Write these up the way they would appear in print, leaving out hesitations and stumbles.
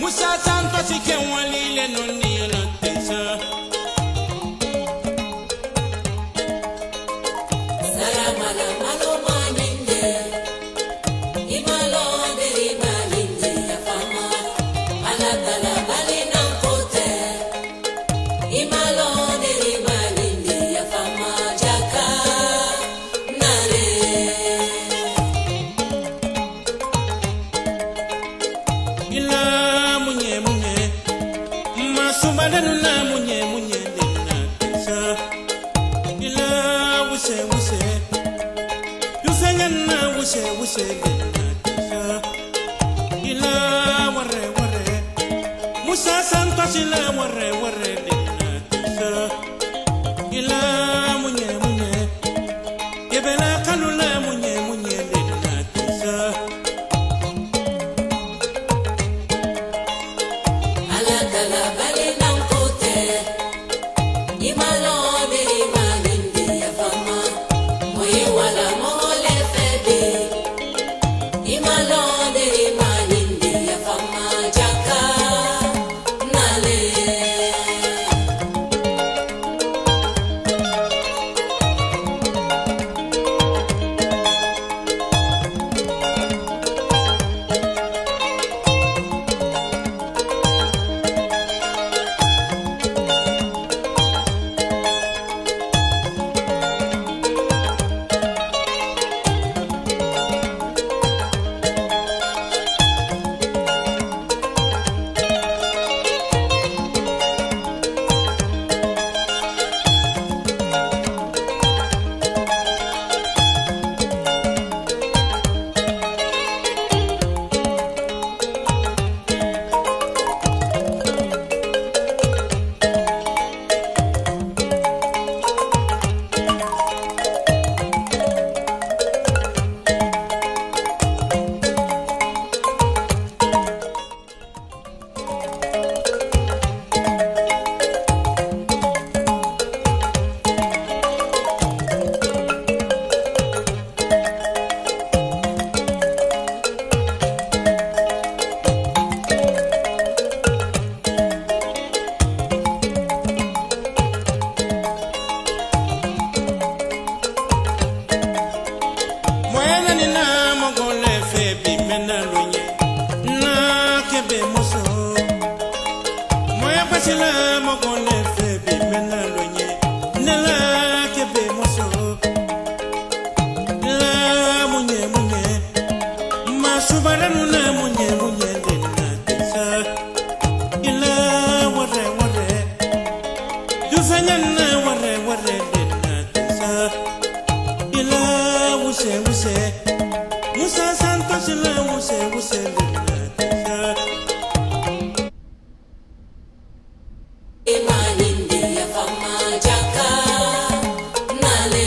Musa santo si che wali le non ni na tesa. Salamala malo maninde. Imalo deri malinde ya fama. Alatala balina kote. Imalo deri malinde ya fama jaka. Nare. Ila munye munye. Masubadanu na munye munye na tesa. Ila wuse wuse. Yusanyana wuse wuse na tesa. Ila ware ware. Musa santo sila ware ware na tesa. Ila munye munye. Yebela kanula munye munye na tesa. Alatala balina kote. Imalo deri malinde ya fama. Moye wala mohole febe. Imalo deri malinde ya fama jaka. Nale. Moyena ni na mogole febi mena lunye na kebe moso. Moya pasila mogole febi mena lunye na la kebe moso. La munye munye masubaranu na munye munye na tesa. Ila ware ware yusanyana ware ware na tesa. Ila wuse wuse. Musa santo sila wuse wuse na tesa. Malinde ya fama jaka. Nale.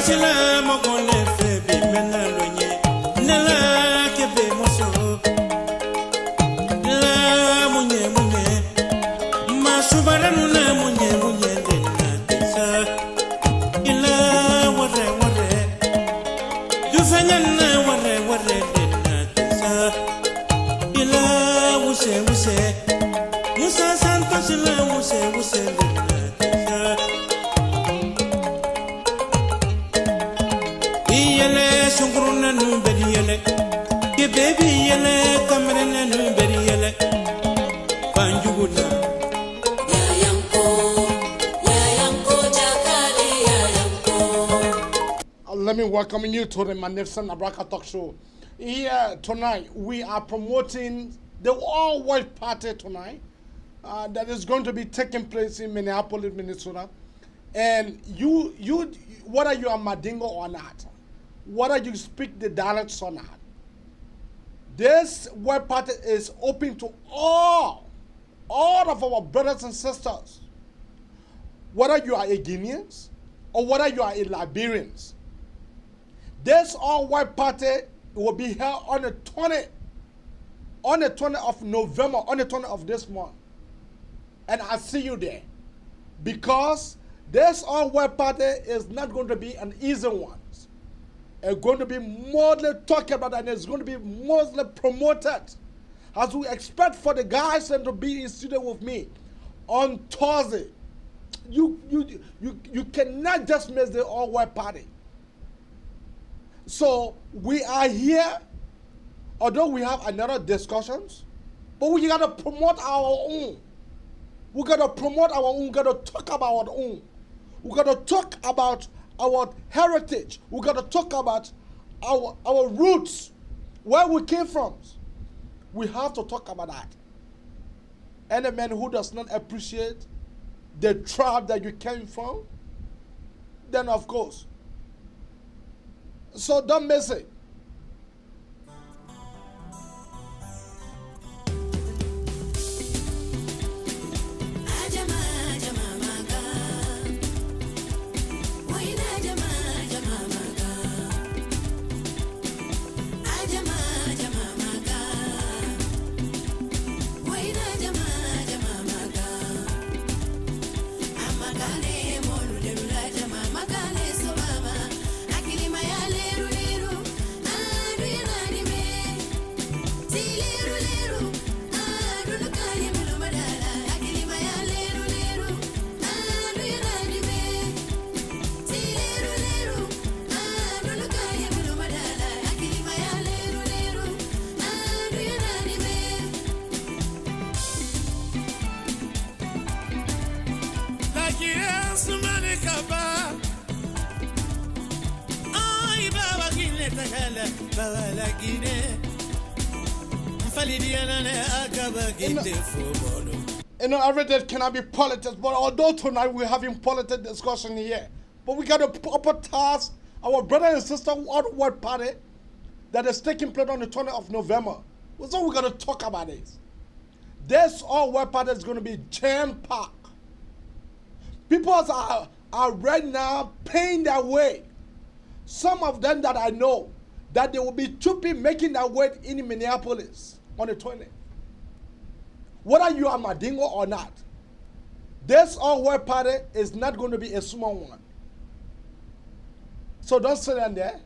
Sila mogole febi mena lonye nela kebe moso la munye welcoming you to the magnificent Abraka Talk Show. Here tonight, we are promoting the all-white party tonight that is going to be taking place in Minneapolis, Minnesota. And you, whether you are Mandingo or not, whether you speak the dialects or not, this white party is open to all of our brothers and sisters, whether you are a Guineans or whether you are a Liberians. This all-white party will be held on the 20th of November, on the 20th of this month. And I see you there. Because this all-white party is not going to be an easy one. It's going to be mostly talked about and it's going to be mostly promoted. As we expect for the guys to be in studio with me on Thursday. You cannot just miss the all-white party. So we are here, although we have another discussions, but we got to promote our own. We got to promote our own. We got to talk about our own. We got to talk about our heritage. We got to talk about our roots, where we came from. We have to talk about that. Any man who does not appreciate the tribe that you came from, then of course. So don't miss it. You know, everything cannot be politics, but although tonight we're having politics discussion here, but we got to proper task our brother and sister what party that is taking place on the 20th of November. So we got to talk about this. This all-white party is going to be jam-packed. People are right now paying their way. Some of them that I know, that they will be trooping making their way in Minneapolis on the 20th. Whether you are Mandingo or not, this all-white party is not going to be a small one. So don't sit down there.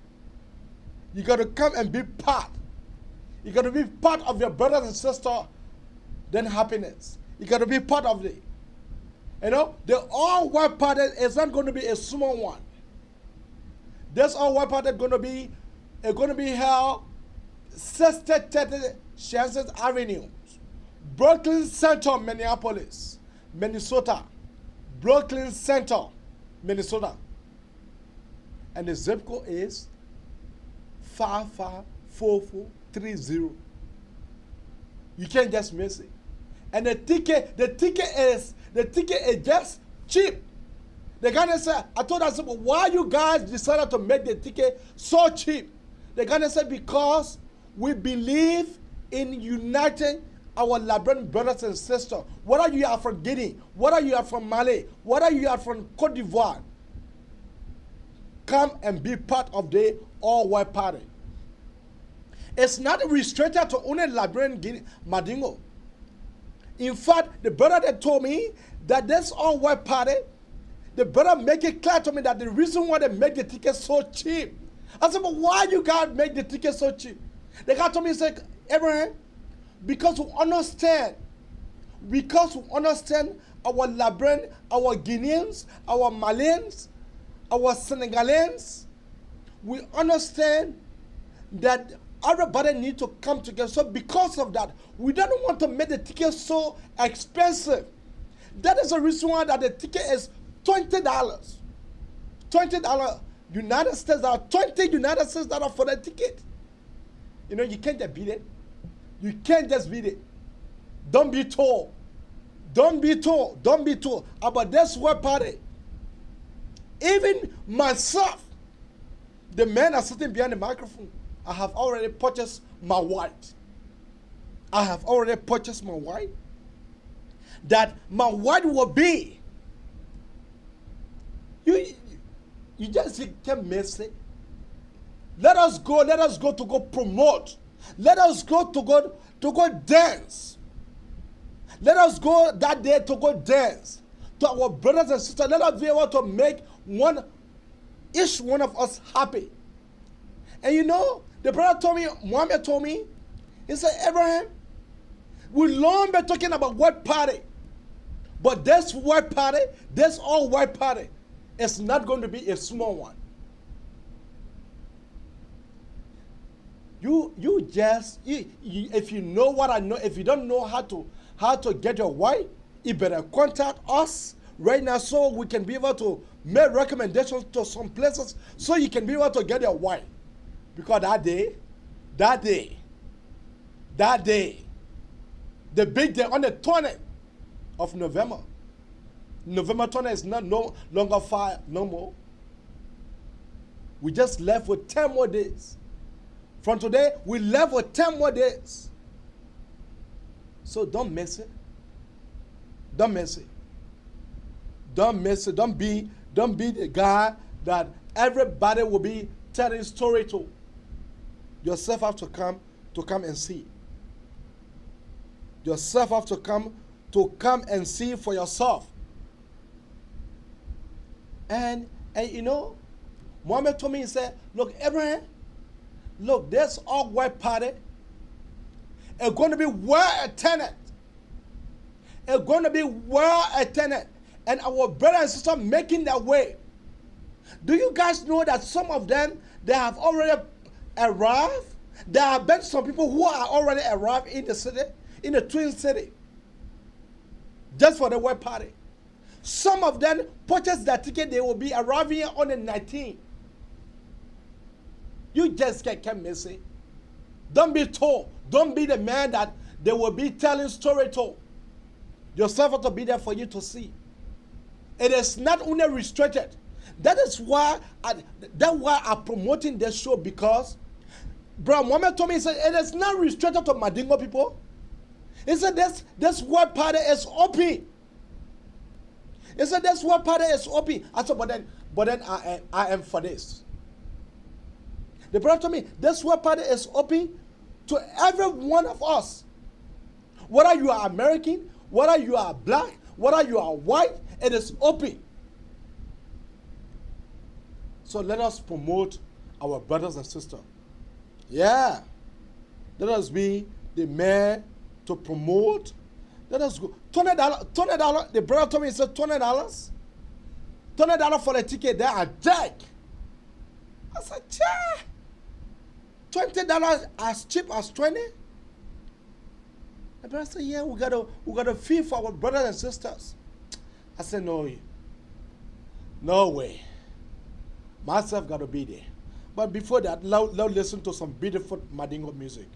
You got to come and be part. You got to be part of your brothers and sisters, then happiness. You got to be part of it. You know, the all-white party is not going to be a small one. This all-white party is going to be held 6030 Chances Avenue, Brooklyn Center, Minneapolis, Minnesota. Brooklyn Center, Minnesota. And the zip code is 554430. You can't just miss it. And the ticket is just cheap. The Ghana said, I told us, why you guys decided to make the ticket so cheap? The Ghana said, because we believe in uniting our Liberian brothers and sisters. Whether you are from Guinea, whether you are from Mali, whether you are from Cote d'Ivoire, come and be part of the all-white party. It's not restricted to only Liberian Mandingo. In fact, the brother that told me that this all-white party, the brother make it clear to me that the reason why they make the ticket so cheap. I said, but why you guys make the ticket so cheap? The guy told me, he said, Abraham, because we understand our Liberian, our Guineans, our Malians, our Senegalese, we understand that everybody needs to come together. So because of that, we don't want to make the ticket so expensive. That is the reason why that the ticket is $20. $20 United States, there are 20 United States that are for the ticket. You know, you can't just beat it. You can't just beat it. Don't be told. Don't be told. Don't be told about this world party. Even myself, the men are sitting behind the microphone. I have already purchased my white. I have already purchased my white. That my white will be. You just can't miss it. Let us go to go promote. Let us go to go dance. Let us go that day to go dance. To our brothers and sisters, let us be able to make each one of us happy. And you know, the brother told me, Muhammad told me, he said, Abraham, we long been talking about white party. But this white party, this all white party, it's not going to be a small one. If you know what I know, if you don't know how to get your white, you better contact us right now so we can be able to make recommendations to some places so you can be able to get your white. Because that day, the big day on the 20th of November. November 20th is not no longer far no more. We just left with 10 more days. From today, we left with 10 more days. So don't miss it. Don't miss it. Don't miss it. Don't be the guy that everybody will be telling story to. Yourself have to come and see. Yourself have to come and see for yourself. And you know, Muhammad told me, he said, look, Abraham, look, this all white party is going to be well attended. It's going to be well attended. And our brothers and sisters making their way. Do you guys know that some of them, they have already arrived? There have been some people who are already arrived in the city, in the Twin City, just for the white party. Some of them purchased their ticket, they will be arriving on the 19th. You just can't miss it. Don't be told. Don't be the man that they will be telling story to. Yourself have to be there for you to see. It is not only restricted. That is why I'm promoting this show, because Brother Muhammad told me, he said, it is not restricted to Madingo people. He said, this white party is open. He said, this white party is open. I said, but then I am for this. The brother told me, this white party is open to every one of us. Whether you are American, whether you are black, whether you are white, it is open. So let us promote our brothers and sisters. Yeah. Let us be the man to promote. Let us go. $20. The brother told me, he said $20. $20 for the ticket there are dead. I said, yeah. $20 as cheap as 20. The brother said, yeah, we gotta feel for our brothers and sisters. I said, no way. Myself gotta be there. But before that, let's listen to some beautiful Madingo music.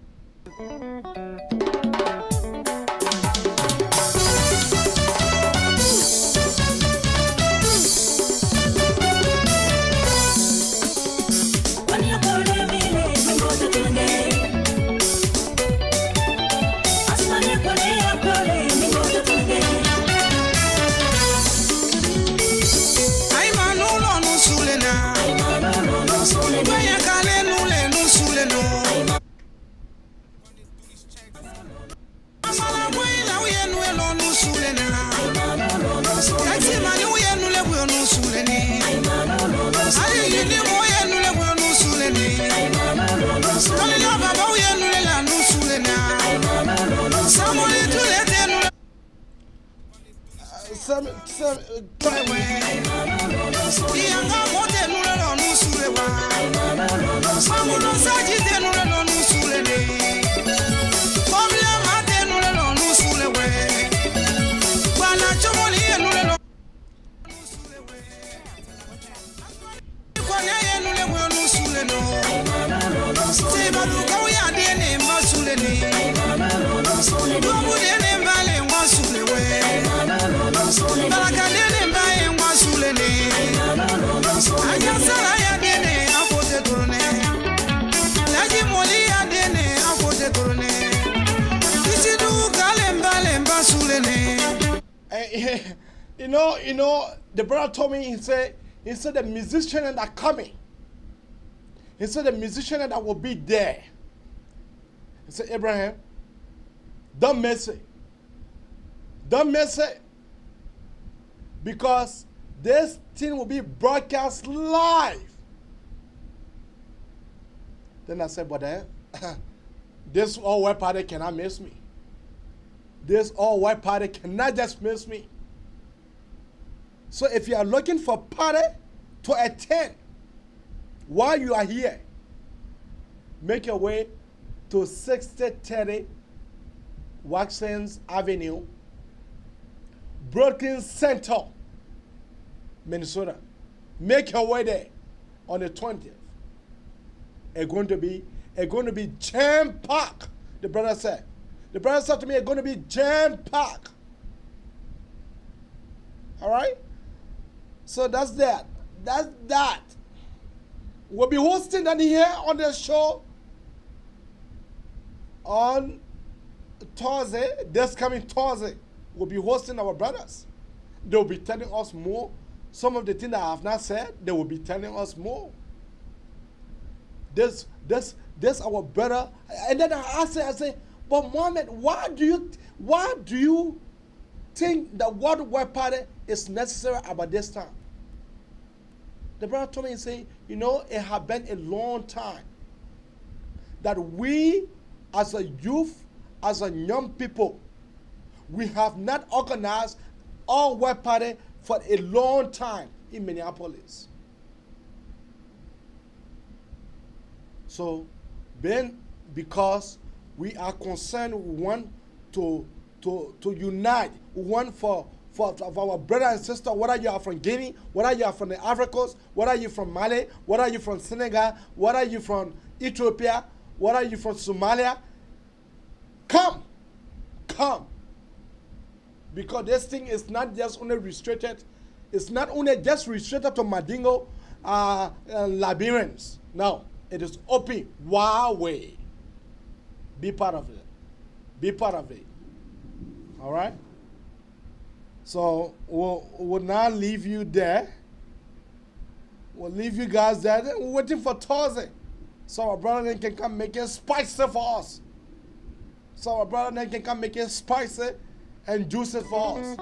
you know, the brother told me, he said the musicians that are coming. He said the musicians that will be there. He said, Abraham, don't miss it. Don't miss it. Because this thing will be broadcast live. Then I said, but this all-white party cannot miss me. This all-white party cannot just miss me. So if you are looking for party to attend while you are here, make your way to 6030 Watkins Avenue, Brooklyn Center, Minnesota. Make your way there on the 20th. It's going to be jam-packed, the brother said. The brother said to me, it's going to be jam-packed. All right? So that's that. That's that. We'll be hosting that here on the show on Thursday, this coming Thursday. We'll be hosting our brothers. They'll be telling us more. Some of the things that I have not said, they will be telling us more. This our brother. And then I say, but Mohammed, why do you think that worldwide party is necessary about this time? The brother told me, he said, you know, it has been a long time that we as a youth, as a young people, we have not organized all world party for a long time in Minneapolis. So, because we are concerned, we want to unite, we want for our brother and sister, whether you are from Guinea, whether you are from the Africans, whether you are from Mali, whether you are from Senegal, whether you are from Ethiopia, whether you are from Somalia, come. Because this thing is not just only restricted, it's not only just restricted to Mandingo, Liberians. No, it is open, wide way. Be part of it. Be part of it. All right? So we'll now leave you there. We'll leave you guys there. We're waiting for Thursday. So our brother then can come make it spicy for us. So our brother then can come make it spicy and juicy for us.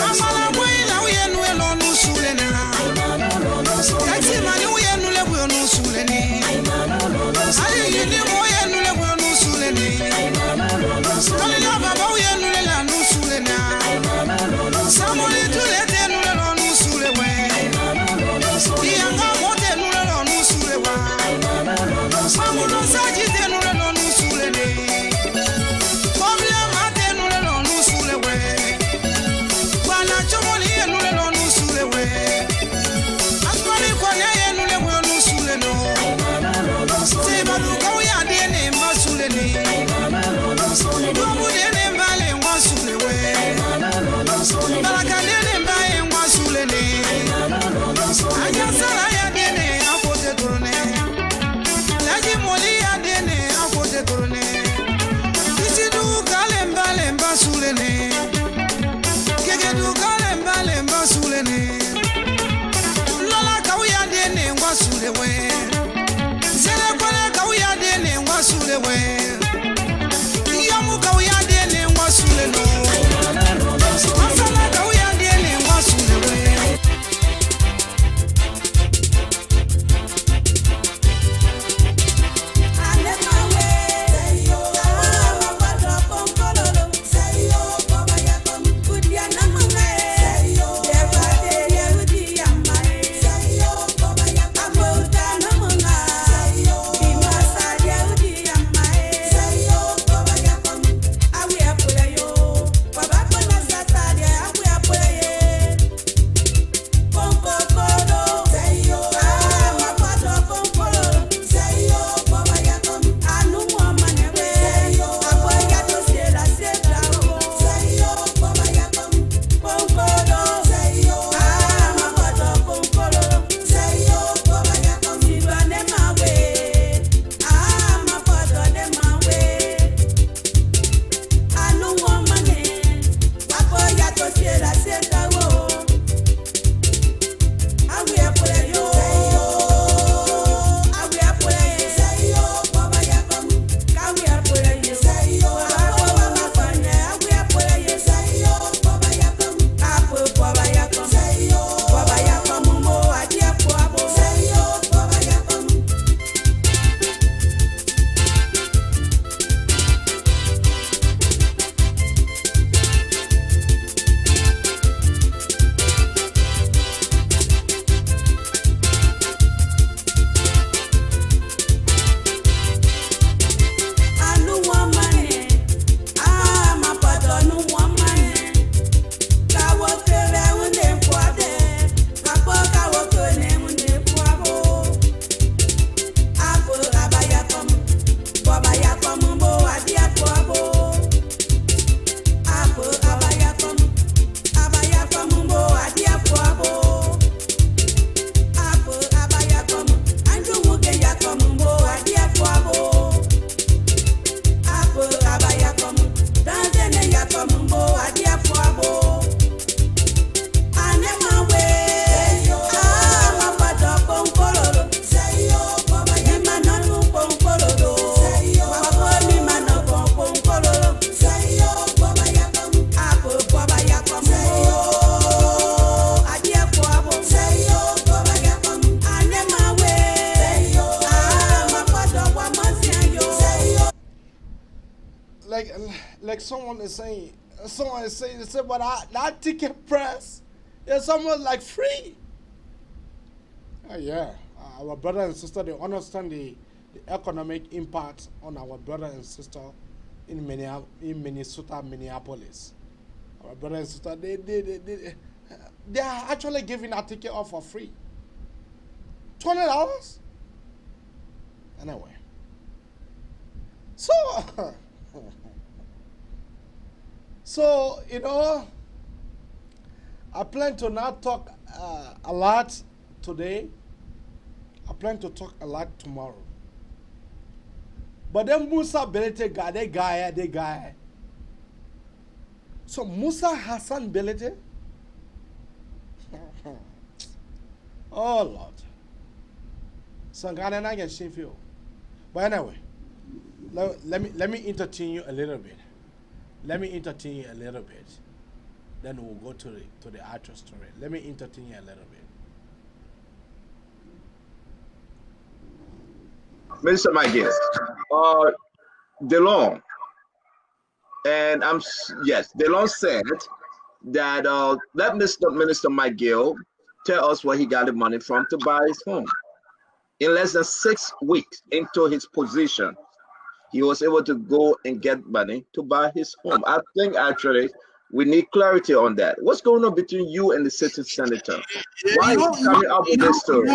Amala boy la we no someone is saying, they say, but that ticket price is almost like free. Yeah, our brother and sister, they understand the economic impact on our brother and sister in Minnesota, Minneapolis. Our brother and sister, they are actually giving a ticket off for free. $20? Anyway. So, you know, I plan to not talk a lot today. I plan to talk a lot tomorrow. But then Musa Bility guy, that guy. So Musa Hassan Bility? Oh Lord. So Ghana I get Sheffield. But anyway, let me entertain you a little bit. Then we'll go to the actual story. Let me entertain you a little bit. Mr. Miguel, DeLong, and DeLong said that let Minister Miguel tell us where he got the money from to buy his home. In less than 6 weeks into his position, he was able to go and get money to buy his home. I think actually we need clarity on that. What's going on between you and the sitting senator? Why are you coming up with this story?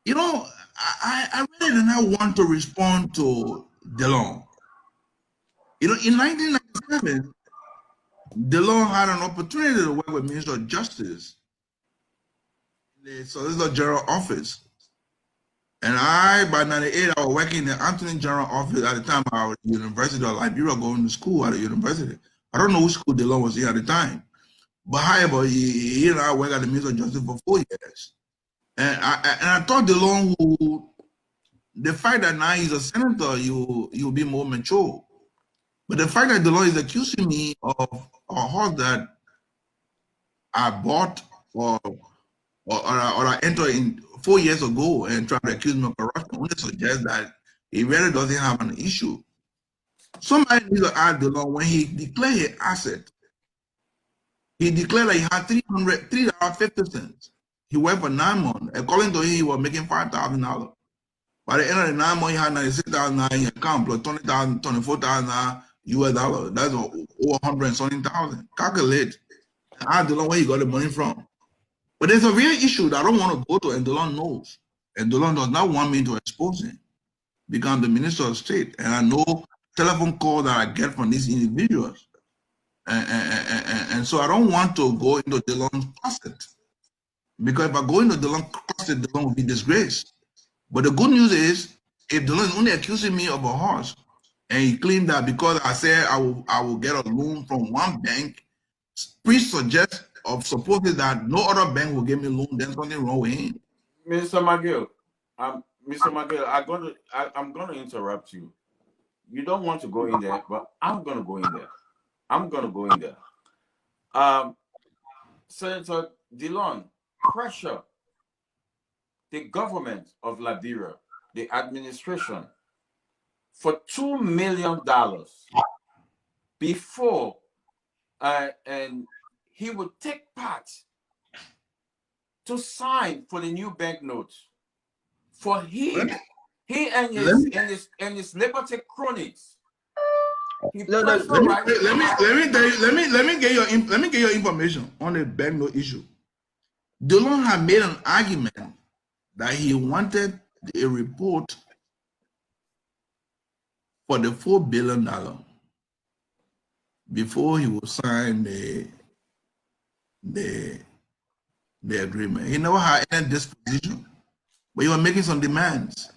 I really do not want to respond to DeLong. In 1997, DeLong had an opportunity to work with Minister of Justice in the Solicitor General office. And by 98, I was working in the Attorney General office at the time. I was at the University of Liberia, going to school at the university. I don't know which school DeLong was in at the time. But however, he and I worked at the Minister of Justice for 4 years. And I thought DeLong, the fact that now he's a senator, you'll be more mature. But the fact that DeLong is accusing me of a horse that I bought or I entered in 4 years ago and tried to accuse me of corruption only suggests that he really doesn't have an issue. Somebody needs to add DeLong when he declared his asset. He declared that he had $3.50. He worked for 9 months. According to him, he was making $5,000. By the end of the 9 months, he had $96,000 in his account plus $20,000, $24,000 US dollars. That's over 100 and something thousand. Calculate. I don't know where he got the money from. But there's a real issue that I don't want to go to, and DeLong knows. And DeLong does not want me to expose him because I'm the Minister of State, and I know telephone calls that I get from these individuals. And so I don't want to go into DeLong's closet. Because if I go into DeLong's closet, DeLong will be disgraced. But the good news is, if DeLong is only accusing me of a horse, and he claimed that because I said I will get a loan from one bank, please suggest of supposing that no other bank will give me a loan, there's something wrong with him. Mr. McGill, I'm going to interrupt you. You don't want to go in there, but I'm going to go in there. Senator DeLong, pressure the government of Liberia, the administration, for $2 million before and he would take part to sign for the new banknotes. For he and his Liberty cronies. Let me get your information on the banknote issue. DeLong had made an argument that he wanted a report for the $4 billion before he would sign the agreement. He never had any disposition, but he was making some demands.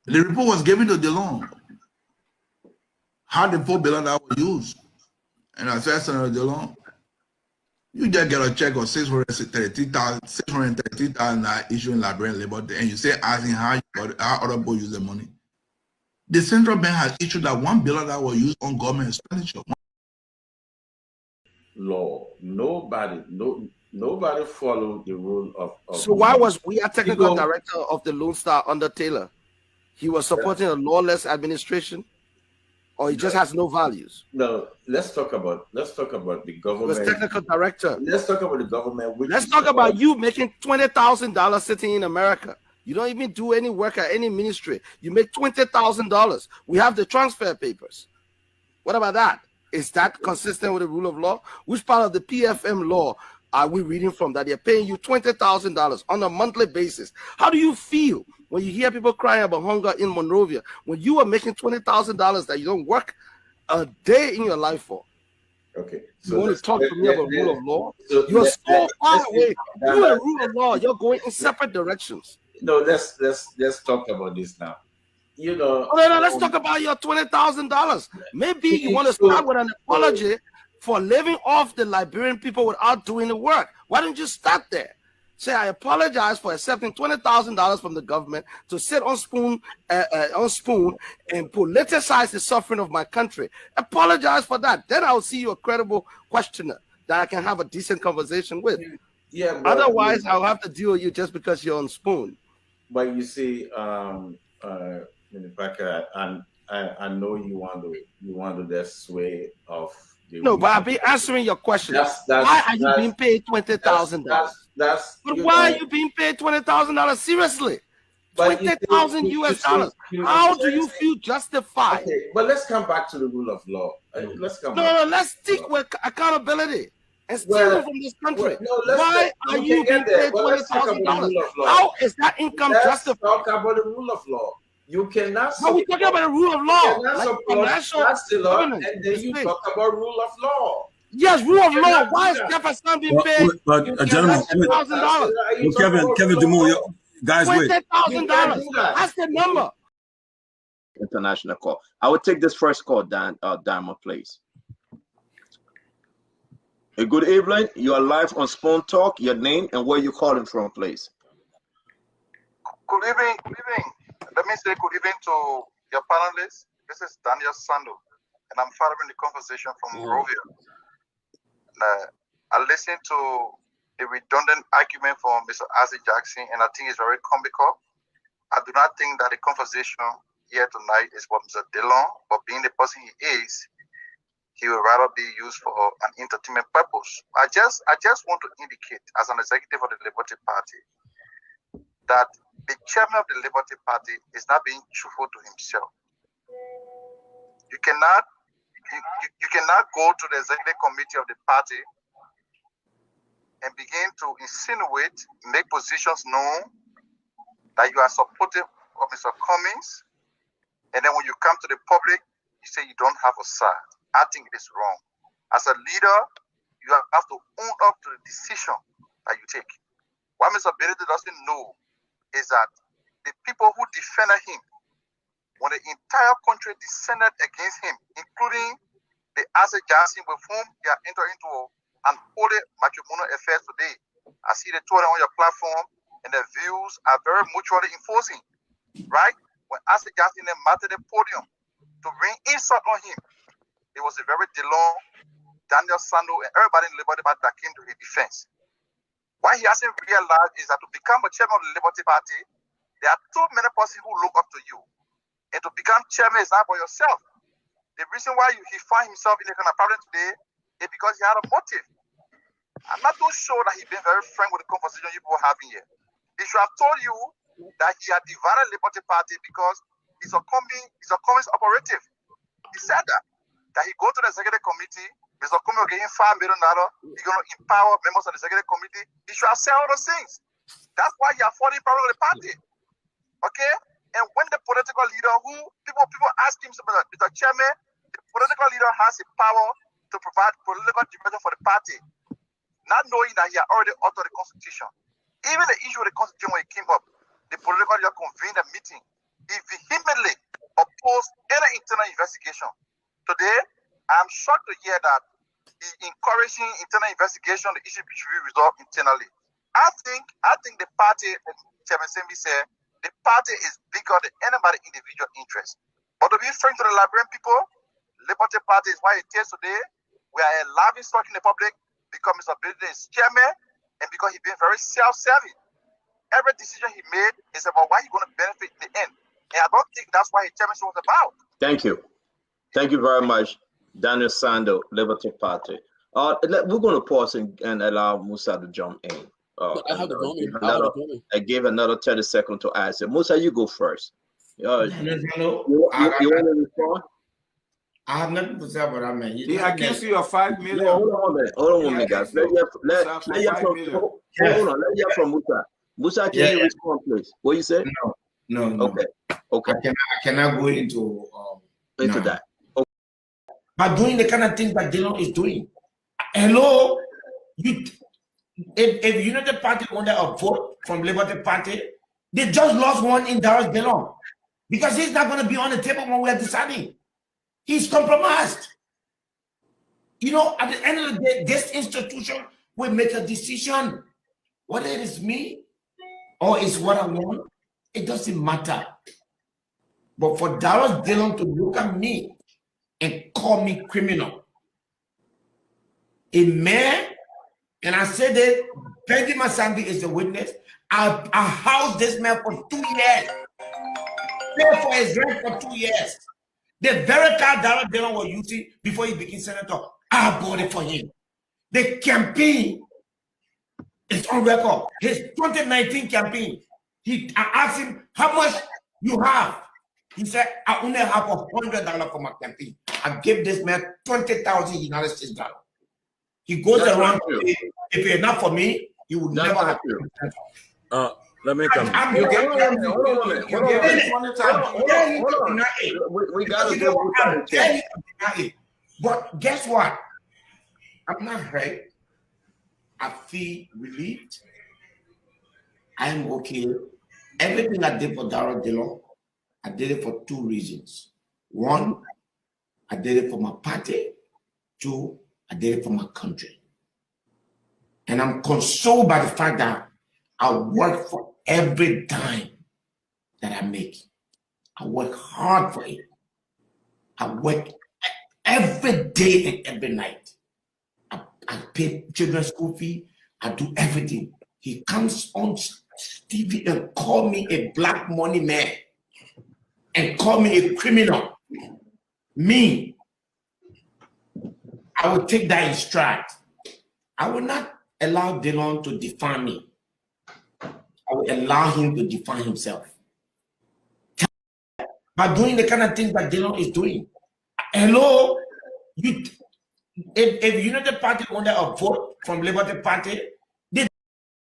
The report was given to DeLong. How the $4 billion was used. And I said, Senator DeLong, you just get a check of $633,000 issued in Liberian labor, and you say asking how other people use the money. The central bank has issued that $1 billion was used on government expenditure. Law. Nobody followed the rule of so why was we are technical director of the Lone Star under Taylor? He was supporting a lawless administration. or he just has no values? No, let's talk about the He was government. technical director. Let's talk about the government. Let's talk about you making $20,000 sitting in America. You don't even do any work at any ministry. You make $20,000. We have the transfer papers. What about that? Is that consistent with the rule of law? Which part of the PFM law are we reading from that they're paying you $20,000 on a monthly basis? How do you feel when you hear people crying about hunger in Monrovia when you are making $20,000 that you don't work a day in your life for? Okay. You want to talk to me about rule of law? So You're so far away. let's- You and rule of law, you're going in separate directions. No, let's talk about this now. You know, No, let's talk about your $20,000. Maybe you want to start with an apology for living off the Liberian people without doing the work. Why don't you start there? Say, I apologize for accepting $20,000 from the government to sit on spoon and politicize the suffering of my country. Apologize for that. Then I'll see you a credible questioner that I can have a decent conversation with. Yeah. But, otherwise, I'll have to deal with you just because you're on spoon. But you see, Parker, and I know you want to the sway of the. No, but I'll be answering your question. Why are you being paid $20,000? But why are you being paid $20,000? Seriously, $20,000 US dollars. How do you feel justified? Okay, but let's come back to the rule of law. Let's come. No, let's stick with accountability and stealing from this country. Why are you being paid $20,000? How is that income justified? Let's talk about the rule of law. You cannot. But we're talking about the rule of law. That's the law, and then you talk about rule of law. Yes, rule of law. Why is Jefferson being paid? But gentlemen, Kevin DeMoore, guys, wait. $20,000. That's the number. International call. I would take this first call, Diamond, please. A good evening. You are live on Spoon Talk. Your name and where you calling from, please. Good evening. Let me say good evening to your panelists. This is Daniel Sando, and I'm following the conversation from Monrovia. I listened to a redundant argument from Mr. Isaac Jackson, and I think it's very comical. I do not think that the conversation here tonight is what Mr. Dillon, but being the person he is, he would rather be used for an entertainment purpose. I just want to indicate, as an executive of the Liberty Party, that the chairman of the Liberty Party is not being truthful to himself. You cannot go to the executive committee of the party and begin to insinuate, make positions known that you are supportive of Mr. Cummings, and then when you come to the public, you say you don't have a side. I think it is wrong. As a leader, you have to own up to the decision that you take. What Mr. Bility doesn't know is that the people who defended him, when the entire country descended against him, including the Isaac Johnson with whom they are entering into an holy matrimonial affair today. I see the two of them on your platform, and their views are very mutually enforcing, right? When Isaac Johnson then mounted the podium to bring insult on him, it was a very DeLong, Daniel Sando, and everybody in the Liberty Party that came to his defense. What he hasn't realized is that to become a chairman of the Liberty Party, there are too many persons who look up to you. And to become chairman is not for yourself. The reason why he find himself in a kind of problem today is because he had a motive. I'm not too sure that he's been very frank with the conversation you people are having here. He should have told you that he had divided the Liberty Party because he's a Cummings operative. He said that he go to the executive committee, Mr. Cummings will give him $5 million, he's going to empower members of the executive committee. He should have said all those things. That's why he afforded problem with the party. Okay? And when the political leader who people ask him, Mr. Chairman, the political leader has the power to provide political direction for the party, not knowing that he had already altered the constitution. Even the issue of the constitution when it came up, the political leader convened a meeting. He vehemently opposed any internal investigation. Today, I'm shocked to hear that he's encouraging internal investigation, the issue should be resolved internally. I think the party, as Chairman Sembi said, the party is bigger than anybody's individual interest. But to be frank to the Liberian people, Liberty Party is why it is today. We are a laughing stock in the public because Mr. Bility is chairman and because he's been very self-serving. Every decision he made is about why he's going to benefit in the end. And I don't think that's why his chairmanship was about. Thank you. Thank you very much, Daniel Sando, Liberty Party. We're going to pause and allow Musa to jump in. I have the I gave another 30 seconds to answer. Musa, you go first. You want to respond? I have nothing to say about that, man. He accused you of 5 million. No, hold on a minute. Hold on, guys. Let hear from Musa. Musa, can you respond, please? What you said? No. Okay. I cannot go into that. Okay. But doing the kind of things that Dillon is doing. Hello, if United Party wanted a vote from Liberty Party, they just lost one in Dallas Dillon because he's not going to be on the table when we are deciding. He's compromised. You know, at the end of the day, this institution will make a decision. Whether it is me or it's what I want, it doesn't matter. But for Dallas Dillon to look at me and call me criminal, a man, and I said that Benjamin Sambi is the witness, I housed this man for 2 years. Pay for his rent for 2 years. The very car Dallas Dillon was using before he became senator, I bought it for him. The campaign is on record. His 2019 campaign, I asked him, how much you have? He said, I only have $100 for my campaign. I gave this man 20,000 United States dollars. He goes around, if it's not for me, he would never have to. Let me come. We got to do. But guess what? I'm not hurt. I feel relieved. I'm okay. Everything I did for Dallas Dillon, I did it for 2 reasons. 1, I did it for my party. 2, I did it for my country. And I'm consoled by the fact that I work for every dime that I make. I work hard for it. I work every day and every night. I pay children's school fee. I do everything. He comes on TV and call me a black money man and call me a criminal. Me, I will take that in stride. I will not allow Dillon to define me. I will allow him to define himself. By doing the kind of things that Dillon is doing. Hello, if United Party wanted a vote from Liberty Party, they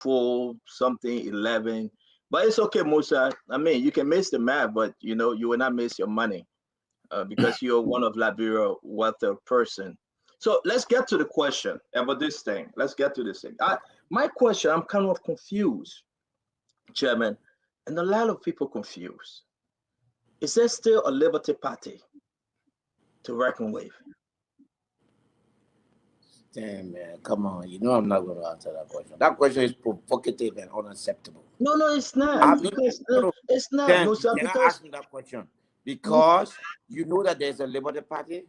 4 something 11, but it's okay, Musa. I mean, you can miss the math, but you know you will not miss your money because you're one of Liberia wealthy person. So let's get to the question about this thing. Let's get to this thing. My question, I'm kind of confused, Chairman, and a lot of people confused. Is there still a Liberty Party to reckon with? Damn, man, come on. You know I'm not going to answer that question. That question is provocative and unacceptable. No, it's not. It's not. Musa, Can I ask me that question? Because you know that there's a Liberty Party,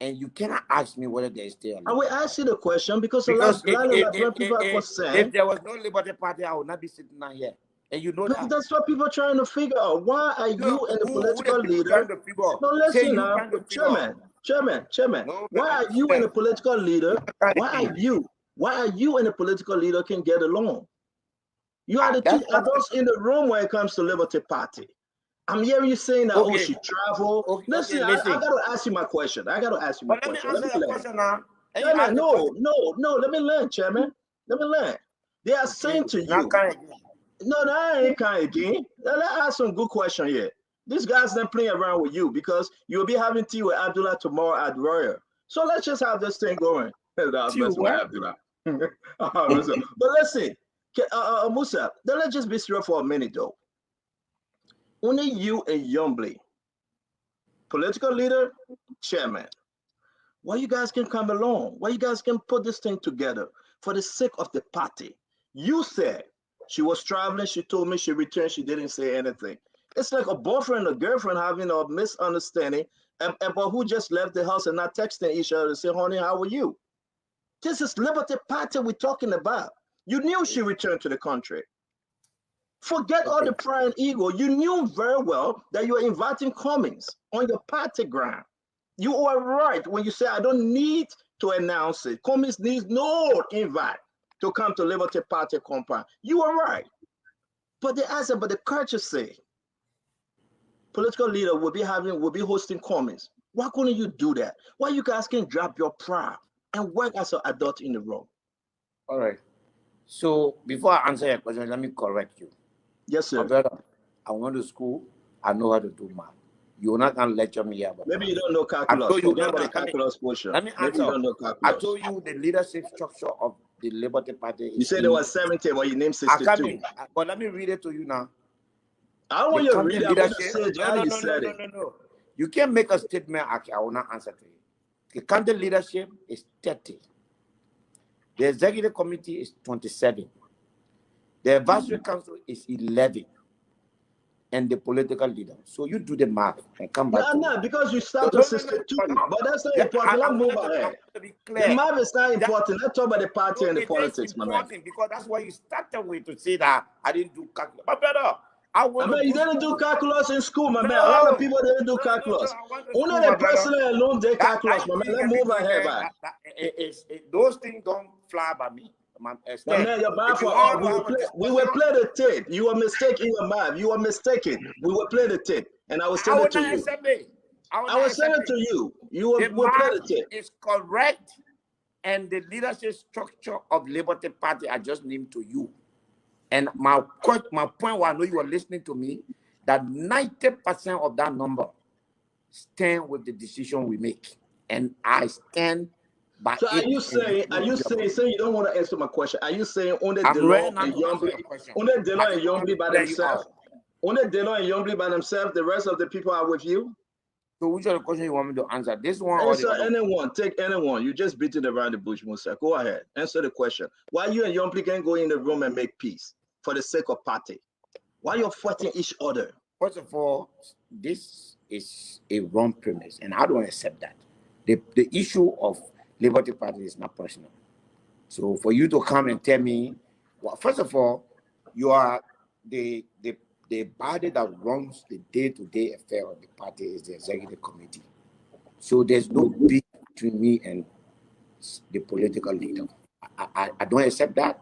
and you cannot ask me whether there is still. I will ask you the question because a lot of people are concerned. If there was no Liberty Party, I would not be sitting down here. And you know that. That's what people are trying to figure out. Why are you and the political leader? No, listen now, Chairman. Why are you and the political leader? Why are you and the political leader can get along? You are the two adults in the room when it comes to Liberty Party. I'm hearing you saying that she travel. Listen, I got to ask you my question. Let me answer the question now. No, let me learn, Chairman. Let me learn. They are saying to you. No, that ain't kind again. Let's ask some good question here. This guy's not playing around with you because you'll be having tea with Abdullah tomorrow at Royal. So let's just have this thing going. But listen, Musa, let's just be straight for a minute though. Only you and Yombly, political leader, chairman, why you guys can come along? Why you guys can put this thing together for the sake of the party? You said she was traveling. She told me she returned. She didn't say anything. It's like a boyfriend and a girlfriend having a misunderstanding, but who just left the house and not texting each other to say, honey, how are you? This is Liberty Party we're talking about. You knew she returned to the country. Forget all the pride and ego. You knew very well that you were inviting Cummings on your party ground. You are right when you say I don't need to announce it. Cummings needs no invite to come to Liberty Party compound. You are right. But they asked about the courtesy. Political leader will be hosting Cummings. Why couldn't you do that? Why you guys can drop your pride and work as an adult in the room? All right. So before I answer your question, let me correct you. Yes, sir. My brother, I went to school. I know how to do math. You're not going to lecture me here. Maybe you don't know calculus. Forget about the calculus portion. Let me answer. Maybe you don't know calculus. I told you the leadership structure of the Liberty Party. You said there was 70, but you named 62. But let me read it to you now. I don't want you to read it. No. You can't make a statement. I will not answer to you. The county leadership is 30. The executive committee is 27. The advisory council is 11. And the political leader. So you do the math and come back. No, because you start to 62. But that's not important. Let's move ahead. The math is not important. Let's talk about the party and the politics, my man. Because that's why you started with to say that I didn't do calculus. My brother, you didn't do calculus in school, my man. A lot of people didn't do calculus. Only the president alone did calculus, my man. Let's move ahead, man. Those things don't fly by me. My man, you're bad for all. We will play the tape. You were mistaken in your mind. You were mistaken. We will play the tape, and I will send it to you. I will send it to you. You will play the tape. It's correct, and the leadership structure of Liberty Party I just named to you. And my point was, I know you are listening to me, that 90% of that number stand with the decision we make, and I stand. So are you saying you don't want to answer my question? Are you saying only Delon and Yombly by themselves? Only Delon and Yombly by themselves, the rest of the people are with you? So which other question you want me to answer? This one or answer anyone, take anyone. You just beating around the bush, Musa. Go ahead. Answer the question. Why you and Yombly can go in the room and make peace for the sake of party? Why you're fighting each other? First of all, this is a wrong premise, and I don't accept that. The issue of Liberty Party is not personal. So for you to come and tell me, well, first of all, you are the body that runs the day-to-day affair of the party is the executive committee. So there's no beef between me and the political leader. I don't accept that.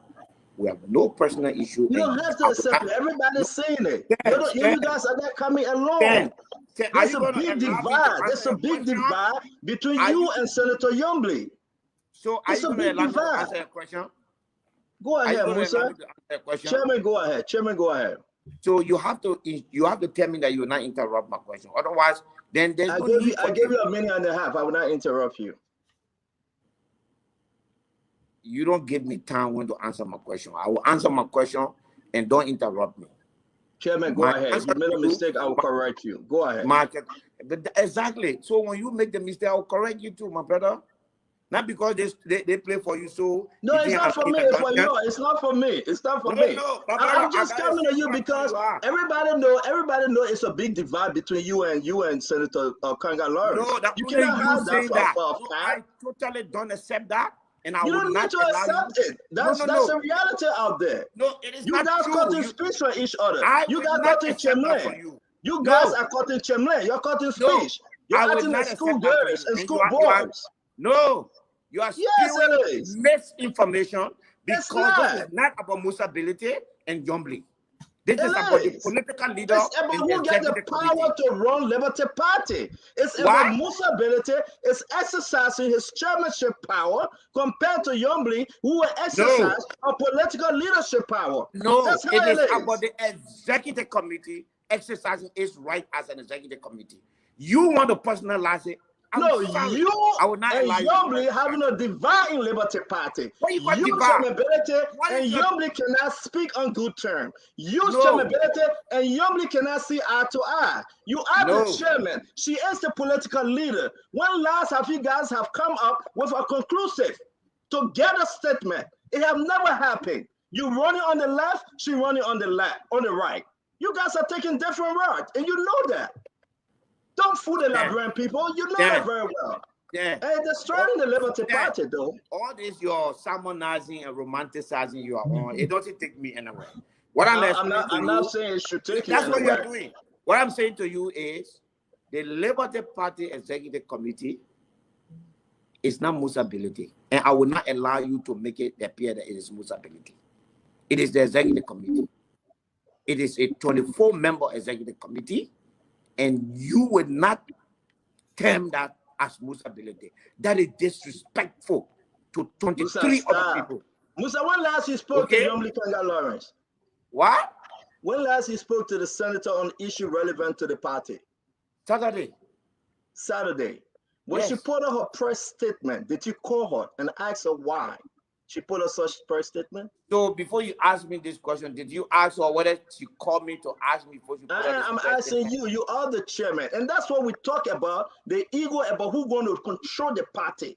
We have no personal issue. You don't have to accept it. Everybody's saying it. You guys are not coming along. There's a big divide. There's a big divide between you and Senator Yombly. So are you going to allow me to answer your question? Go ahead, Musa. Chairman, go ahead. Chairman, go ahead. So you have to tell me that you will not interrupt my question. Otherwise, then there's I gave you a minute and a half. I will not interrupt you. You don't give me time when to answer my question. I will answer my question and don't interrupt me. Chairman, go ahead. If you made a mistake, I will correct you. Go ahead. Exactly. So when you make the mistake, I will correct you too, my brother. Not because they play for you, so no, it's not for me. It's for you. It's not for me. It's not for me. No, I'm just coming to you because everybody know it's a big divide between you and Senator Kanga Lawrence. No, you cannot have that. I totally don't accept that. And you don't need to accept it. That's a reality out there. No, it is you not guys true. Cutting speech for each other. You guys cutting Chemle. You guys are cutting Chemle. You're cutting speech. You're acting like schoolgirls and schoolboys. No, you are spewing misinformation because this is not about Musa, Bility, and Yombly. This is about the political leader. It's about who get the power to run Liberty Party. It's about Musa Bility is exercising his chairmanship power compared to Yombly, who will exercise a political leadership power. No, it is about the executive committee exercising its right as an executive committee. You want to personalize it. No, you and Yombly having a divide in Liberty Party. You Chairmanability and Yombly cannot speak on good terms. You Chairmanability and Yombly cannot see eye to eye. You are the chairman. She is the political leader. When last have you guys have come up with a conclusive together statement? It have never happened. You running on the left, she running on the right. You guys are taking different routes, and you know that. Don't fool the Liberian people. You know that very well. Yeah. And destroying the Liberty Party, though. All this your sermonizing and romanticizing you are on, it doesn't take me anywhere. What I'm not saying it should take you that's anywhere. What you're doing. What I'm saying to you is the Liberty Party Executive Committee is not Musa Bility. And I will not allow you to make it appear that it is Musa Bility. It is the Executive Committee. It is a 24-member Executive Committee, and you would not term that as Musa Bility. That is disrespectful to 23 other people. Musa, when last you spoke to Yomli Kanga Lawrence? What? When last you spoke to the senator on issue relevant to the party? Saturday. When she put out her press statement, did you call her and ask her why she put out such press statement? So before you ask me this question, did you ask her whether she called me to ask me before she put out this I'm press asking statement? you are the chairman. And that's what we talk about, the ego about who's going to control the party.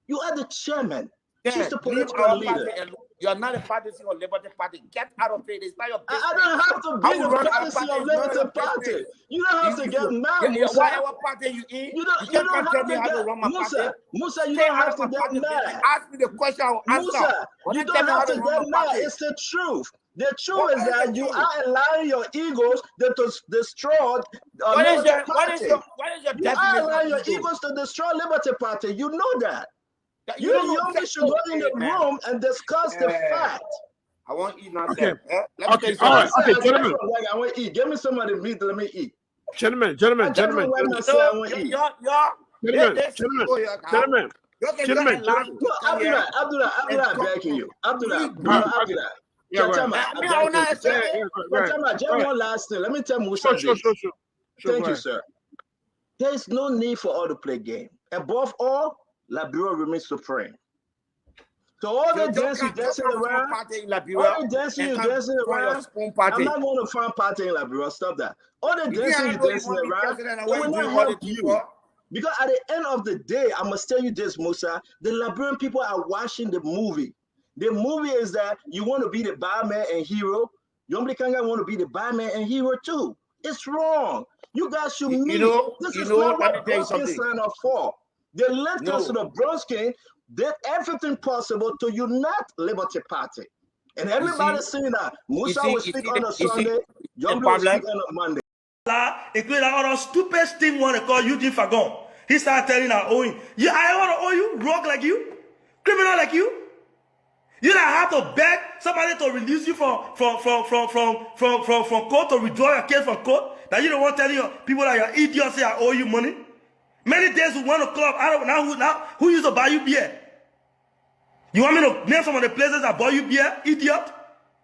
You are the chairman. She's the political leader. You are not a party or Liberty Party. Get out of it. It's not your business. I don't have to be the policy of Liberty Party. You don't have to get mad, Musa. Whatever party you in, you don't have to get Musa. Musa, you don't have to get mad. Ask me the question, I will answer. Musa, you don't have to get mad. It's the truth. The truth is that you are allowing your egos to destroy Liberty Party. You are allowing your egos to destroy Liberty Party. You know that. You should go in the room and discuss the fact. I want to eat now. Okay. Gentlemen. I want to eat. Give me some of the meat. Let me eat. Gentlemen. Gentlemen. Gentlemen. Abdullah, begging you. Abdullah. Just one last thing. Let me tell Musa. Sure. Thank you, sir. There is no need for all to play game. Above all, Liberia remains supreme. So all the dancing around, all the dancing around, I'm not going to find party in Liberia. Stop that. All the dancing around, it will not help you. Because at the end of the day, I must tell you this, Musa, the Liberian people are watching the movie. The movie is that you want to be the barman and hero. Yomli Kanga want to be the barman and hero too. It's wrong. You guys should meet. This is not what Bronskin signed up for. They left us to the Bronskin, did everything possible to unite Liberty Party. And everybody seeing that. Musa will speak on a Sunday, Yomli will speak on a Monday. Including all those stupid thing want to call Eugene Fagon. He started telling her, owing. Yeah, I want to owe you, rogue like you, criminal like you. You don't have to beg somebody to release you from court, to withdraw your case from court. That you don't want to tell your people that you're idiots say I owe you money. Many days we went to club. I don't know who used to buy you beer. You want me to name some of the places that buy you beer? Idiot,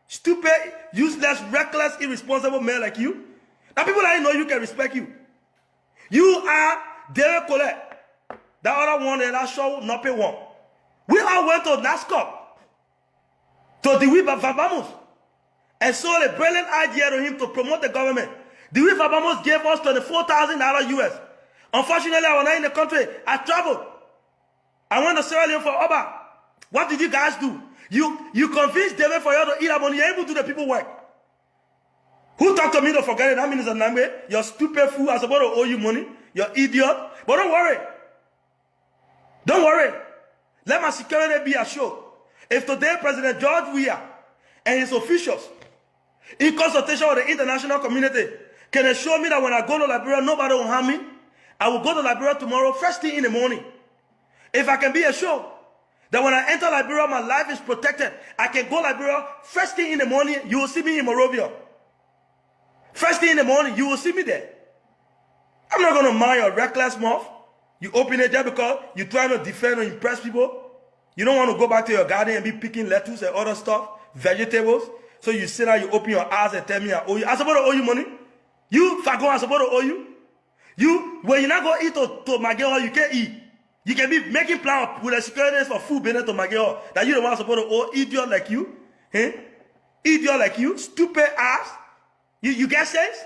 stupid, useless, reckless, irresponsible man like you. Now people that know you can respect you. You are David Colette. That other one and that show not pay one. We all went to NASCAR. To the Wiba Fabamos and sold a brilliant idea to him to promote the government. The Wiba Fabamos gave us $24,000 US. Unfortunately, I was not in the country. I traveled. I went to Sierra Leone for Oba. What did you guys do? You convinced David for you to eat up money. You're able to do the people work. Who talked to me to forget it? That means Nambe. You're stupid fool. I'm supposed to owe you money. You're idiot. But don't worry. Don't worry. Let my security be assured. If today President George Weah and his officials, in consultation with the international community, can assure me that when I go to Liberia, nobody will harm me, I will go to Liberia tomorrow, first thing in the morning. If I can be assured that when I enter Liberia, my life is protected, I can go to Liberia, first thing in the morning, you will see me in Monrovia. First thing in the morning, you will see me there. I'm not going to mind your reckless mouth. You open it there because you're trying to defend or impress people. You don't want to go back to your garden and be picking lettuce and other stuff, vegetables. So you sit down, you open your eyes and tell me I owe you. I'm supposed to owe you money. You, Fagon, I'm supposed to owe you. You, when you're not going to eat to my girl, you can't eat. You can be making plans with the securities for food business to my girl. That you the one supposed to owe, idiot like you. Eh? Idiot like you, stupid ass. You get sense?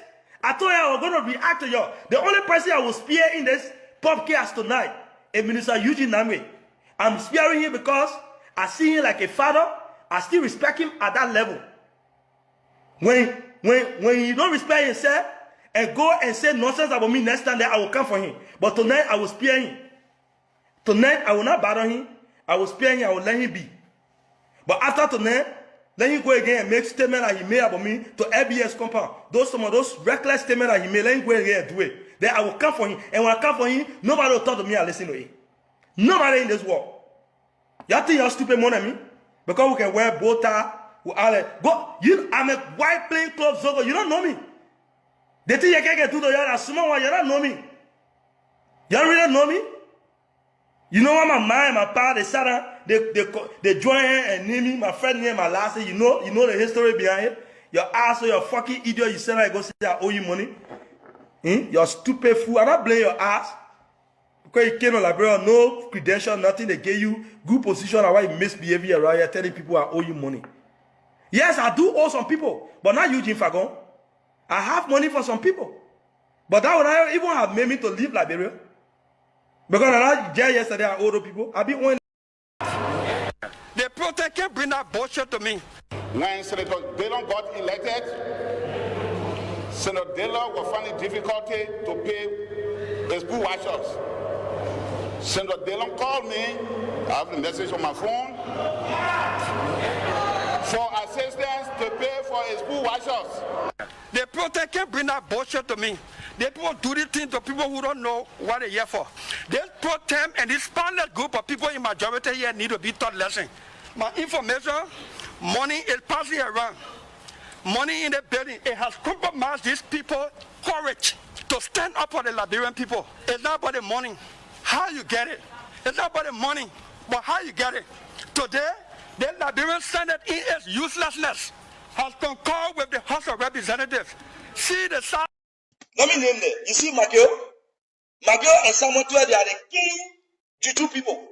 I told you I was going to react to you. The only person I will spear in this podcast tonight is Minister Eugene Namwe. I'm sparing him because I see him like a father. I still respect him at that level. When you don't respect himself and go and say nonsense about me next time, then I will come for him. But tonight I will spare him. Tonight I will not bother him. I will spare him. I will let him be. But after tonight, let him go again and make statements that he made about me to LBS compound. Some of those reckless statements that he made, let him go again and do it. Then I will come for him. And when I come for him, nobody will talk to me and listen to him. Nobody in this world. Y'all think you're stupid more than me? Because we can wear bow tie. I'm a white plain clothes Zogo. You don't know me. They think you can't get to the yard. Small one, you don't know me. You don't really know me. You know what my mom and my pa, they sat down, they join and name me, my friend name, my last name. You know the history behind it. Your ass or your fucking idiot, you said I go say I owe you money. Your stupid fool. I don't blame your ass. Because you came on Liberia, no credential, nothing. They gave you good position and why you misbehaving around here, telling people I owe you money. Yes, I do owe some people, but not you, Jim Fagon. I have money for some people. But that would not even have made me to leave Liberia. Because I jail yesterday, I owe people. I be owing. The protest can't bring that bullshit to me. When Senator Dillon got elected, Senator Dillon was finding difficulty to pay his pool washers. Senator Dillon called me, I have the message on my phone, for assistance to pay for his pool washers. The protest can't bring that bullshit to me. They people do this thing to people who don't know what they're here for. This protest and this spangled group of people in majority here need to be taught lesson. My information, money is passing around. Money in the building, it has compromised these people courage to stand up for the Liberian people. It's not about the money, how you get it. It's not about the money, but how you get it. Today, the Liberian Senate in its uselessness has concurred with the House of Representatives. See the side. Let me name them. You see Magio? Magio and Samuel, they are the king Juju people.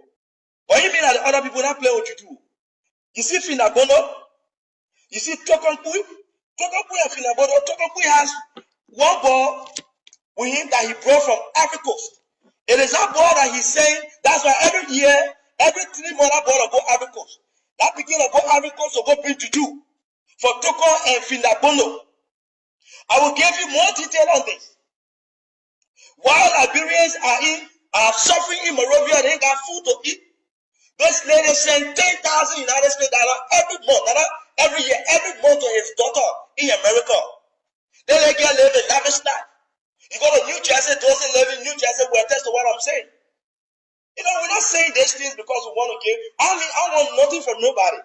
But you mean that the other people that play with Juju? You see Finabono? You see Tokompui? Tokompui and Finabono. Tokompui has one ball with him that he brought from Africa Coast. It is that ball that he's saying, that's why every year, every 3 months, that ball will go Africa Coast. That beginning will go Africa Coast will go bring Juju. For Toko and Finabono. I will give you more detail on this. While Liberians are suffering in Monrovia, they ain't got food to eat. This lady sent $10,000 United States every month, every year, every month to his daughter in America. Then they get live a lavish life. You go to New Jersey, those who live in New Jersey will attest to what I'm saying. You know, we're not saying these things because we want to give. I want nothing from nobody.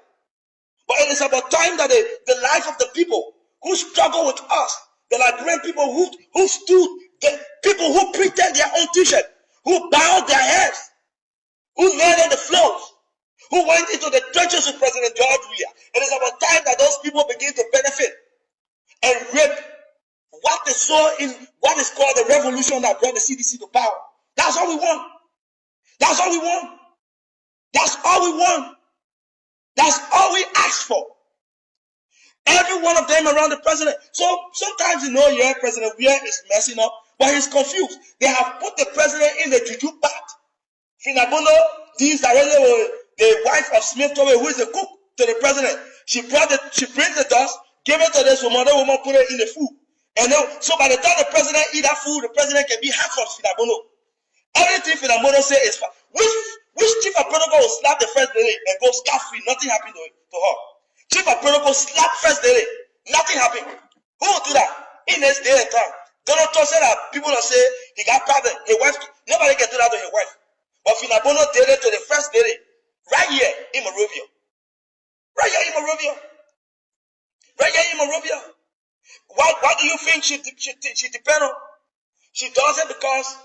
But it is about time that the life of the people who struggle with us, the Liberian people who stood, the people who printed their own t-shirt, who bowed their heads, who knelt on the floors, who went into the trenches with President George Weah. It is about time that those people begin to benefit and reap what they saw in what is called the revolution that brought the CDC to power. That's all we want. That's all we want. That's all we want. That's all we ask for. Every one of them around the president. So sometimes President Weah is messing up, but he's confused. They have put the president in the juju part. Finabono deals directly with the wife of Smith Towe, who is the cook to the president. She brings the dust, gave it to this woman, the woman put it in the food. And then, so by the time the president eat that food, the president can be half of Finabono. Everything Finabono say is fine. Which chief of protocol will slap the first lady and go scot-free, nothing happened to her. Chief of protocol slap first lady, nothing happened. Who will do that in this day and time? Donald Trump said that people will say he got problem. His wife, nobody can do that to his wife. But Finabono did it to the first lady right here in Monrovia. Right here in Monrovia. Right here in Monrovia. Why do you think she depends on? She does it because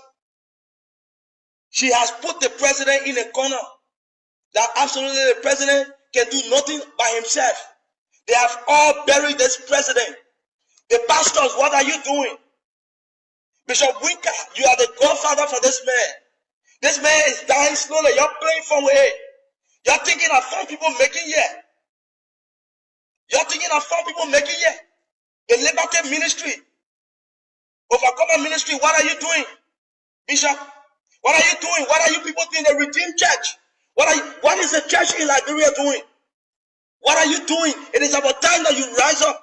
she has put the president in a corner that absolutely the president can do nothing by himself. They have all buried this president. The pastors, what are you doing? Bishop Winker, you are the godfather for this man. This man is dying slowly. You're playing from way. You're thinking of some people making yet. You're thinking of some people making yet. The Liberty Ministry, Overcomer Ministry, what are you doing? Bishop, what are you doing? What are you people doing? The Redeemed Church. What is the church in Liberia doing? What are you doing? It is about time that you rise up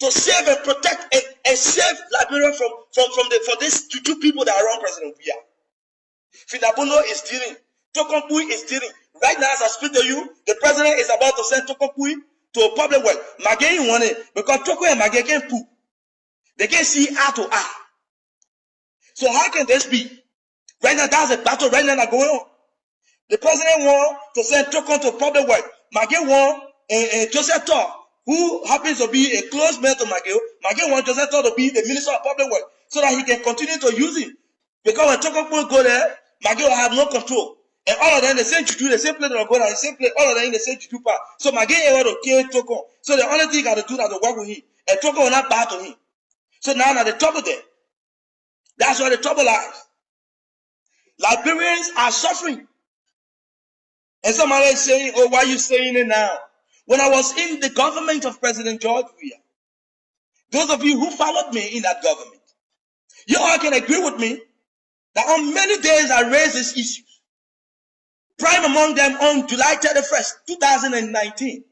to save and protect and save Liberia for these two people that are around President Weah. Finabono is dealing. Tokompui is dealing. Right now, as I speak to you, the president is about to send Tokompui to a public well. Magay want it because Toko and Magay can't poop. They can't see eye to eye. So how can this be? Right now, that's a battle right now going on. The president want to send Tokon to public work. McGill want Joseph Tor, who happens to be a close man to McGill. McGill want Joseph Tor to be the minister of public work so that he can continue to use him. Because when Tokon will go there, McGill will have no control. And all of them, the same juju, the same place that will go there, the same place, all of them in the same juju part. So McGill is able to kill Tokon. So the only thing he got to do is to work with him. And Tokon will not bow to him. So now the trouble there. That's where the trouble lies. Liberians are suffering. And somebody is saying, oh, why are you saying it now? When I was in the government of President George Weah, those of you who followed me in that government, you all can agree with me that on many days I raised these issues. Prime among them on July 31st, 2019,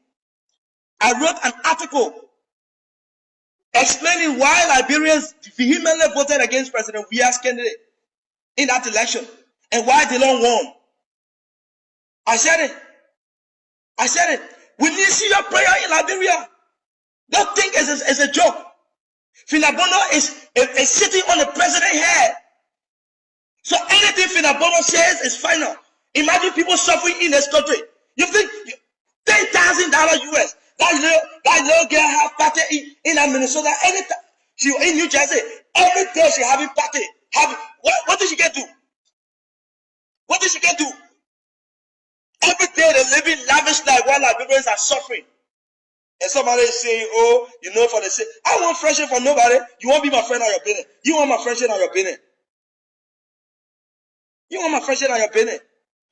I wrote an article explaining why Liberians vehemently voted against President Weah's candidate in that election and why DeLong won. I said it. We need to see your prayer in Liberia. Don't think it's a joke. Finabono is sitting on the president's head. So anything Finabono says is final. Imagine people suffering in this country. You think $10,000 US. That little girl have party in Minnesota anytime. She in New Jersey. Every day she having party. What did she get to? What did she get to? Every day they're living lavish life while Liberians are suffering. And somebody is saying, oh, you know, for the sake. I want friendship from nobody. You won't be my friend or your business. You want my friendship or your business. You want my friendship or your business.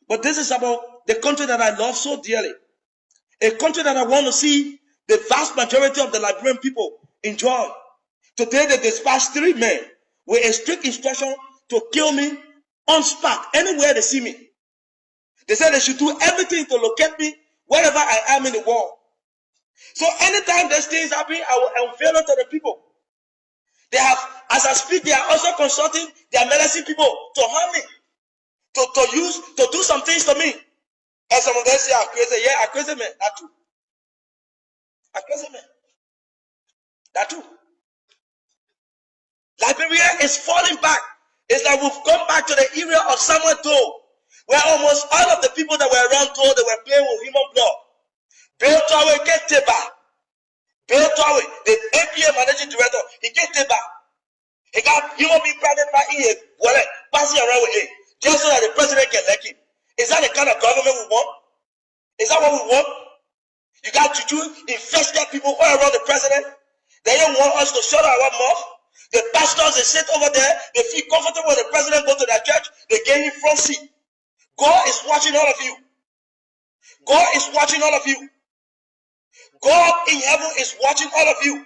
But this is about the country that I love so dearly. A country that I want to see the vast majority of the Liberian people enjoy. Today they dispatched 3 men with a strict instruction to kill me on spot anywhere they see me. They said they should do everything to locate me wherever I am in the world. So anytime these things happen, I will unveil it to the people. They have, as I speak, they are also consulting their medicine people to harm me, to do some things to me. And some of them say, I'm crazy. Yeah, I'm crazy, man. That's true. I'm crazy, man. That's true. Liberia is falling back. It's like we've gone back to the era of Samuel Doe, where almost all of the people that were around told they were playing with human blood. Bill Towe get back. Bill Towe, the APA managing director, he get back. He got human being private by in wallet, passing around with him, just so that the president can elect him. Is that the kind of government we want? Is that what we want? You got juju infested people all around the president. They don't want us to shut our mouth. The pastors, they sit over there, they feel comfortable when the president go to their church, they get in front seat. God is watching all of you. God is watching all of you. God in heaven is watching all of you.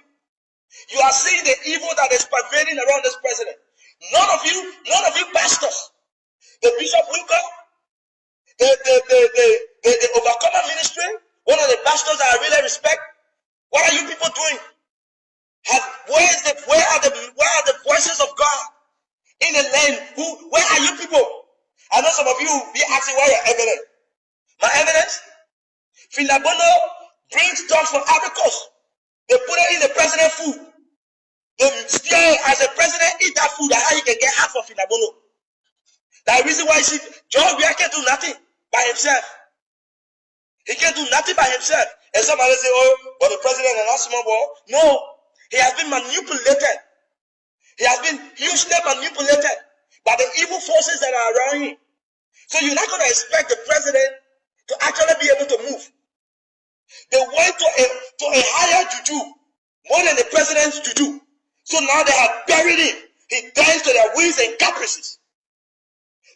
You are seeing the evil that is pervading around this president. None of you pastors, the Bishop Winker, the Overcomer Ministry, one of the pastors that I really respect. What are you people doing? Where are the voices of God in the land? Where are you people? I know some of you be asking why your evidence. My evidence? Finabono brings dogs from Ivory Coast. They put it in the president's food. They still, as a president, eat that food. That's how you can get half of Finabono. That's the reason why John Weah can't do nothing by himself. He can't do nothing by himself. And somebody say, oh, but the president is not small boy. No. He has been manipulated. He has been hugely manipulated by the evil forces that are around him. So you're not going to expect the president to actually be able to move. They went to a higher juju, more than the president's juju. So now they have buried him. He danced to their whims and caprices.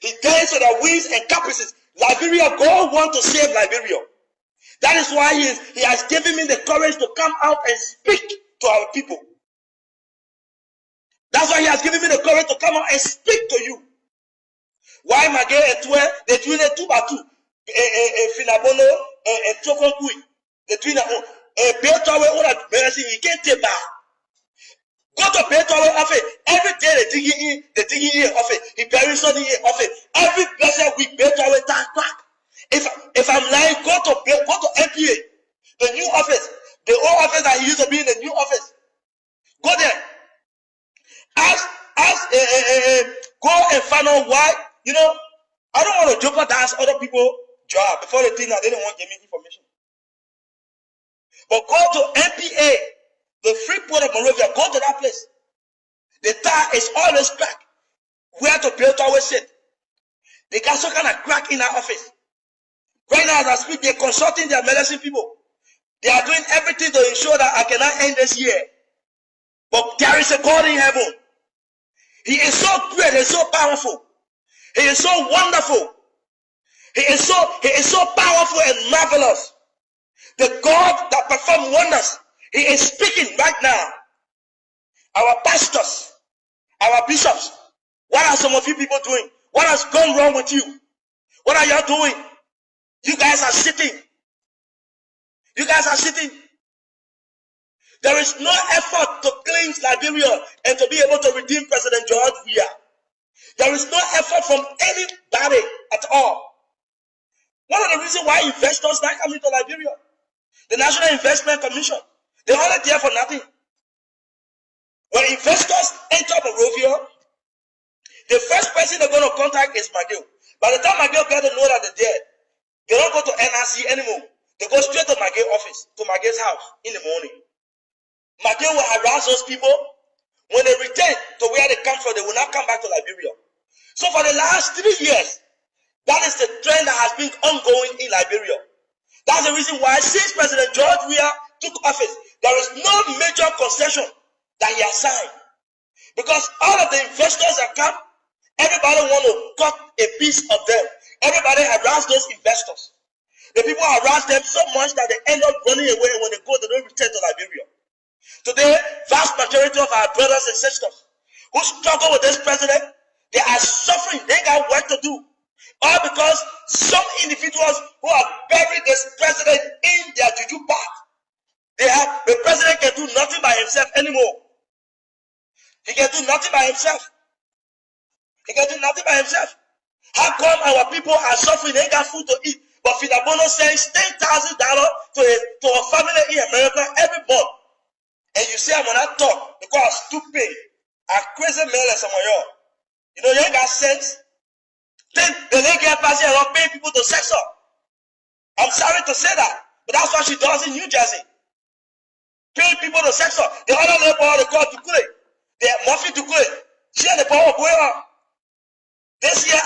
He danced to their whims and caprices. Liberia, God wants to save Liberia. That is why he has given me the courage to come out and speak to our people. That's why he has given me the courage to come out and speak to you. Why Magé et toi, they doing it 2 by 2. Finabono and Chokonkui. They doing it. Beotawe ora mercy, he can't take back. Go to Beotawe office. Every day they dig in office. He buries something in office. Every blessed week Beotawe back. If I'm lying, go to MPA, the new office, the old office that he used to be in the new office. Go there. Ask go and find out why. You know, I don't want to jeopardize other people's job before they think that they don't want to give me information. But go to NPA, the Free Port of Monrovia, go to that place. The tire is always cracked. Where to build always sit. They got some kind of crack in our office. Right now, as I speak, they're consulting their medicine people. They are doing everything to ensure that I cannot end this year. But there is a God in heaven. He is so great, he is so powerful. He is so wonderful. He is so powerful and marvelous. The God that performs wonders. He is speaking right now. Our pastors, our bishops, what are some of you people doing? What has gone wrong with you? What are y'all doing? You guys are sitting. You guys are sitting. There is no effort to cleanse Liberia and to be able to redeem President George Weah. There is no effort from anybody at all. One of the reasons why investors not coming to Liberia, the National Investment Commission, they're only there for nothing. When investors enter Monrovia, the first person they're going to contact is McGill. By the time McGill get to know that they're dead, they don't go to NRC anymore. They go straight to McGill's office, to McGill's house in the morning. McGill will harass those people. When they return to where they come from, they will not come back to Liberia. So for the last 3 years, that is the trend that has been ongoing in Liberia. That's the reason why since President George Weah took office, there is no major concession that he has signed. Because all of the investors that come, everybody want to cut a piece of them. Everybody harass those investors. The people harass them so much that they end up running away, and when they go, they don't return to Liberia. Today, vast majority of our brothers and sisters who struggle with this president, they are suffering. They got work to do. All because some individuals who have buried this president in their juju pot. The president can do nothing by himself anymore. He can do nothing by himself. He can do nothing by himself. How come our people are suffering? They got food to eat. But Fidabono sends $10,000 to a family in America every month. And you say I'm not talk because I'm stupid. I'm crazy man like some of y'all. You know, you ain't got sense. Then the lady get passing around paying people to sex up. I'm sorry to say that, but that's what she does in New Jersey. Paying people to sex up. The other labor they call Dukule. They are Murphy Dukule. She and the power going on. This year,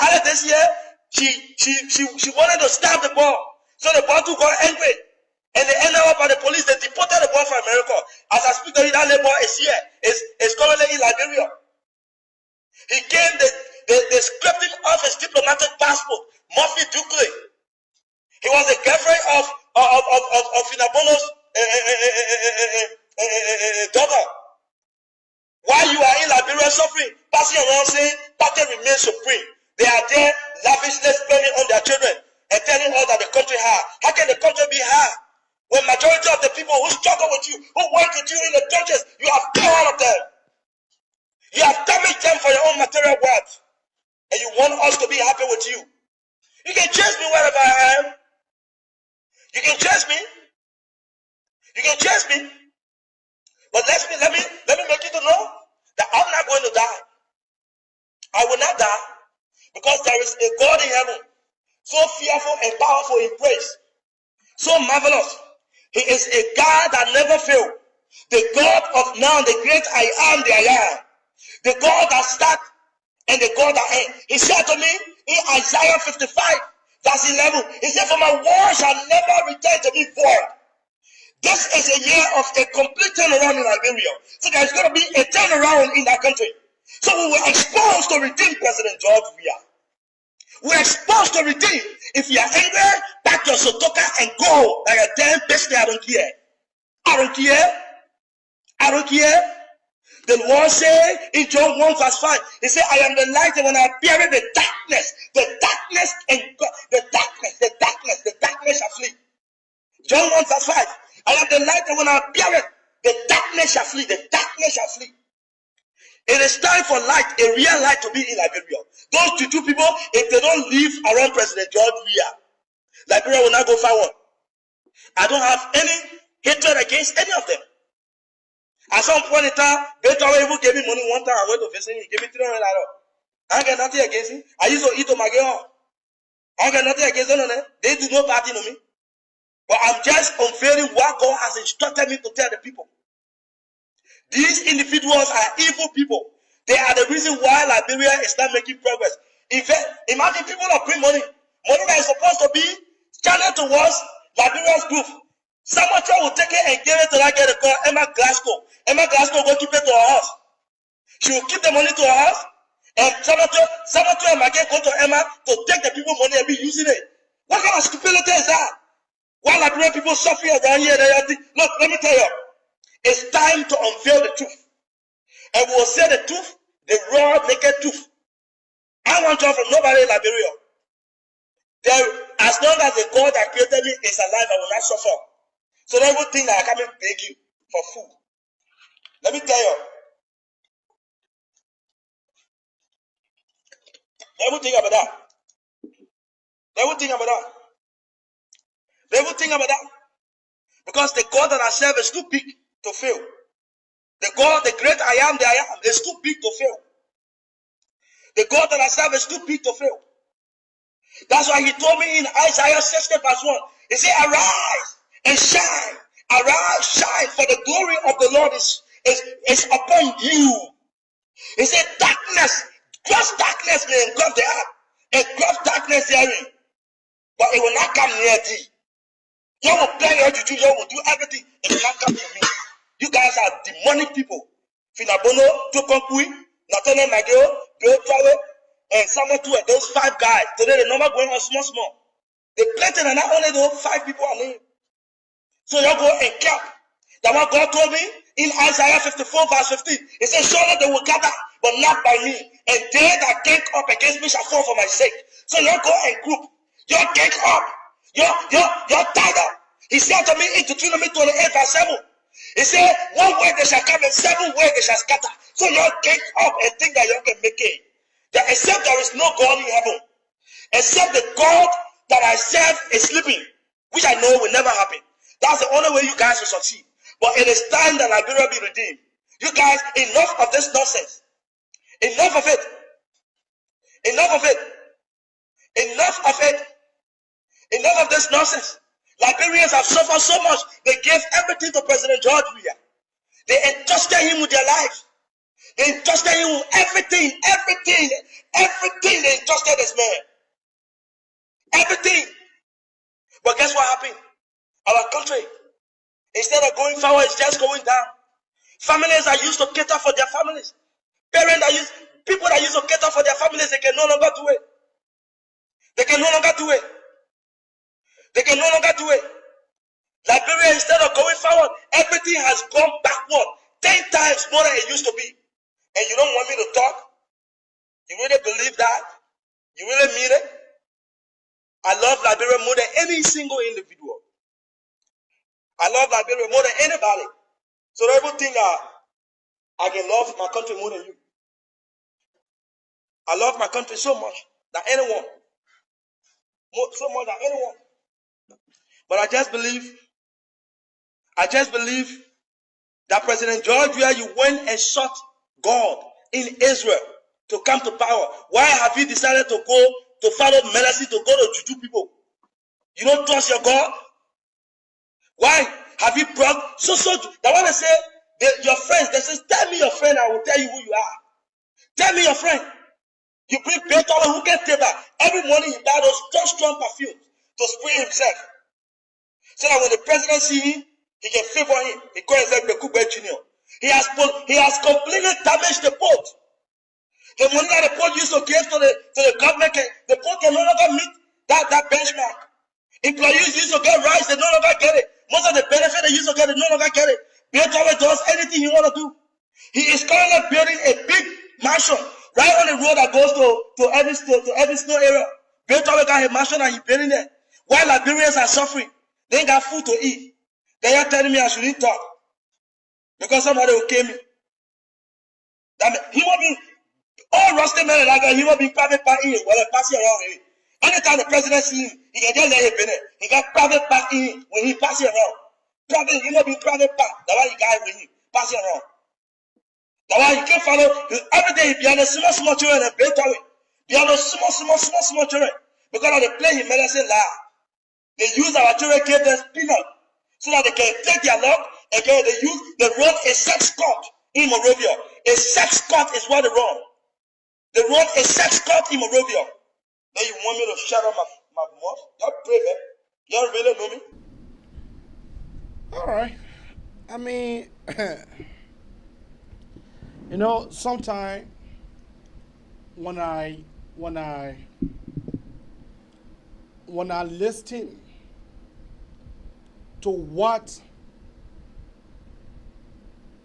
she wanted to stab the boy. So the boy too got angry. And they ended up by the police. They deported the boy from America. As I speak to you, that labor is here. Is currently in Liberia. He came, they scraped him off his diplomatic passport. Murphy Dukle. He was the girlfriend of Finabono's daughter. While you are in Liberia suffering, passing around saying, Party remains supreme. They are there lavishly spending on their children and telling us that the country high. How can the country be high? When majority of the people who struggle with you, who work with you in the churches, you have killed all of them. You have damaged them for your own material wealth. And you want us to be happy with you. You can chase me wherever I am. You can chase me. You can chase me. But let me make you to know that I'm not going to die. I will not die. Because there is a God in heaven. So fearful and powerful in praise. So marvelous. He is a God that never fails. The God of now, the great I am, the I am. The God that starts and the God that ends. He said to me in Isaiah 55, verse 11, he said, for my word shall never return to me void. This is a year of a complete turnaround in Liberia. So there's going to be a turnaround in that country. So we were exposed to redeem President George Weah. We're exposed to redeem. If you are angry, pack your sotoka and go like a damn bitch. I don't care. I don't care. I don't care. The Lord said in John 1 verse 5, he said, I am the light, and when I appear in the darkness and the darkness shall flee. John 1 verse 5, I am the light, and when I appear, the darkness shall flee. The darkness shall flee. It is time for light, a real light, to be in Liberia. Those two people, if they don't live around President George Weah, Liberia will not go forward. I don't have any hatred against any of them. At some point in time, Beto even gave me money one time. I went to visit him. He gave me $300. I got nothing against him. I used to eat on my girl. I got nothing against them. They do no party to me. But I'm just unveiling what God has instructed me to tell the people. These individuals are evil people. They are the reason why Liberia is not making progress. In fact, imagine people that bring money that is supposed to be channeled towards Liberia's group. Someone will take it and give it to that girl called Emma Glasgow. Emma Glasgow will keep it to her house. She will keep the money to her house. And someone and my girl go to Emma to take the people money and be using it. What kind of stupidity is that? Why Liberian people suffering around here? Look, let me tell you. It's time to unveil the truth. And we will say the truth, the raw, naked truth. I want to from nobody in Liberia. As long as the God that created me is alive, I will not suffer. So they will think that I come and beg you for food. Let me tell you. They will think about that. They will think about that. They will think about that. Because the God that I serve is too big to fail. The God, the great I am, is too big to fail. The God that I serve is too big to fail. That's why he told me in Isaiah 60 verse 1. He said, arise and shine. Arise, shine, for the glory of the Lord is upon you. He said, darkness, gross darkness may engulf the earth, and gross darkness therein, but it will not come near thee. You will play your juju, you will do everything, it will not come to me. You guys are demonic people. Finabono, Tokonkui, Nathaniel Mageo, Bill Trawe, and someone two of those 5 guys. Today the number going on small. They planted and not only those 5 people are named. So you go and camp. That's what God told me in Isaiah 54 verse 15. He said, surely they will gather, but not by me. And they that gang up against me shall fall for my sake. So you go and group. You gang up. You're tied up. He said to me in Deuteronomy 28 verse 7. He said, one way they shall come and 7 ways they shall scatter. So you gang up and think that you can make it. That except there is no God in heaven. Except the God that I serve is sleeping. Which I know will never happen. That's the only way you guys will succeed. But it is time that Liberia be redeemed. You guys, enough of this nonsense. Enough of it. Enough of it. Enough of it. Enough of this nonsense. Liberians have suffered so much. They gave everything to President George Weah. They entrusted him with their lives. They entrusted him with everything. Everything they entrusted this man. Everything. But guess what happened? Our country, instead of going forward, it's just going down. Families are used to cater for their families. People that used to cater for their families, they can no longer do it. They can no longer do it. They can no longer do it. Liberia, instead of going forward, everything has gone backward 10 times more than it used to be. And you don't want me to talk? You really believe that? You really mean it? I love Liberia more than any single individual. I love Liberia more than anybody. So people think that I can love my country more than you. I love my country so much than anyone. So much than anyone. But I just believe that President George Weah, you went and sought God in Israel to come to power. Why have you decided to go to follow Melasi, to go to Juju people? You don't trust your God? Why have you brought I want to say your friends, they say, tell me your friend, I will tell you who you are. Tell me your friend. You bring Beethoven who can tell that every morning he buys those strong perfumes to spray himself. So that when the president sees him, he can favor him. He calls himself the Kubwe Junior. He has completely damaged the port. The money that the port used to give to the government, the port can no longer meet that benchmark. Employees used to get rights, they no longer get it. Most of the benefit they used to get, they no longer get it. Beethoven does anything he want to do. He is currently building a big mansion right on the road that goes to every snow area. Beethoven got a mansion and he's building there. While Liberians are suffering, they ain't got food to eat. They are telling me I shouldn't talk because somebody will kill me. That mean, he will be all rusty men like that. He will be private party while they pass around here. Anytime the president sees him, he can just let him in it. He got private party when he passes around. Private, he will be private party. That's why he got with him. passing around. That's why you can't follow. Every day you be on a small children and play toy. Be on a small children. Because of the play in medicine lab. They use our children, give them peanut. So that they can take their love and they run a sex court in Morovia. A sex court is what they run. They run a sex court in Morovia. Then you want me to shut up my mouth? Y'all pray, man. Y'all really know me? All right. I mean, you know, sometimes when I listen to what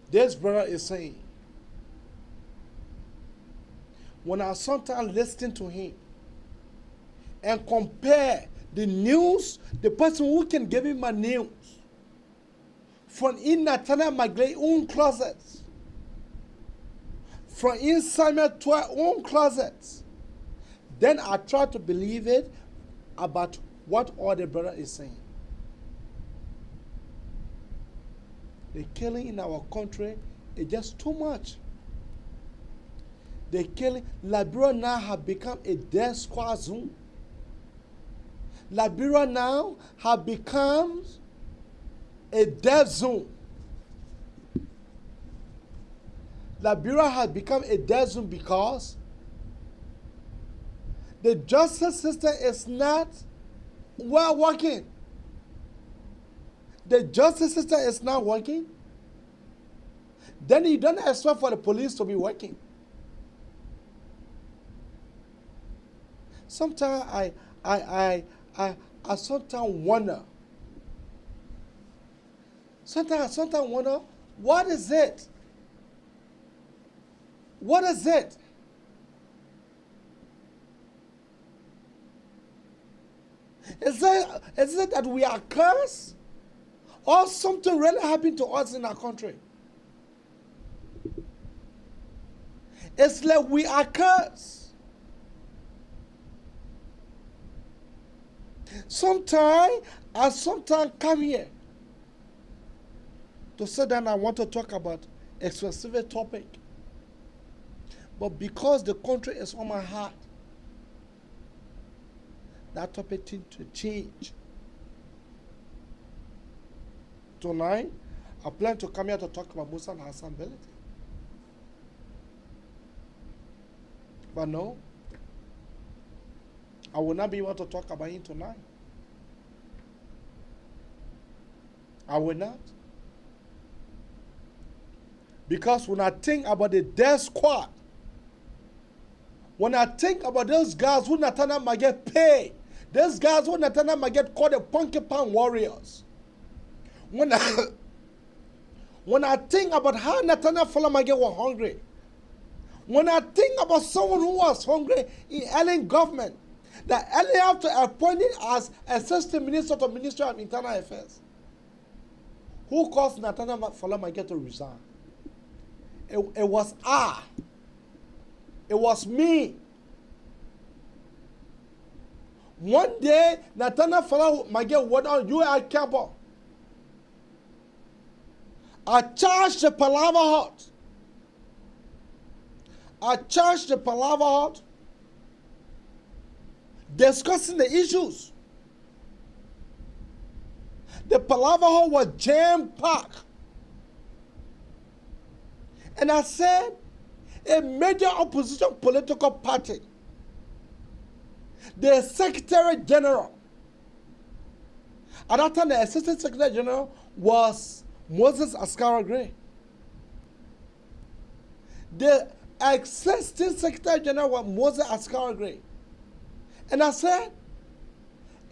this brother is saying, when I sometimes listen to him and compare the news, the person who can give him my news from in Natana Magley own closets, from inside my own closets, then I try to believe it about what all the brother is saying. The killing in our country is just too much. The killing, Liberia now have become a death squad zone. Liberia now have become a death zone. Liberia has become a death zone because the justice system is not well working. The justice system is not working. Then you don't expect for the police to be working. Sometimes I sometimes wonder. Sometimes wonder, what is it? What is it? Is it that we are cursed? Or something really happened to us in our country? It's like we are cursed. Sometimes I come here to sit down. I want to talk about a specific topic. But because the country is on my heart, that topic needs to change. Tonight, I plan to come here to talk about Musa and Hassan Bility. But no, I will not be able to talk about him tonight. I will not. Because when I think about the death squad, when I think about those guys who Natana might get paid, those guys who Natana might get called the Punky-Pan warriors, when I think about how Natana Falamage was hungry, when I think about someone who was hungry in Ellen government, that Ellen have to appoint it as Assistant Minister to Ministry of Internal Affairs, who caused Natana Falamage to resign? It was I. It was me. One day, Natana Falamage went on UI Cabo. I charged the Palaver Hut. I charged the Palaver Hut discussing the issues. The Palaver Hut was jam-packed. And I said, a major opposition political party, the Secretary General, at that time the Assistant Secretary General was Moses Ascara Gray. The Assistant Secretary General was Moses Ascara Gray. And I said,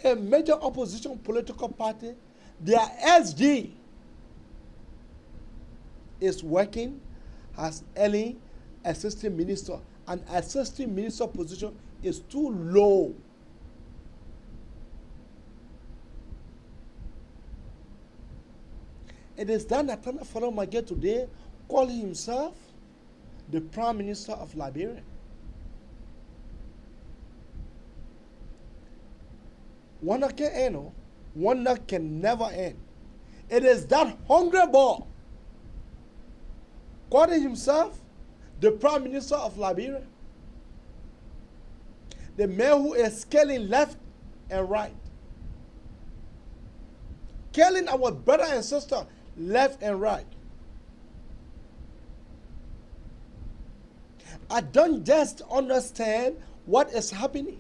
a major opposition political party, their SD, is working as any assistant minister, and assistant minister position is too low. It is that Natana Falamage today calling himself the Prime Minister of Liberia. One that can end, one that can never end. It is that hungry boy calling himself the Prime Minister of Liberia. The man who is killing left and right. Killing our brother and sister left and right. I don't just understand what is happening.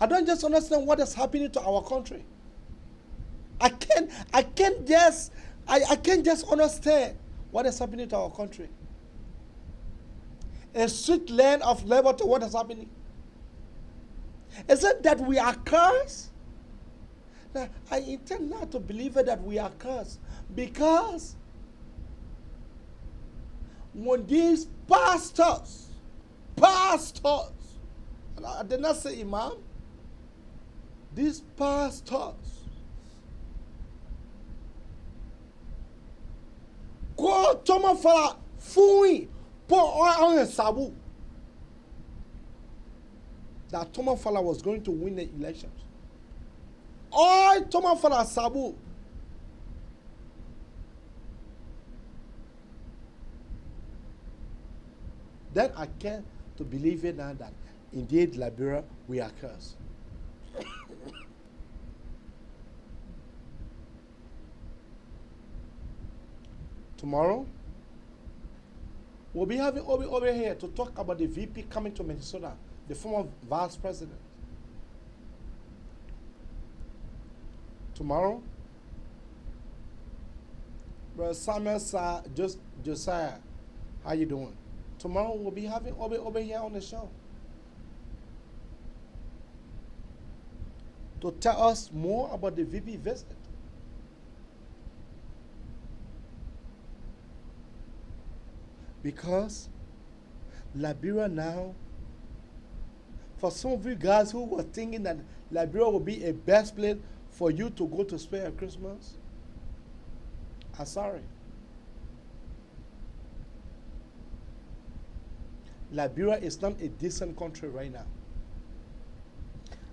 I don't just understand what is happening to our country. I can't just understand what is happening to our country. A sweet land of liberty, what is happening? Is it that we are cursed? Now, I intend not to believe that we are cursed, because when these pastors, and I did not say imam, these pastors go Toma Fala Fui pour oil on Sabu, that Toma Fala was going to win the elections. All Toma Fala Sabu. Then I came to believe it now that indeed Liberia, we are cursed. Tomorrow, we'll be having Obi over here to talk about the VP coming to Minnesota, the former vice president. Tomorrow, Brother Samuel Josiah, how you doing? Tomorrow, we'll be having Obi over here on the show to tell us more about the VP visit. Because Liberia now, for some of you guys who were thinking that Liberia would be a best place for you to go to spend your Christmas, I'm sorry. Liberia is not a decent country right now.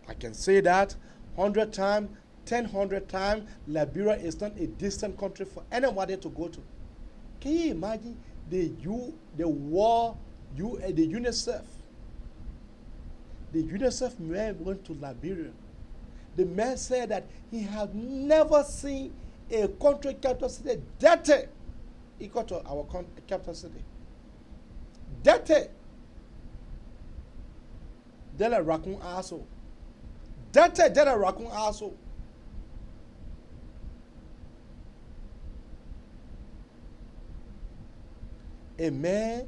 I can say that 100 times, 100 times, Liberia is not a decent country for anybody to go to. Can you imagine the UNICEF? The UNICEF man went to Liberia. The man said that he had never seen a country capital city dirty equal to our capital city. Dirty. They're a raccoon asshole. Dirty, they're a raccoon asshole. A man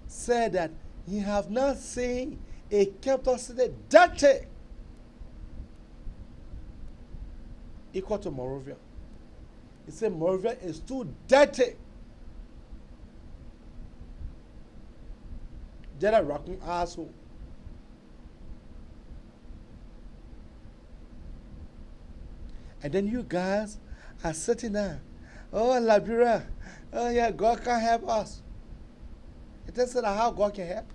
said that he have not seen a capital city dirty equal to Monrovia. He said Monrovia is too dirty. They're a raccoon asshole. And then you guys are sitting there. Oh, Liberia. Oh, yeah, God can help us. It isn't how God can help.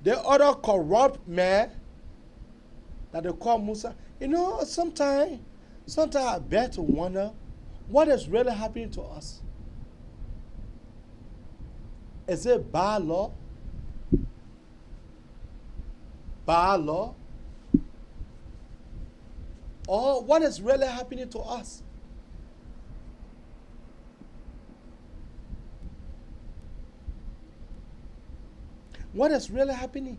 The other corrupt man that they call Musa, you know, sometimes I bear to wonder what is really happening to us. Is it bad law? Bad law? Or what is really happening to us? What is really happening?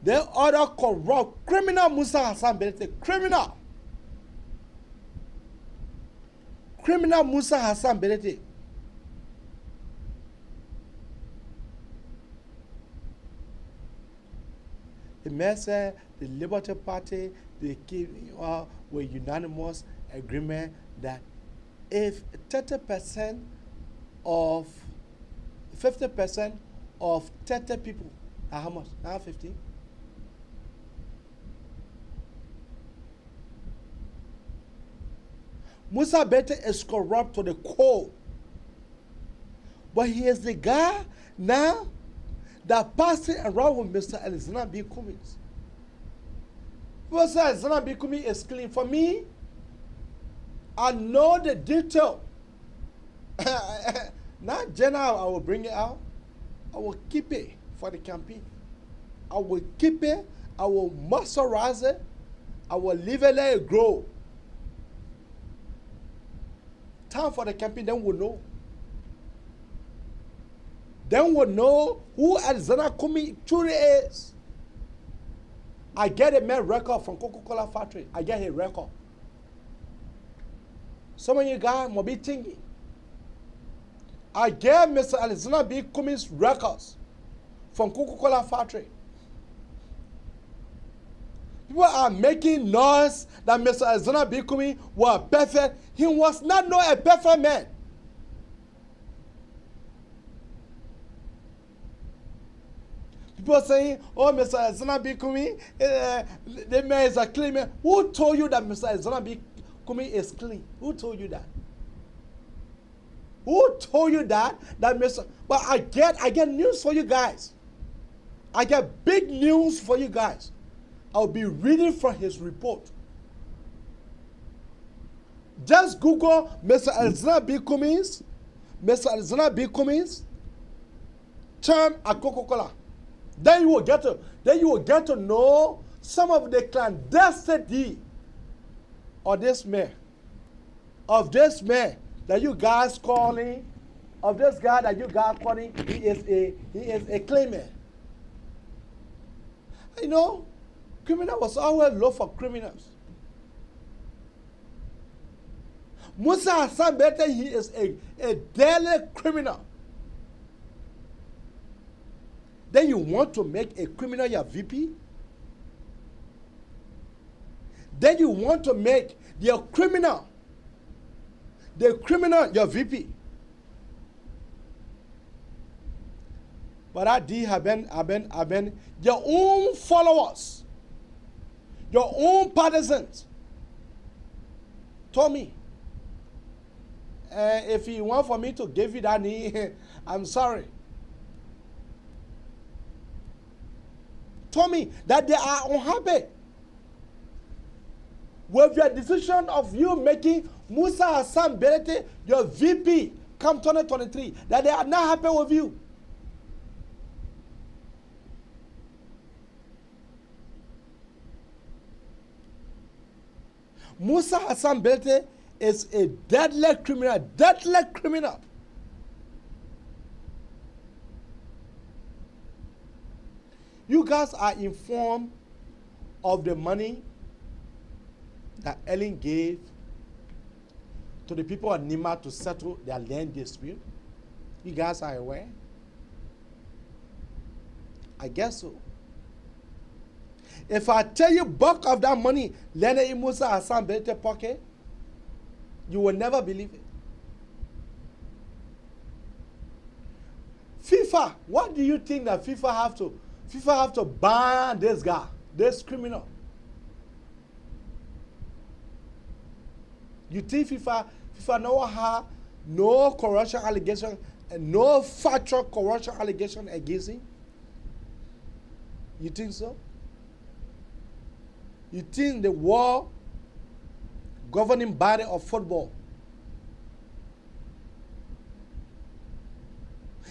The other corrupt criminal Musa Hassan Bility, criminal Musa Hassan Bility. The man said the Liberty Party, they were unanimous agreement that if 30% of 50% of 30 people, how much? Now 50? Musa Bility is corrupt to the core. But he is the guy now that passing around with Mr. Alexander B. Cummings. People say Alexander B. Cummings is clean. For me, I know the detail. Not general, I will bring it out. I will keep it for the campaign. I will keep it. I will moisturize it. I will leave it, let it grow. Time for the campaign, then we'll know. Then we'll know who Alexander Cummings truly is. I get a man record from Coca-Cola factory. I get a record. Some of you guys might be thinking. I get Mr. Alexander B. Cummings records from Coca-Cola factory. People are making noise that Mr. Alexander B. Cummings was perfect. He was not a perfect man. People saying, oh, Mr. Alexander B. Cummings, the man is a clean man. Who told you that Mr. Alexander B. Cummings is clean? Who told you that? Who told you that? But I get news for you guys. I get big news for you guys. I'll be reading from his report. Just Google Mr. Alexander B. Cummings. Mr. Alexander B. Cummings term at Coca-Cola. Then you will get to know some of the clandestinity of this man. Of this man that you guys calling, of this guy that you guys calling, he is a claimant. You know, criminal was always low for criminals. Musa Hassan Bility, he is a deadly criminal. Then you want to make a criminal your VP? Then you want to make the criminal your VP? But I did have been your own followers, your own partisans told me, if you want for me to give you that knee, I'm sorry. Told me that they are unhappy with your decision of you making Musa Hassan Bility your VP come 2023, that they are not happy with you. Musa Hassan Bility is a deadly criminal. You guys are informed of the money that Ellen gave to the people of Nima to settle their land dispute. You guys are aware? I guess so. If I tell you bulk of that money landed in Musa Hassan Bility pocket, you will never believe it. FIFA, what do you think that FIFA have to ban this guy, this criminal? You think FIFA no have no corruption allegation and no factual corruption allegation against him? You think so? You think the world governing body of football,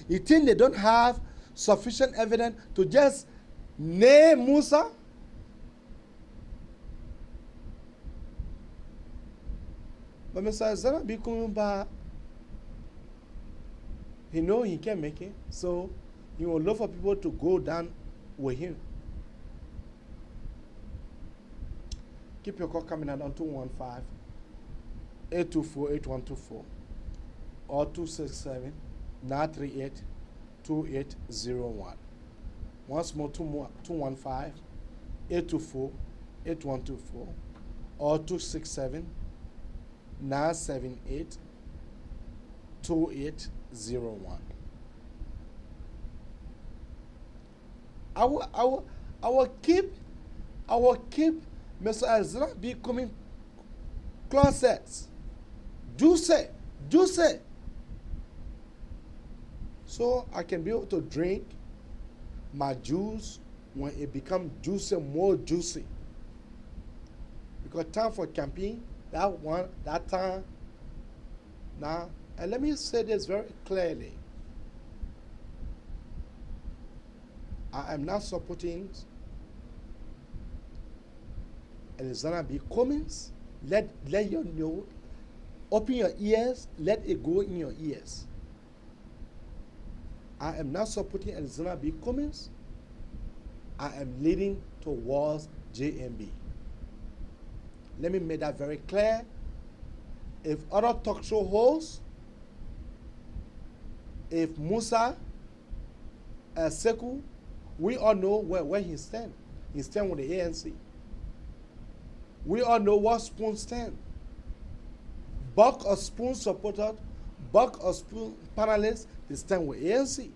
you think they don't have sufficient evidence to just name Musa? But Mr. Alexander B. Cummings, he know he can make it, so he will look for people to go down with him. Keep your call coming out on 215-824-8124 or 267-938-2801. Once more, 215-824-8124 or 267-978-2801. I will keep Mr. Alexander B. Cummings closets. Do say. So I can be able to drink my juice when it become juicy, more juicy. Because time for campaign, that time, now, and let me say this very clearly. I am not supporting Alexander B. Cummings. Let you know, open your ears, let it go in your ears. I am not supporting Alexander B. Cummings. I am leading towards JMB. Let me make that very clear. If other talk show hosts, if Musa, Sekou, we all know where he stands. He stands with the ANC. We all know what Spoon stands. Buck or Spoon supporter, Buck or Spoon panelists, they stand with ANC.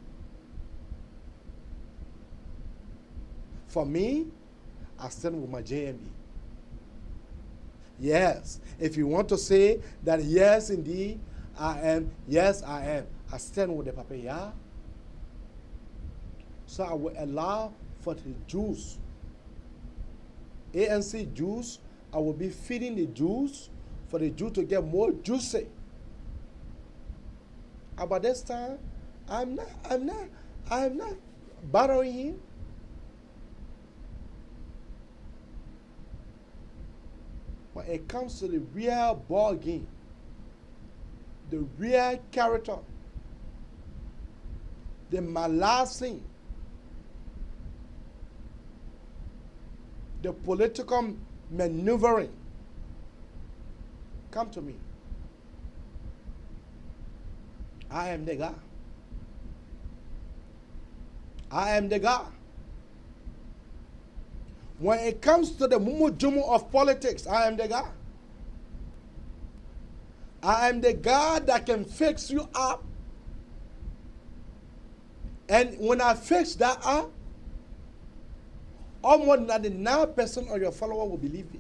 For me, I stand with my JMB. Yes, if you want to say that yes, indeed, I am, yes, I am. I stand with the papaya. So I will allow for the juice. ANC juice, I will be feeding the juice for the juice to get more juicy. About this time, I'm not bothering him. When it comes to the real ball game, the real character, the malassing, the political maneuvering, come to me. I am the guy. I am the guy. When it comes to the mumu-jumu of politics, I am the guy. I am the guy that can fix you up. And when I fix that up, almost 99% of your followers will believe me.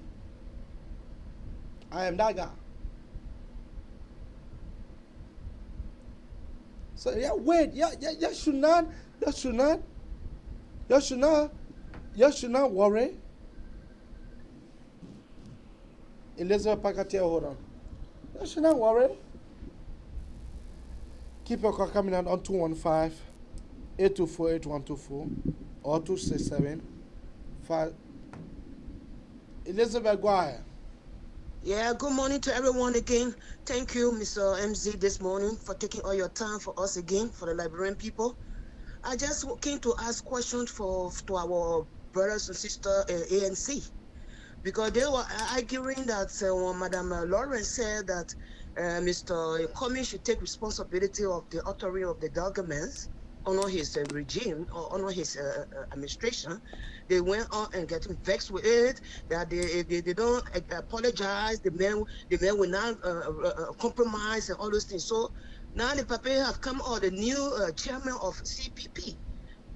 I am that guy. So yeah, wait, you should not worry. Elizabeth Pakatia, hold on. You should not worry. Keep your call coming on 215-824-8124 or 267-5. Elizabeth, go ahead. Yeah, good morning to everyone again. Thank you, Mr. MZ, this morning for taking all your time for us again, for the Liberian people. I just came to ask questions to our brothers and sisters ANC, because they were arguing that when Madam Lawrence said that Mr. Cummings should take responsibility of the authoring of the documents under his regime or under his administration, they went on and getting vexed with it, that they don't apologize, the men will not compromise and all those things. So now the paper has come out, the new chairman of CPP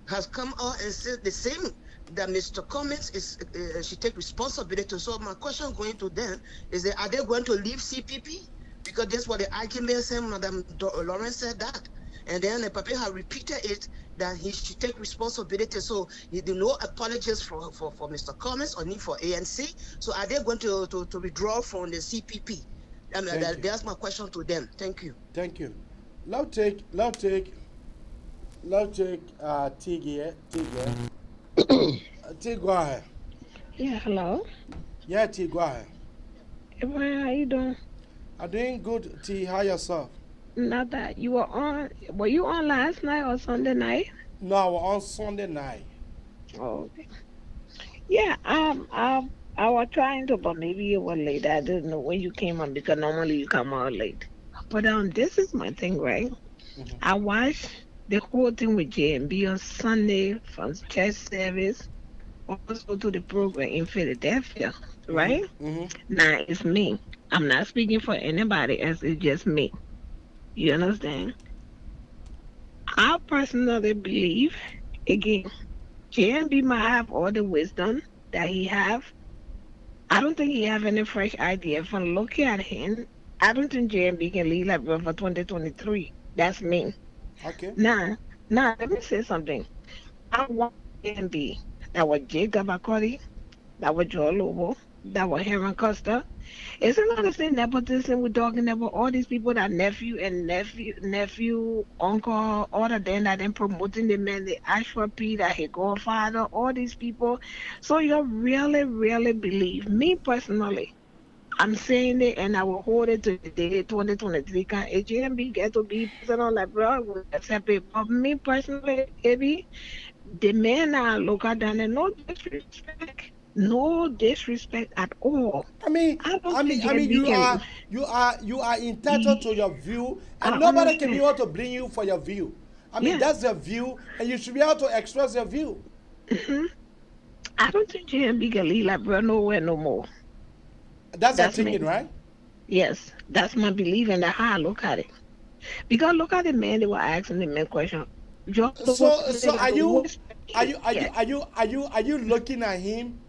has come out and said the same, that Mr. Cummings should take responsibility. So my question going to them is that, are they going to leave CPP? Because that's what the argument said. Madam Lawrence said that. And then the paper has repeated it, that he should take responsibility. So there no apologies for Mr. Cummings or need for ANC. So are they going to withdraw from the CPP? I mean, that's my question to them. Thank you. Thank you. Love take Tig, go ahead. Yeah, hello. Yeah, T, go ahead. Hey, Brian, how you doing? I'm doing good, T. How yourself? Not that you were on. Were you on last night or Sunday night? No, I was on Sunday night. Oh, okay. Yeah, I was trying to, but maybe you were late. I didn't know when you came on, because normally you come out late. But this is my thing, right? Mm-hmm. I watched the whole thing with JMB on Sunday from church service, also to the program in Philadelphia, right? Mm-hmm. Now it's me. I'm not speaking for anybody else. It's just me. You understand? I personally believe, again, JMB might have all the wisdom that he have. I don't think he have any fresh idea. From looking at him, I don't think JMB can lead Liberia for 2023. That's me. Okay. Now, let me say something. I want JMB. That was Jacob Akodi, that was Joe Lobo, that was Heron Costa. It's not the same nepotism we're talking about. All these people that nephew, uncle, all of them that then promoting the man, the Ashwa P, that his godfather, all these people. So you really, really believe me personally. I'm saying it and I will hold it to the day 2023. Can AGMB get to be president like bro? We accept it. But me personally, Abby, the men are local down there, no disrespect. No disrespect at all. I mean, you are entitled to your view, and nobody can be able to blame you for your view. I mean, that's your view, and you should be able to express your view. I don't think JMB can leave like bro nowhere no more. That's your thinking, right? Yes, that's my belief, and that's how I look at it. Because look at the man, they were asking the man question. So are you looking at him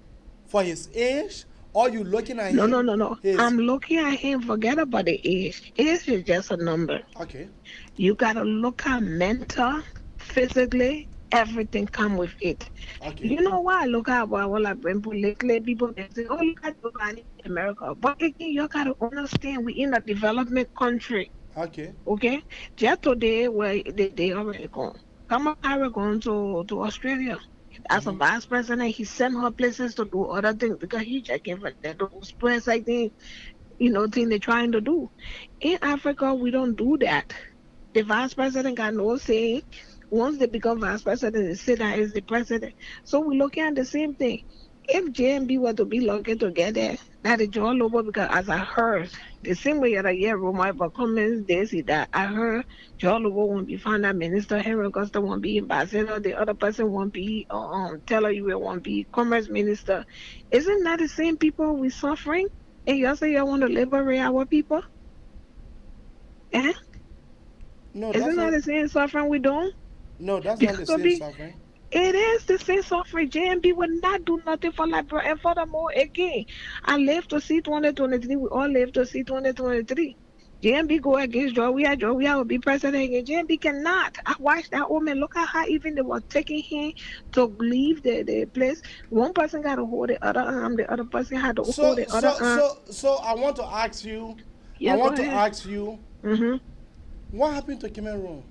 for his age, or you looking at him? No. I'm looking at him. Forget about the age. Age is just a number. Okay. You gotta look at mental, physically, everything come with it. Okay. You know why I look at what I bring politically, people they say, oh, look at nobody in America. But again, you gotta understand we're in a development country. Okay. Okay. Just today, where they already gone. Kamala going to Australia. As a vice president, he sent her places to do other things because he checking for those press, I think, thing they're trying to do. In Africa, we don't do that. The vice president got no say. Once they become vice president, they sit down as the president. So we're looking at the same thing. If JMB were to be lucky together, that is John Lobo, because as I heard, the same way that I hear rumor about Cummings, they see that I heard John Lobo won't be finance minister, Henry Costa won't be ambassador, the other person won't be Taylor you won't be commerce minister. Isn't that the same people we suffering? And you say you want to liberate our people? Eh? No, isn't that the same suffering we doing? No, that's not the same suffering. It is the same suffering. JMB will not do nothing for Liberia. And furthermore, again, I live to see 2023. We all live to see 2023. JMB go against Georgia will be president again. JMB cannot. I watched that woman. Look at how even they were taking him to leave the place. One person got to hold the other arm. The other person had to hold the other arm. So I want to ask you. Yeah, what happened to Cameroon?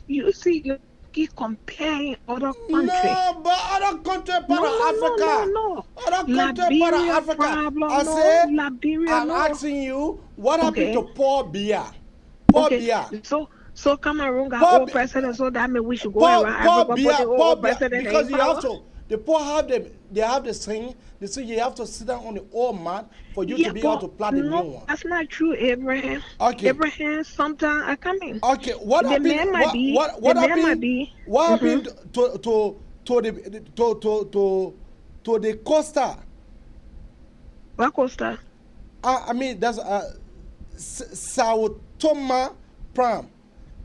You see, you keep comparing other countries. No, but other countries part of Africa. No. Other countries part of Africa. I said, I'm asking you, what happened to Paul Biya? Paul Biya. So Cameroon got old president, so that means we should go around Africa put the old president because in you have power? to. The poor have them. They have the saying. They say you have to sit down on the old mat for you to be able to plant the new one. That's not true, Abraham. Okay. Abraham sometimes are coming. Okay. What happened? What happened to the Costa? What Costa? I mean, that's Sao Tome Pram.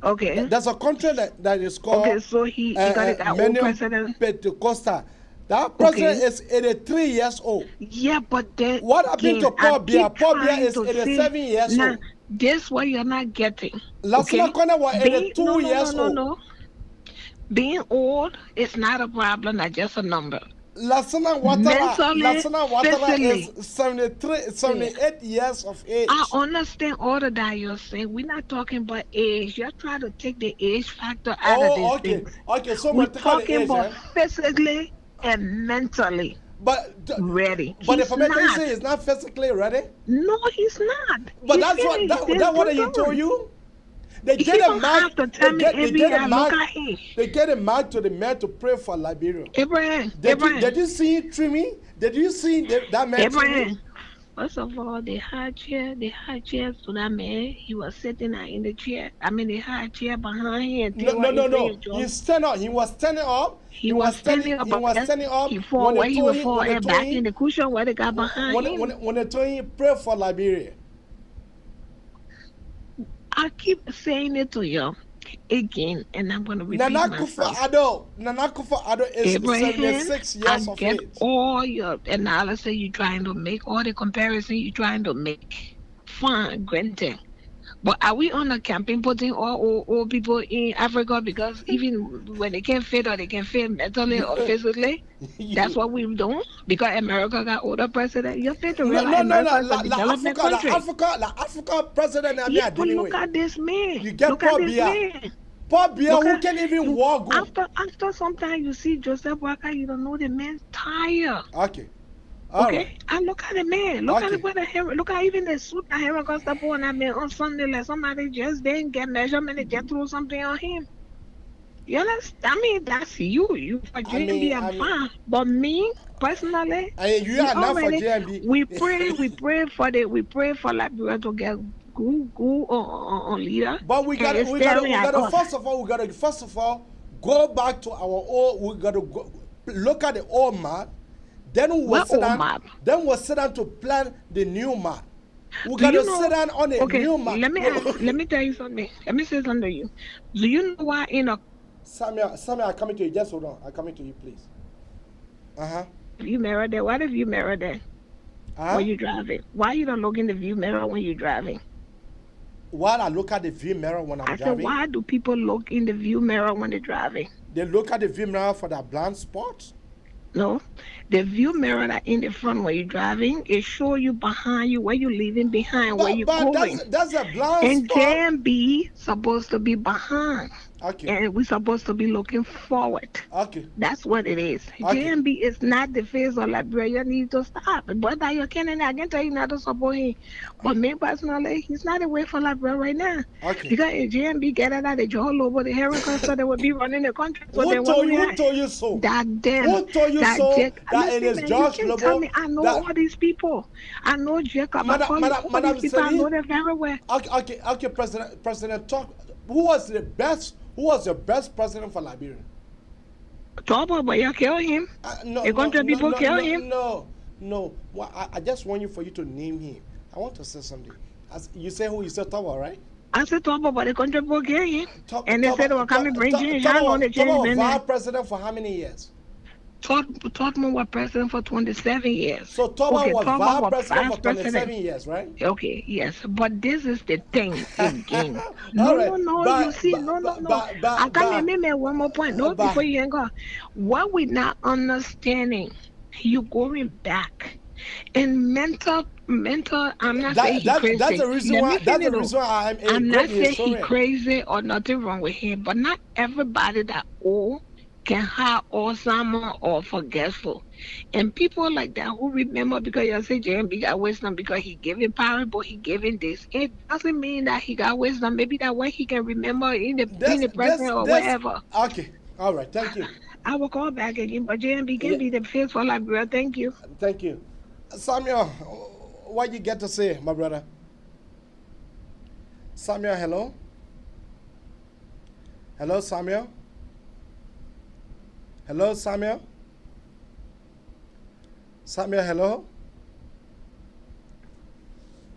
Okay. There's a country that is called. Okay, so he got it that old president. Costa. That president is 83 years old. Yeah, but then what happened to Paul Biya? Paul Biya is 87 years old. This what you're not getting. Lassana Kone was 82 years old. No. Being old is not a problem, not just a number. Lassana Ouattara is 78 years of age. I understand all of that you're saying. We're not talking about age. You're trying to take the age factor out of this thing. Okay, so we're talking about physically and mentally ready. But the information say he's not physically ready. No, he's not. But that's what he told you. They get a mark. They get a mark to the man to pray for Liberia. Abraham. Did you see trimming? Did you see that man trimming? First of all, they had chairs to that man. He was sitting in the chair. I mean, they had chair behind him. No. He stand up. He was standing up. He was standing up. He fall where he was fall and back in the cushion where they got behind him. When they told him pray for Liberia. I keep saying it to you again, and I'm going to repeat myself. Nana Akufo-Addo is 76 years of age. All your analysis you're trying to make, all the comparison you're trying to make. Fine, granted. But are we on a campaign putting all old people in Africa because even when they can't fit or they can fit mentally or physically, that's what we're doing? Because America got older president. You fit to realize America is a development country. Africa president. Yeah, but look at this man. You get look at Paul this Biya. man. Paul Biya who can even walk. After sometimes you see Joseph Walker, you don't know the man's tired. Okay. Okay, and look at the man. Look at the hair. Look at even the suit that hair got up on that man on Sunday. Like somebody just didn't get measurement and just threw something on him. You understand? I mean, that's you. You for JMB, I'm fine. But me personally, you are not for JMB. We pray for Liberia to get good on leader. But we gotta first of all go back to our old. We gotta go look at the old map. Then we'll sit down. Then we'll sit down to plan the new map. We gotta sit down on a new map. Let me tell you something. Let me say something to you. Do you know why in a Samuel, I'm coming to you. Just hold on. I'm coming to you, please. View mirror there? What if you mirror there when you driving? Why you don't look in the view mirror when you're driving? Why I look at the view mirror when I'm driving? I said, why do people look in the view mirror when they're driving? They look at the view mirror for that blind spot. No, the view mirror that in the front where you're driving, it show you behind you where you're leaving behind, where you're going. That's a blind and spot. And JMB supposed to be behind. Okay. And we're supposed to be looking forward. Okay. That's what it is. Okay. JMB is not the face of Liberia. You need to stop. But you can I can tell you not to support him. But me personally, he's not away for Liberia right now. Okay. Because if JMB get it out, they all over the Herring so they would be running the country. So who told you so? That them. Who told you so? That it is George Lobo. I know all these people. I know Jacob. Madam I know them very well. Okay, President, talk. Who was the best president for Liberia? Tobo, but you kill him. The country people kill him. No. Well, I just want you to name him. I want to say something. You say who? You said Tobo, right? I said Tobo, but the country people kill him. And they said, "Well, come and bring change." Tobo was vice president for how many years? Totman was president for 27 years. So Tobo was vice president for 27 years, right? Okay, yes. But this is the thing again. No. I can't remember one more point. No, before you go. What we're not understanding, you going back. And mental, I'm not saying he's crazy. That's the reason why I'm not saying he's crazy or nothing wrong with him. But not everybody that old can have Alzheimer or forgetful. And people like that who remember because you say JMB got wisdom because he giving power, but he giving this. It doesn't mean that he got wisdom. Maybe that way he can remember in the present or whatever. Okay. All right. Thank you. I will call back again, but JMB can be the face for Liberia. Thank you. Thank you. Samuel, what you get to say, my brother? Samuel, hello? Hello, Samuel? Hello, Samuel? Samuel, hello?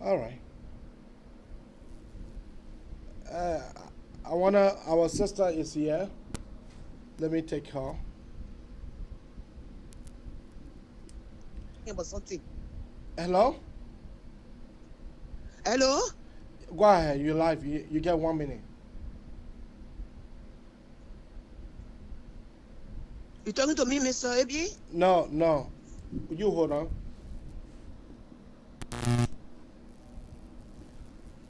All right. Our sister is here. Let me take her. About something. Hello? Hello? Go ahead, you're live. You get 1 minute. You talking to me, Mr. Abi? No. You hold on.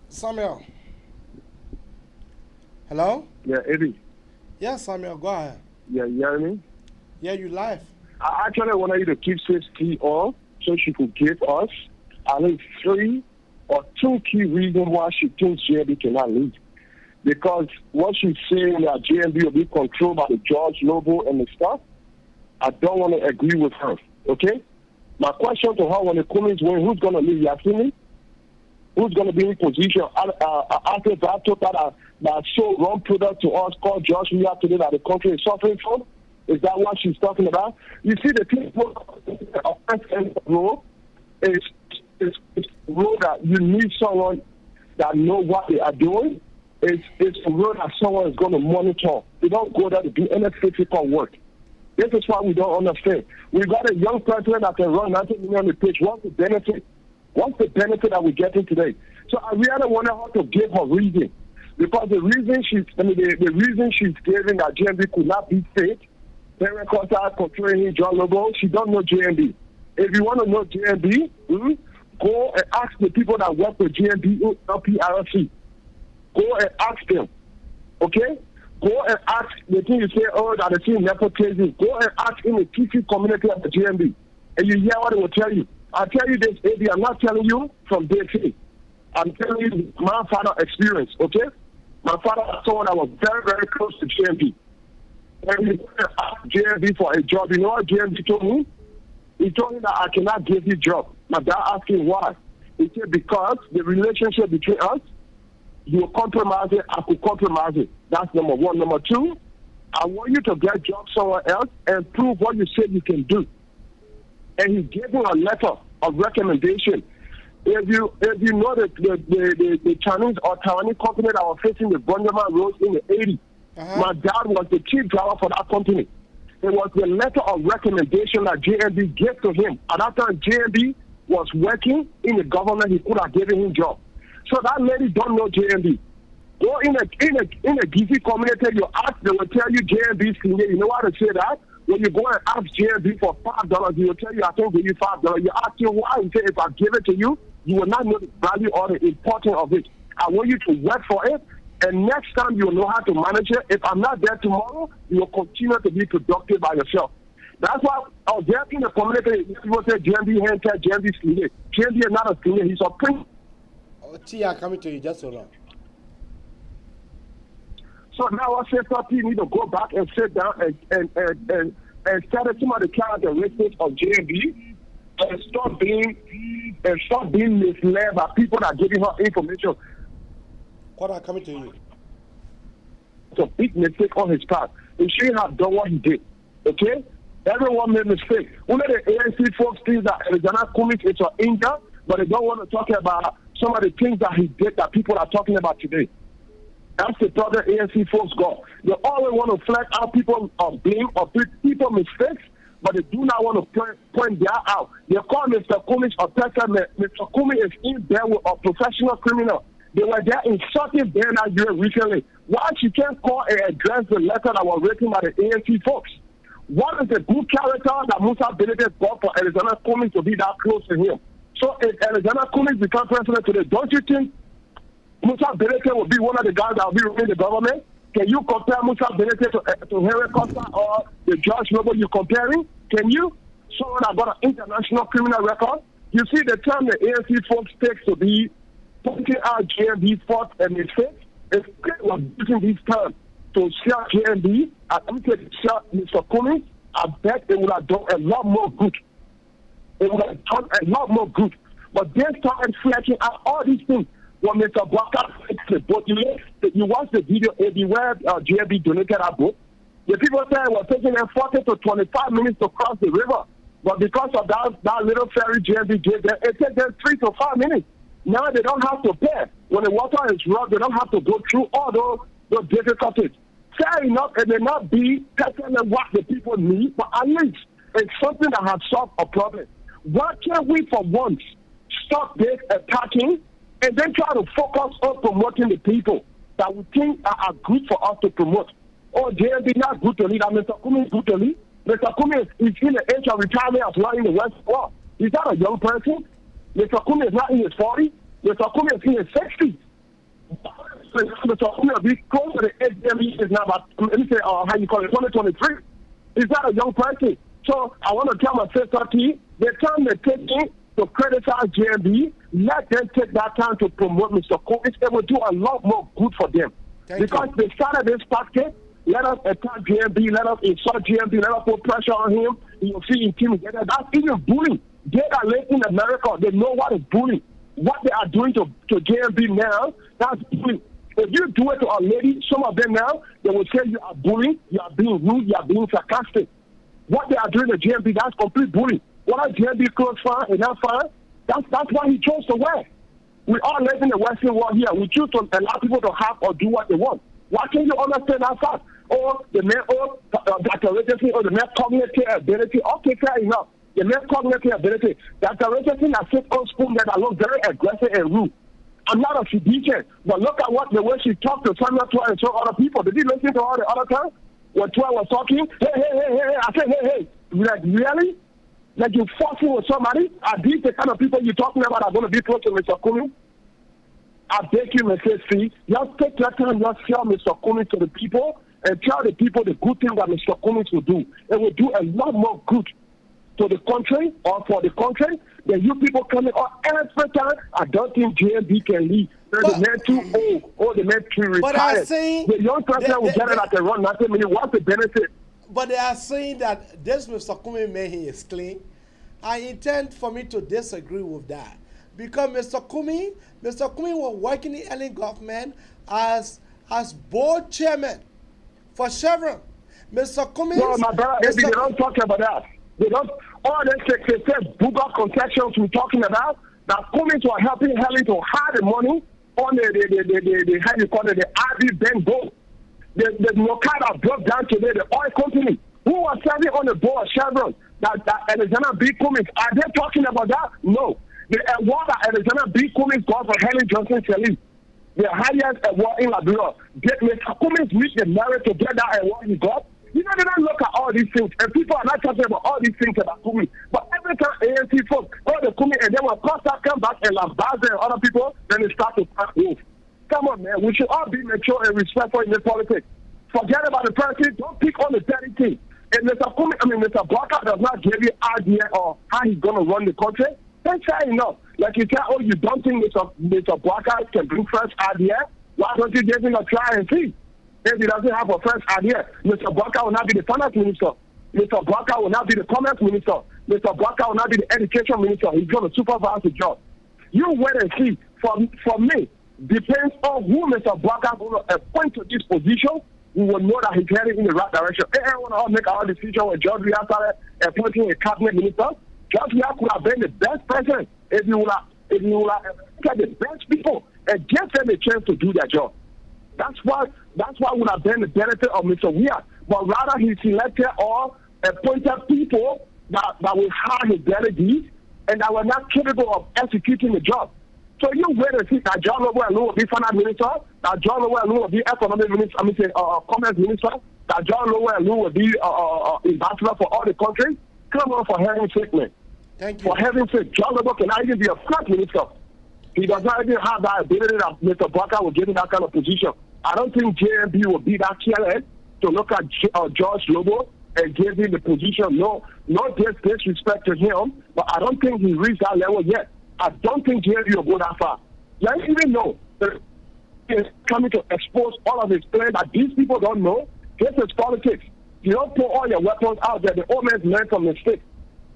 Samuel. Hello? Yeah, Eddie. Yeah, Samuel, go ahead. Yeah, you hear me? Yeah, you live. I actually wanted you to keep 60 on so she could give us at least 3 or 2 key reasons why she thinks JMB cannot lead. Because what she's saying that JMB will be controlled by the George Lobo and the stuff, I don't want to agree with her, okay? My question to her when the Cummings win, who's going to lead? You asking me? Who's going to be in position? After that sold wrong product to us called George Weah today that the country is suffering from? Is that what she's talking about? You see, the people role is a role that you need someone that know what they are doing. It's a role that someone is going to monitor. They don't go there to do any physical work. This is why we don't understand. We got a young president that can run 90 million on the pitch. What's the benefit? What's the benefit that we're getting today? So I really wanted her to give her reason. Because the reason the reason she's giving that GMB could not be fake, Henry Costa portraying John Lobo, she don't know GMB. If you want to know GMB, go and ask the people that work with GMB LPRC. Go and ask them. Okay? Go and ask the thing you say, oh, that the thing nepotism. Go and ask in the TC community of the GMB. And you hear what they will tell you. I'll tell you this, AB, I'm not telling you from day three. I'm telling you my father experience, okay? My father was someone that was very, very close to GMB. And he asked GMB for a job. You know what GMB told me? He told me that I cannot give you a job. My dad asked him why. He said, because the relationship between us, you compromise it, I could compromise it. That's number one. Number two, I want you to get a job somewhere else and prove what you said you can do. And he gave me a letter of recommendation. If you know the Chinese or Taiwanese company that was facing the Bunyaman Road in the 80s, my dad was the chief driver for that company. It was the letter of recommendation that JMB gave to him. At that time, JMB was working in the government. He could have given him a job. So that lady don't know JMB. Go in a GC community, you ask, they will tell you JMB senior. You know why they say that? When you go and ask JMB for $5, he will tell you, I can't give you $5. You ask him why, he say, if I give it to you, you will not know the value or the importance of it. I want you to work for it, and next time you will know how to manage it. If I'm not there tomorrow, you will continue to be productive by yourself. That's why I was there in the community. People say JMB handcare, JMB senior. JMB is not a senior, he's a prince. Tia, coming to you, just hold on. So now I say something, you need to go back and sit down and study some of the characteristics of JMB and stop being misled by people that are giving her information. What are coming to you? It's a big mistake on his part. He shouldn't have done what he did. Okay? Everyone made mistakes. Only the ANC folks think that Alexander Cummings is an Inca, but they don't want to talk about some of the things that he did that people are talking about today. That's the problem ANC folks got. They always want to flag out people of blame or people mistakes, but they do not want to point their out. They call Mr. Cummings a person. Mr. Cummings is in there with a professional criminal. They were there insulting Bernard Bureau recently. Why she can't call and address the letter that was written by the ANC folks? What is the good character that Musa Bility got for Alexander Cummings to be that close to him? So if Alexander Cummings becomes president today, don't you think Musa Bility will be one of the guys that will be running the government? Can you compare Musa Bility to Henry Costa or the George Noble you're comparing? Can you? Someone that got an international criminal record? You see the time the ANC folks takes to be pointing out JMB fault and mistakes, if they were using this term to share JMB, and share Mr. Cummings, I bet it would have done a lot more good. It would have done a lot more good. But they started flashing out all these things. When Mr. Baka takes the boat, you watch the video where JMB donated that boat. The people said it was taking them 40 to 25 minutes to cross the river. But because of that little ferry JMB gave them, it took them 3 to 5 minutes. Now they don't have to pay. When the water is rough, they don't have to go through all those difficulties. Fair enough, it may not be telling them what the people need, but at least it's something that has solved a problem. Why can't we, for once, stop this attacking and then try to focus on promoting the people that we think are good for us to promote? Oh, JMB not good to lead, and Mr. Cummings good to lead. Mr. Cummings is in the age of retirement as well in the West War. He's not a young person. Mr. Cummings is not in his 40s. Mr. Cummings is in his 60s. Mr. Cummings will be close to the age that he is now, but let me say, how you call it, 2023. He's not a young person. So I want to tell my sister, the time they're taking to criticize JMB, let them take that time to promote Mr. Cummings. It will do a lot more good for them. Because they started this packet, let us attack JMB, let us insult JMB, let us put pressure on him. You'll see him together. That's even bullying. They are late in America. They know what is bullying. What they are doing to JMB now, that's bullying. If you do it to a lady, some of them now, they will say you are bullying, you are being rude, you are being sarcastic. What they are doing to JMB, that's complete bullying. What are JMB clothes fine and not fine? That's why he chose to wear. We all live in the Western world here. We choose to allow people to have or do what they want. Why can't you understand that fact? Or the man, Dr. Richardson, or the man cognitive ability, okay, fair enough. The man cognitive ability, Dr. Richardson has sit on spoon that look very aggressive and rude. I'm not a physician, but look at the way she talked to Samuel Twa and so other people. Did you listen to all the other time? When Twa was talking, hey, I said, hey. Like, really? Like you forcing with somebody? Are these the kind of people you're talking about are going to be close to Mr. Cummings? I beg you, Mr. C, just take your time, just tell Mr. Cummings to the people and tell the people the good thing that Mr. Cummings will do. It will do a lot more good to the country or for the country than you people coming on every time. I don't think JMB can lead. The man too old or the man too retired. But I'm saying the young person will get it at the run, nothing minute. What's the benefit? But they are saying that this Mr. Cummings man he is clean. I intend for me to disagree with that. Because Mr. Cummings was working in the government as board chairman for Chevron. Mr. Cummings. No, my brother, they don't talk about that. They don't. All they say Google concessions we're talking about. That Cummings were helping Helen to hide the money on the how you call it, the RV Bank board. The Nokada broke down today, the oil company who was serving on the board of Chevron. That Alexander B. Cummings. Are they talking about that? No. The award that Alexander B. Cummings got for Helen Johnson Sirleaf, the highest award in Liberia. Did Mr. Cummings reach the merit to get that award he got? You know, they don't look at all these things, and people are not talking about all these things about Cummings. But every time ANC folks go to Cummings, and then when Costa come back and Lambaza and other people, then they start to pass move. Come on, man. We should all be mature and respectful in this politics. Forget about the person. Don't pick on the dirty thing. And Mr. Blocker does not give you idea of how he's going to run the country. That's fair enough. Like you say, oh, you don't think Mr. Blocker can bring fresh idea? Why don't you give him a try and see? If he doesn't have a fresh idea, Mr. Blocker will not be the finance minister. Mr. Blocker will not be the commerce minister. Mr. Blocker will not be the education minister. He's going to supervise the job. You wait and see. For me, depends on who Mr. Blocker will appoint to this position. We will know that he's heading in the right direction. I want to make our decision when George Weah started appointing a cabinet minister. George Weah could have been the best person if you would have get the best people and give them a chance to do their job. That's why would have been the benefit of Mr. Weah. But rather he selected or appointed people that will hire his delegates and that were not capable of executing the job. So you wait and see that John Lowe will be finance minister, that John Lowe will be economic minister, commerce minister, that John Lowe will be ambassador for all the countries. Come on, for heaven's sake, man. Thank you. For heaven's sake, John Lowe cannot even be a finance minister. He does not even have that ability that Mr. Blocker will give him that kind of position. I don't think JMB will be that careless to look at George Lobo and give him the position. No disrespect to him, but I don't think he reached that level yet. I don't think JMB will go that far. Let's even know that he's coming to expose all of his plans that these people don't know. This is politics. You don't put all your weapons out there. The old man's learned from mistakes.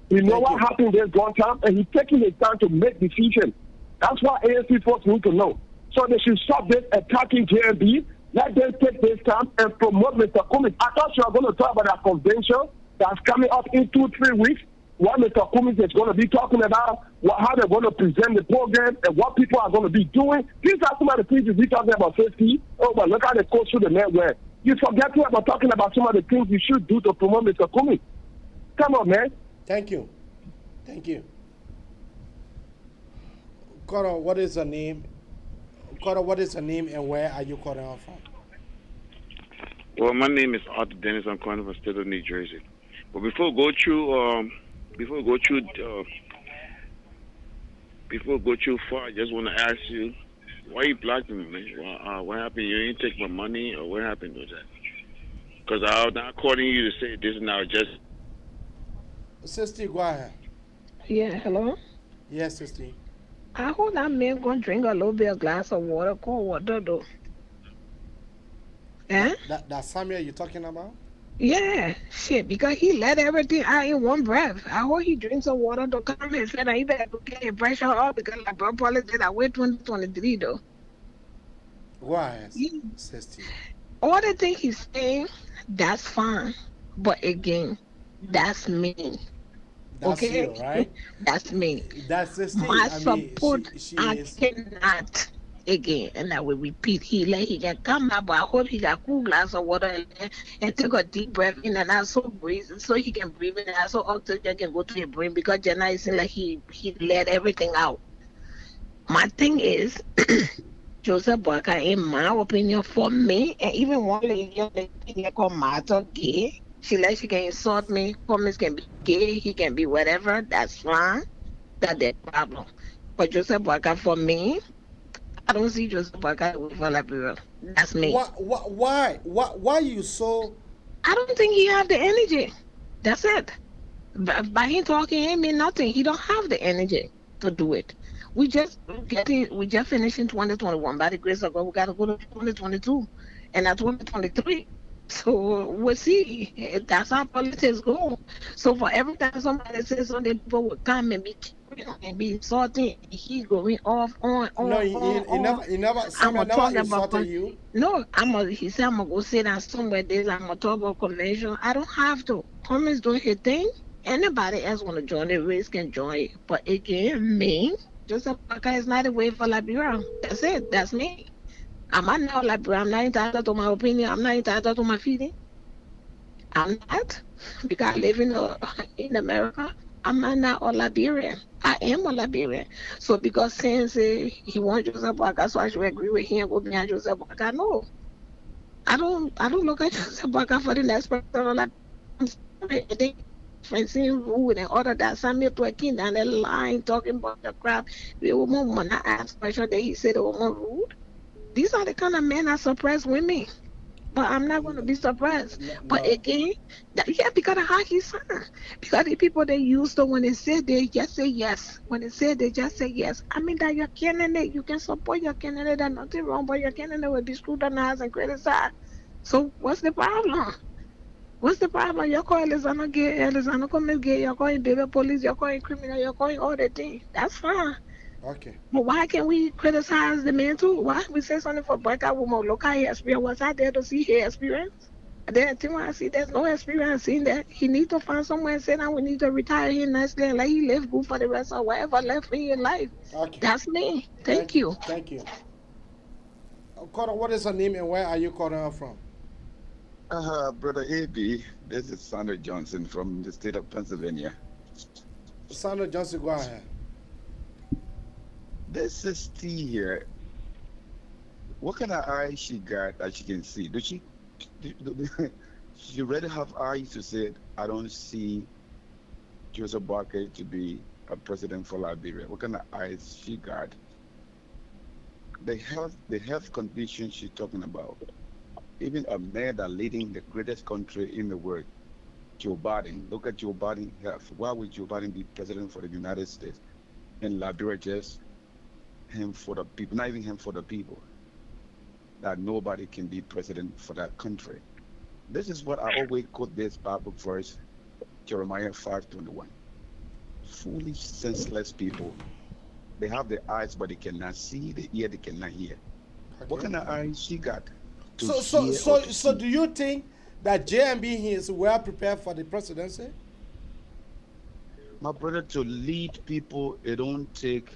You know what happened this one time, and he's taking his time to make decisions. That's what ANC folks need to know. So they should stop this attacking JMB. Let them take this time and promote Mr. Cummings. I thought you were going to talk about that convention that's coming up in 2-3 weeks. What Mr. Cummings is going to be talking about, how they're going to present the program, and what people are going to be doing. These are some of the things we're talking about safety. Oh, but look how they go through the network. You forget about talking about some of the things you should do to promote Mr. Cummings. Come on, man. Thank you. Thank you. Cora, what is the name? Cora, what is the name and where are you calling out from? Well, my name is Arthur Dennis. I'm calling from the state of New Jersey. But before we go too far, I just want to ask you, why you blocking me, man? What happened? You didn't take my money, or what happened with that? Because I'm not calling you to say this now. Just Sister, go ahead. Yeah, hello? Yes, Sister. I hope that man gonna drink a little bit of glass of water, cold water though. Eh? That Samuel you're talking about? Yeah, shit, because he let everything out in one breath. I hope he drinks some water to come and say that he better get your pressure off because like bro probably did that way 2023 though. Why, Sister? All the things he's saying, that's fine. But again, that's me. That's okay? you, right? That's me. That's Sister. My support, she I cannot again, and I will repeat, he can come out, but I hope he got a cool glass of water and take a deep breath in and out so breathe, so he can breathe in and out so oxygen can go to your brain, because Jenna is like he let everything out. My thing is, Joseph Boyka, in my opinion, for me, and even one lady called Martha gay, she can insult me. Cummings can be gay, he can be whatever. That's fine. That's the problem. But Joseph Boyka, for me, I don't see Joseph Boyka for Liberia. That's me. Why you so? I don't think he have the energy. That's it. By him talking, it mean nothing. He don't have the energy to do it. We just finishing 2021. By the grace of God, we gotta go to 2022 and not 2023. So we'll see. That's how politics go. So for every time somebody says something, people will come and be insulting. He going off on. No, he never. Somebody never insulted you. No, he said I'm gonna go sit down somewhere. I'm gonna talk about convention. I don't have to. Cummings doing his thing. Anybody else want to join the race can join it. But again, me, Joseph Boyka is not a way for Liberia. That's it. That's me. I'm not Liberia. I'm not entitled to my opinion. I'm not entitled to my feeling. I'm not. Because I live in America. I'm not a Liberian. I am a Liberian. So because since he wants Joseph Boyka, so I should agree with him with me and Joseph Boyka. No. I don't look at Joseph Boyka for the next person. I'm sorry. Francine rude and all of that. Samuel twerking down the line talking about the crap. The woman when I asked question that he said the woman rude. These are the kind of men that suppress women. But I'm not going to be suppressed. But again, because of how he sound. Because the people they used to when they said they just say yes. When they said they just say yes. I mean that your candidate, you can support your candidate. There's nothing wrong, but your candidate will be scrutinized and criticized. So what's the problem? What's the problem? You're calling Elizana gay, Elizana Cummings gay, you're calling baby police, you're calling criminal, you're calling all the things. That's fine. Okay. But why can't we criticize the man too? Why we say something for Boyka woman? Look at his experience. Was I there to see his experience? Then I see there's no experience in that. He needs to find somewhere and say that we need to retire him nicely and let him live good for the rest of whatever left in your life. Okay. That's me. Thank you. Thank you. Carter, what is her name and where are you calling her from? Brother AB, this is Sandra Johnson from the state of Pennsylvania. Sandra Johnson, go ahead. This is T here. What kind of eyes she got that she can see? Does she really have eyes to say, I don't see Joseph Boyka to be a president for Liberia? What kind of eyes she got? The health condition she's talking about. Even a man that leading the greatest country in the world, Joe Biden. Look at Joe Biden's health. Why would Joe Biden be president for the United States? And Liberia just him for the people, not even him for the people. That nobody can be president for that country. This is what I always quote this Bible verse, Jeremiah 5:21. Foolish, senseless people. They have the eyes, but they cannot see. The ear, they cannot hear. Okay. What kind of eyes she got? So do you think that JMB is well prepared for the presidency? My brother, to lead people, it don't take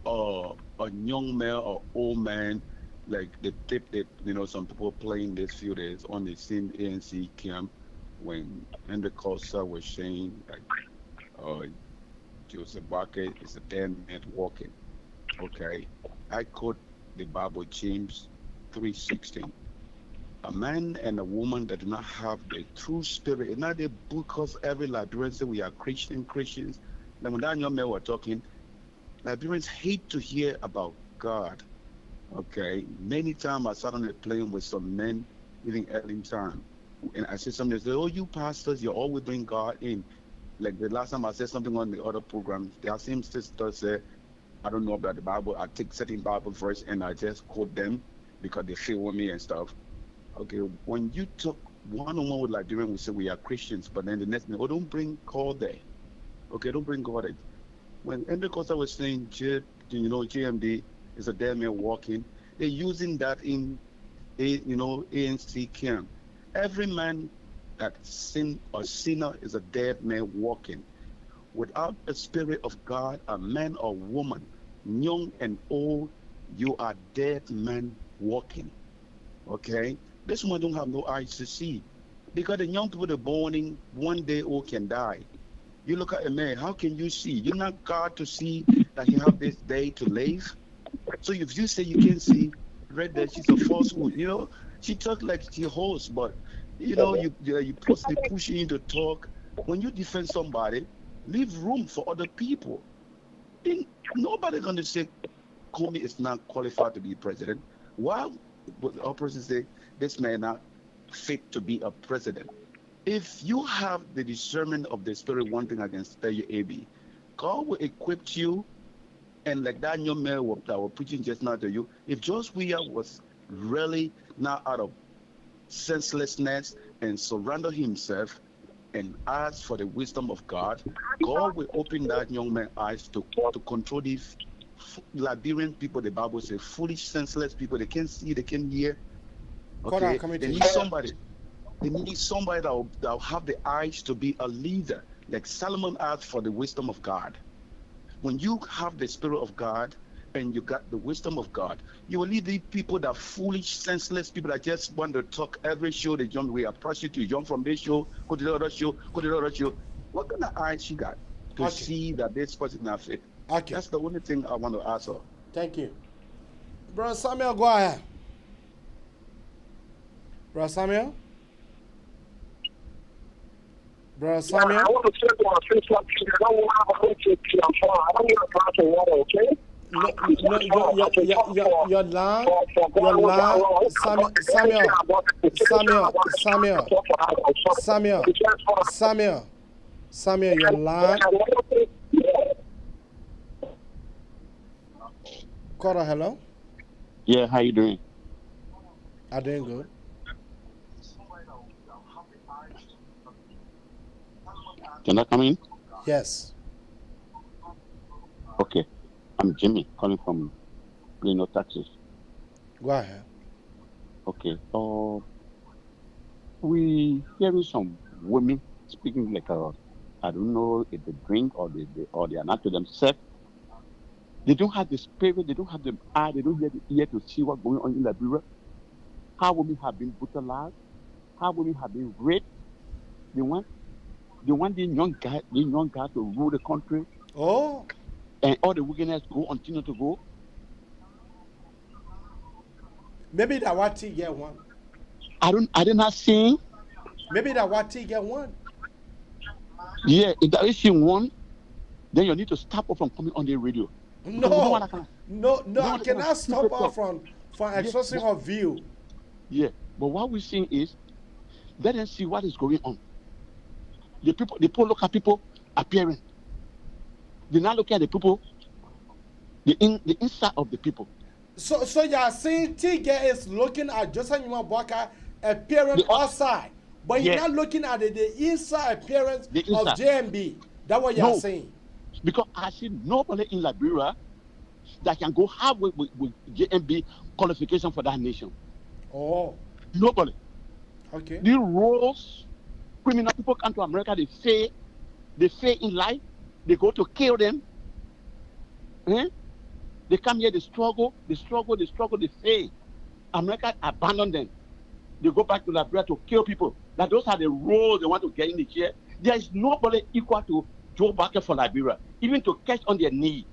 a young man or old man like the tip that some people playing this few days on the same ANC camp when Henry Costa was saying like Joseph Boyka is a dead man walking. Okay, I quote the Bible, James 3:16. A man and a woman that do not have the true spirit, not the because every Liberian say we are Christians. Then when that young man were talking, Liberians hate to hear about God. Okay, many times I sat on a plane with some men, even early time, and I said something. They say, "Oh, you pastors, you're always bring God in." Like the last time I said something on the other program, the same sister said, I don't know about the Bible. I take certain Bible verse and I just quote them because they feel with me and stuff. Okay, when you talk one-on-one with Liberian, we say we are Christians, but then the next thing, don't bring God there. Okay, don't bring God there. When Andrew Costa was saying, JMD is a dead man walking, they're using that in, ANC camp. Every man that sin or sinner is a dead man walking. Without the spirit of God, a man or woman, young and old, you are dead man walking. Okay? This one don't have no eyes to see. Because the young people that are born in one day old can die. You look at a man, how can you see? You're not God to see that he have this day to live. So if you say you can't see, right there, she's a falsehood. You know, she talk like she hosts, but you know, you push you to talk. When you defend somebody, leave room for other people. Then nobody gonna say Comey is not qualified to be president. Why would our person say this man not fit to be a president? If you have the discernment of the spirit, one thing I can tell you, AB, God will equip you. And like that young man that was preaching just now to you, if George Weah was really not out of senselessness and surrender himself and ask for the wisdom of God, God will open that young man's eyes to control these Liberian people. The Bible says foolish, senseless people. They can't see, they can't hear. Okay, they need somebody. They need somebody that will have the eyes to be a leader. Like Solomon asked for the wisdom of God. When you have the spirit of God and you got the wisdom of God, you will lead the people that foolish, senseless people that just want to talk every show. They jump, we are prostitute, jump from this show, go to the other show, go to the other show. What kind of eyes she got to see that this person not fit? Okay. That's the only thing I want to ask her. Thank you. Brother Samuel, go ahead. Brother Samuel? Brother Samuel? I want to say something. I don't want to have a I'm fine. I don't need a glass of water, okay? Your line, Samuel, your line. Cora, hello? Yeah, how you doing? I'm doing good. Can I come in? Yes. Okay. I'm Jimmy, calling from Plano, Texas. Go ahead. Okay. We hearing some women speaking like I don't know if they drink or they are not to themselves. They don't have the spirit, they don't have the eye, they don't have the ear to see what's going on in Liberia. How women have been brutalized, how women have been raped. They want the young guy to rule the country. Oh. And all the wickedness continue to go. Maybe that Wati get one. I did not see. Maybe that Wati get one. Yeah, if that is she one, then you need to stop her from coming on the radio. No, I cannot stop her from expressing her view. Yeah, but what we're seeing is, let them see what is going on. The poor local people appearing. They now look at the people, the inside of the people. So you are saying Tigger is looking at Joseph Nwabwaka appearance outside, but you're not looking at the inside appearance of JMB. That's what you are saying. Because I see nobody in Liberia that can go halfway with JMB qualification for that nation. Oh. Nobody. Okay. The roles, criminal people come to America, they fail in life, they go to kill them. They come here, they struggle, they fail. America abandon them. They go back to Liberia to kill people. That those are the roles they want to get in the chair. There is nobody equal to Joe Barker for Liberia, even to catch on their knee.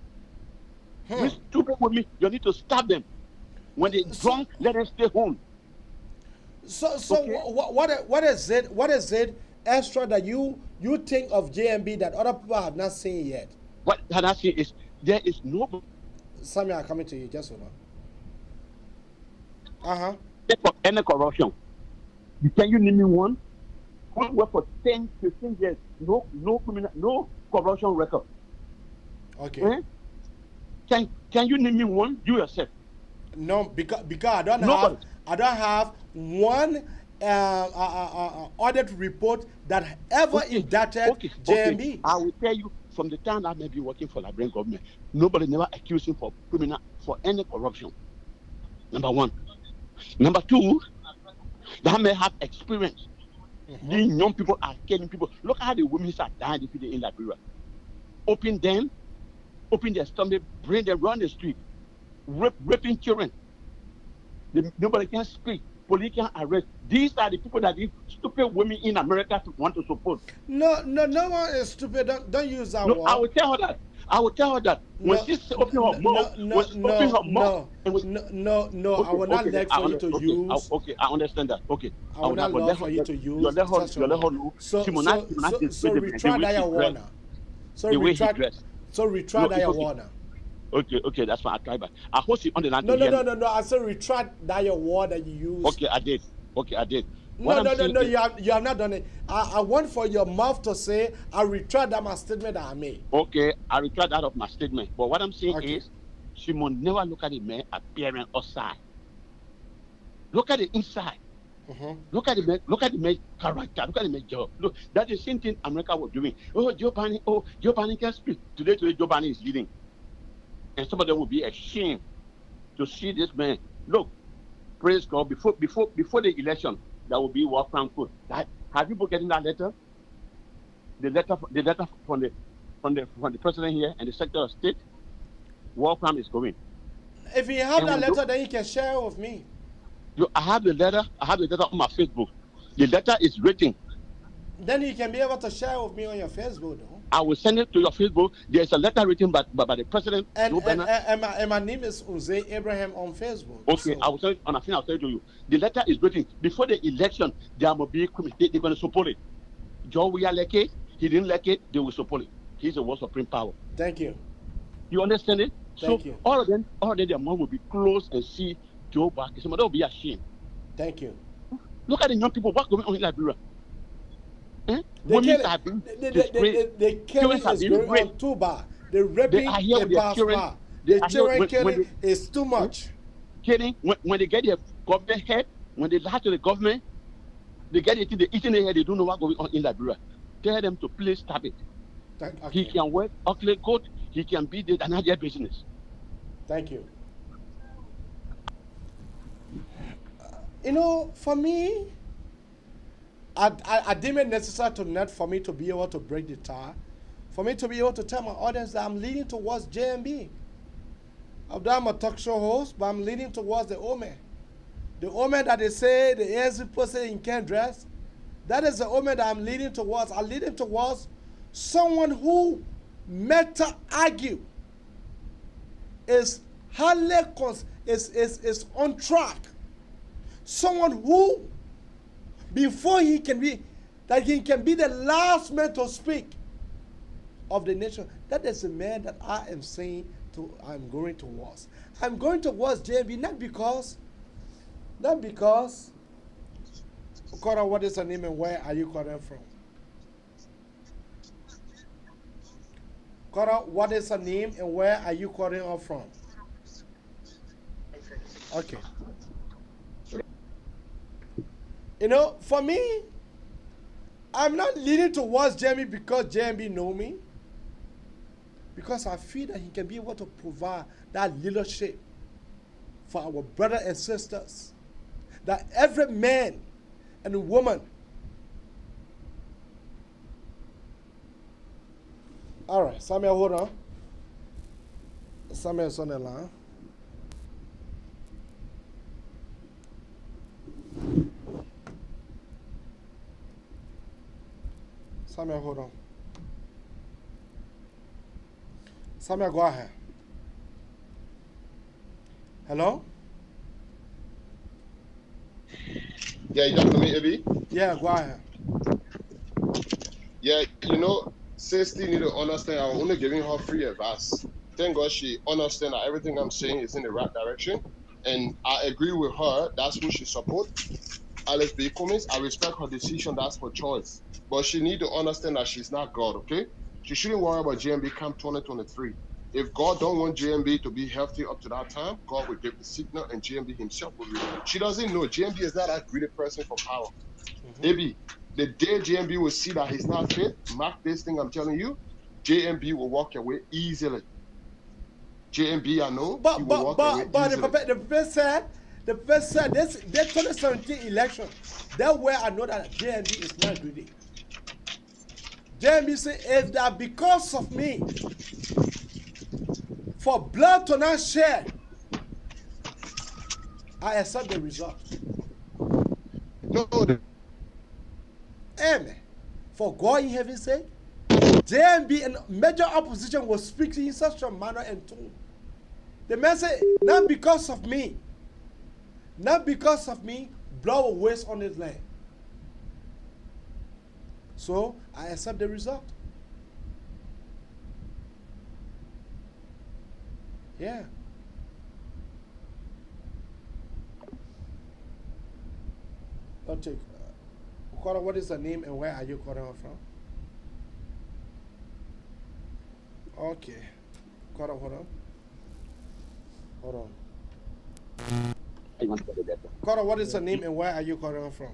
These stupid women, you need to stop them. When they're drunk, let them stay home. So okay. What is it extra that you think of JMB that other people have not seen yet? What I have not seen is there is no. Samuel, I'm coming to you. Just hold on. Any corruption. Can you name me one? One work for 10, 15 years. No criminal, no corruption record. Okay. Can you name me one? You yourself. No, because I don't have one audit report that ever indicted JMB. Okay. I will tell you, from the time I may be working for Liberian government, nobody never accused him for criminal for any corruption. Number one. Number two, that may have experience. These young people are killing people. Look how the women are dying in Liberia. Open their stomach, bring them run the street, raping children. Nobody can speak. Police can arrest. These are the people that these stupid women in America want to support. No one is stupid. Don't use that word. I will tell her that. I will tell her that when she's opening her mouth, no, I will not like for you to use. Okay, I understand that. Okay, I will not love for you to use. You let her know. So retract that your warner. So retract that your warner. Okay, that's fine. I try back. I hope she understands. No. I said retract that your word that you use. Okay, I did. No. You have not done it. I want for your mouth to say, I retract that my statement that I made. Okay, I retract that of my statement. But what I'm saying is, she must never look at the man appearance outside. Look at the inside. Look at the man character. Look at the man job. Look, that's the same thing America was doing. Joe Biden can speak. Today, Joe Biden is leading. And some of them will be ashamed to see this man. Look, praise God. Before the election, that will be Wolfram food. Have you been getting that letter? The letter from the president here and the Secretary of State. Wolfram is going. If you have that letter, then you can share it with me. I have the letter. On my Facebook. The letter is written. Then you can be able to share with me on your Facebook, though. I will send it to your Facebook. There's a letter written by the president. And my name is Uze Abraham on Facebook. Okay, so. I will send it on a thing. I'll send it to you. The letter is written before the election. There will be they're going to support it. John Wiyaleke, he didn't like it. They will support it. He's the world supreme power. Thank you. You understand it? Thank you. All of them, their mouth will be closed and see Joe back. Somebody will be ashamed. Thank you. Look at the young people. What's going on in Liberia? The killing is going on too bad. The raping the children killing is too much. Killing when they get their government head, when they lie to the government, they get it, they eating their head, they don't know what's going on in Liberia. Tell them to please stop it. He can work ugly good, he can be the another business. Thank you. For me, I deem it necessary tonight for me to be able to break the tie, for me to be able to tell my audience that I'm leaning towards JMB. Although I'm a talk show host, but I'm leaning towards the Omen. The Omen that they say the ANC person in can't dress, that is the Omen that I'm leaning towards. I'm leaning towards someone who meta argue is highly is on track. Someone who, before he can be the last man to speak of the nation. That is the man that I am saying I'm going towards. I'm going towards JB not because, Cora, what is her name and where are you calling from? Cora, what is her name and where are you calling her from? Okay. For me, I'm not leaning towards Jamie because JMB know me. Because I feel that he can be able to provide that leadership for our brothers and sisters. That every man and woman. All right, Samuel, hold on. Samuel's on the line. Samuel, hold on. Samuel, go ahead. Hello? Yeah, you talking to me, Ebi? Yeah, go ahead. Yeah, Sister need to understand I'm only giving her free advice. Thank God she understands that everything I'm saying is in the right direction. And I agree with her. That's who she supports. Alice B. Cummings. I respect her decision. That's her choice. But she need to understand that she's not God, okay? She shouldn't worry about JMB come 2023. If God don't want JMB to be healthy up to that time, God will give the signal and JMB himself will read. She doesn't know. JMB is not a greedy person for power. Maybe the day JMB will see that he's not fit, mark this thing I'm telling you, JMB will walk away easily. JMB, I know, he will walk away easily. the person said this 2017 election, that's where I know that JMB is not greedy. JMB said, if that because of me, for blood to not shed, I accept the result. No. Amen. For God in heaven's sake, JMB and major opposition was speaking in such a manner and tone. The man said, not because of me, blood will waste on his land. So I accept the result. Yeah. Don't take. Kora, what is the name and where are you calling from? Okay. Kora, hold on. Hold on. Kora, what is the name and where are you calling from?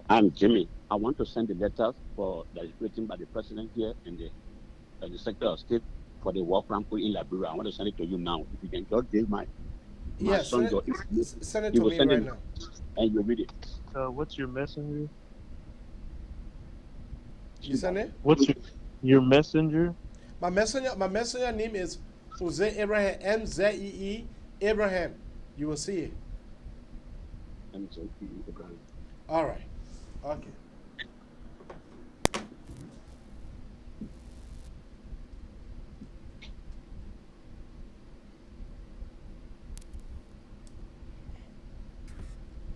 I'm Jimmy. I want to send the letter that is written by the president here and the Secretary of State for the war camp in Liberia. I want to send it to you now. If you can just give my son, send it to me right now. And you read it. What's your messenger? You send it? What's your messenger? My messenger name is Jose Abraham, M-Z-E-E Abraham. You will see it. M-Z-E-E Abraham. All right. Okay.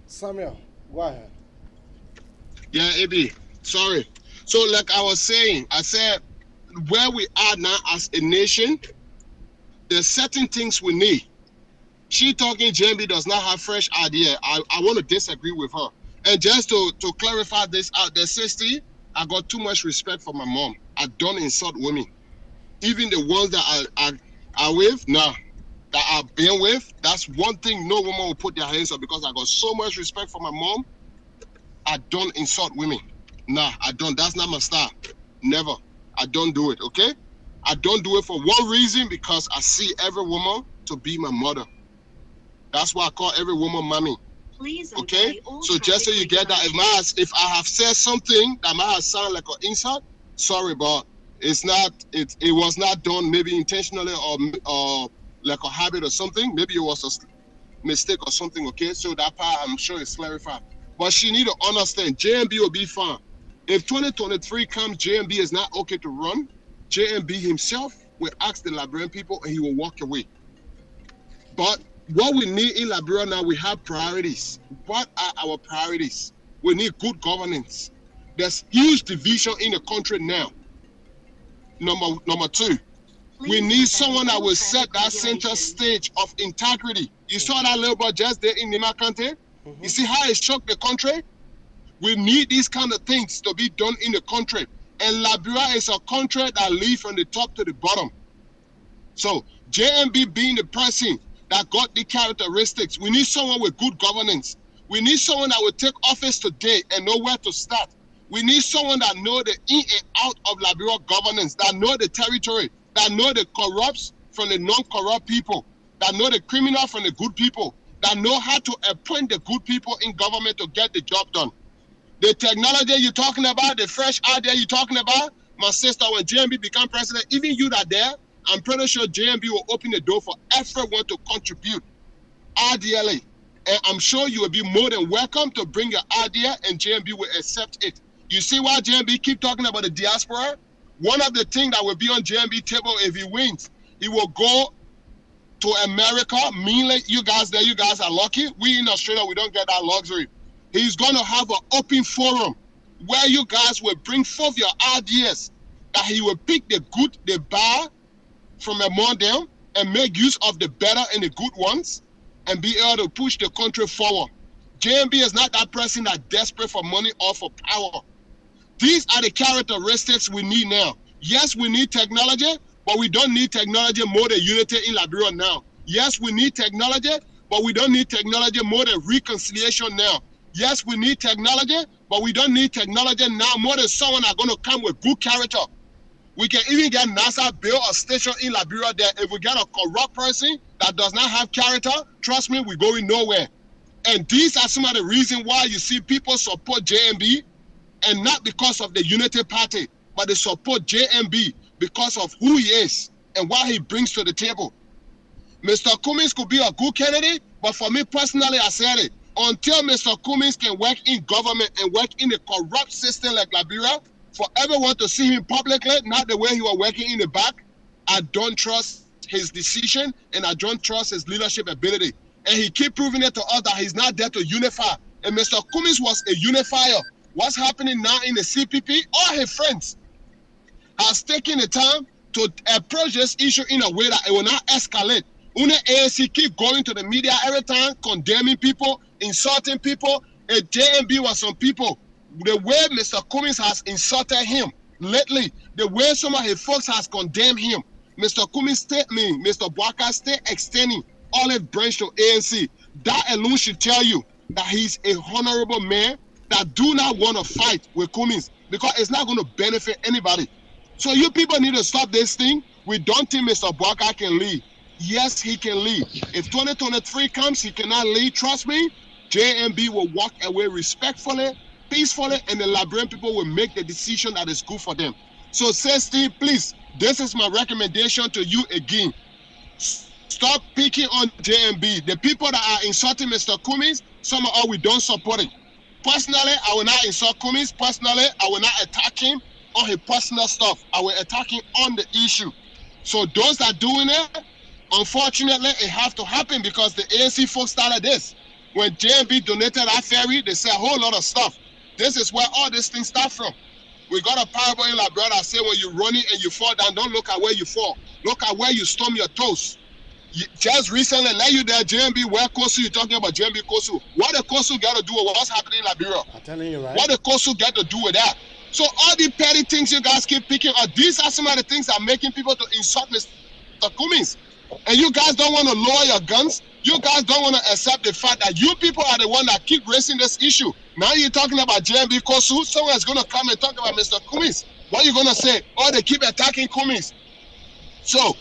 Samuel, go ahead. Yeah, AB. Sorry. So, like I was saying, I said where we are now as a nation, there's certain things we need. She talking JMB does not have fresh idea. I want to disagree with her. And just to clarify this out there, 60, I got too much respect for my mom. I don't insult women. Even the ones that are with, that I've been with, that's one thing no woman will put their hands on, because I got so much respect for my mom. I don't insult women. Nah, I don't. That's not my style. Never. I don't do it, okay? I don't do it for one reason, because I see every woman to be my mother. That's why I call every woman mommy. Please, okay? So just so you get that, if I have said something that might have sounded like an insult, sorry, but it's not. It was not done maybe intentionally or like a habit or something. Maybe it was a mistake or something, okay? So that part I'm sure is clarified. But she need to understand, JMB will be fine. If 2023 comes, JMB is not okay to run, JMB himself will ask the Liberian people and he will walk away. But what we need in Liberia now, we have priorities. What are our priorities? We need good governance. There's huge division in the country now. Number two, we need someone that will set that center stage of integrity. You saw that little boy just there in Nima Kante? You see how it shook the country? We need these kind of things to be done in the country. And Liberia is a country that lives from the top to the bottom. So JMB being the person that got the characteristics, we need someone with good governance. We need someone that will take office today and know where to start. We need someone that know the in and out of Liberia governance, that know the territory, that know the corrupts from the non-corrupt people, that know the criminal from the good people, that know how to appoint the good people in government to get the job done. The technology you're talking about, the fresh idea you're talking about, my sister, when JMB become president, even you that there, I'm pretty sure JMB will open the door for everyone to contribute ideally. And I'm sure you will be more than welcome to bring your idea and JMB will accept it. You see why JMB keep talking about the diaspora? One of the things that will be on JMB table if he wins, he will go to America. Mainly, you guys there, you guys are lucky. We in Australia, we don't get that luxury. He's going to have an open forum where you guys will bring forth your ideas, that he will pick the good, the bad from among them and make use of the better and the good ones and be able to push the country forward. JMB is not that person that's desperate for money or for power. These are the characteristics we need now. Yes, we need technology, but we don't need technology more than unity in Liberia now. Yes, we need technology, but we don't need technology more than reconciliation now. Yes, we need technology, but we don't need technology now more than someone that's going to come with good character. We can even get NASA build a station in Liberia there. If we get a corrupt person that does not have character, trust me, we're going nowhere. And these are some of the reasons why you see people support JMB, and not because of the Unity Party, but they support JMB because of who he is and what he brings to the table. Mr. Cummings could be a good candidate, but for me personally, I said it, until Mr. Cummings can work in government and work in a corrupt system like Liberia, for everyone to see him publicly, not the way he was working in the back, I don't trust his decision and I don't trust his leadership ability. And he keep proving it to us that he's not there to unify. And Mr. Cummings was a unifier. What's happening now in the CPP, all his friends has taken the time to approach this issue in a way that it will not escalate. ANC keep going to the media every time, condemning people, insulting people. And JMB was some people. The way Mr. Cummings has insulted him lately, the way some of his folks has condemned him, Mr. Cummings Mr. Bwaka stay extending olive branch to ANC. That alone should tell you that he's a honorable man that do not want to fight with Cummings because it's not going to benefit anybody. So you people need to stop this thing. We don't think Mr. Bwaka can lead. Yes, he can lead. If 2023 comes, he cannot lead. Trust me, JMB will walk away respectfully, peacefully, and the Liberian people will make the decision that is good for them. So, say Steve, please, this is my recommendation to you again. Stop picking on JMB. The people that are insulting Mr. Cummings, some of us, we don't support it. Personally, I will not insult Cummings. Personally, I will not attack him on his personal stuff. I will attack him on the issue. So those that are doing it, unfortunately, it have to happen because the ANC folks started this. When JMB donated that ferry, they said a whole lot of stuff. This is where all these things start from. We got a parable in Liberia that say when you're running and you fall down, don't look at where you fall. Look at where you stomp your toes. Just recently, let you there, JMB, where Kosu, you're talking about JMB Kosu. What the Kosu got to do with what's happening in Liberia? I'm telling you, right? What the Kosu got to do with that? So all the petty things you guys keep picking up, these are some of the things that are making people to insult Mr. Cummings. And you guys don't want to lower your guns. You guys don't want to accept the fact that you people are the one that keep raising this issue. Now you're talking about JMB Kosu. Someone's going to come and talk about Mr. Cummings. What are you going to say? Oh, they keep attacking Cummings. So,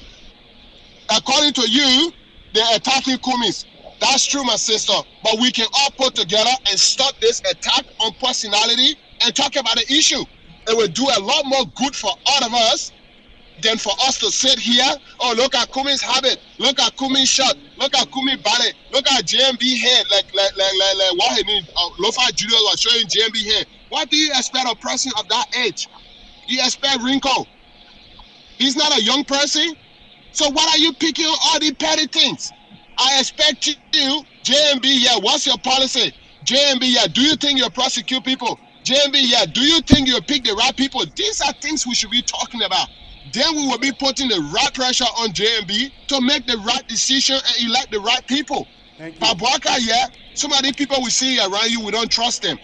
according to you, they're attacking Cummings. That's true, my sister. But we can all put together and stop this attack on personality and talk about the issue. It will do a lot more good for all of us than for us to sit here. Oh, look at Cummings' habit. Look at Cummings' shot. Look at Cummings' body. Look at JMB head. Like what he need. Lofa Junior was showing JMB head. What do you expect a person of that age? You expect wrinkle. He's not a young person. So what are you picking on all these petty things? I expect you, JMB, yeah, what's your policy? JMB, yeah, do you think you prosecute people? JMB, yeah, do you think you pick the right people? These are things we should be talking about. Then we will be putting the right pressure on JMB to make the right decision and elect the right people. Pabwaka, yeah, some of the people we see around you, we don't trust them.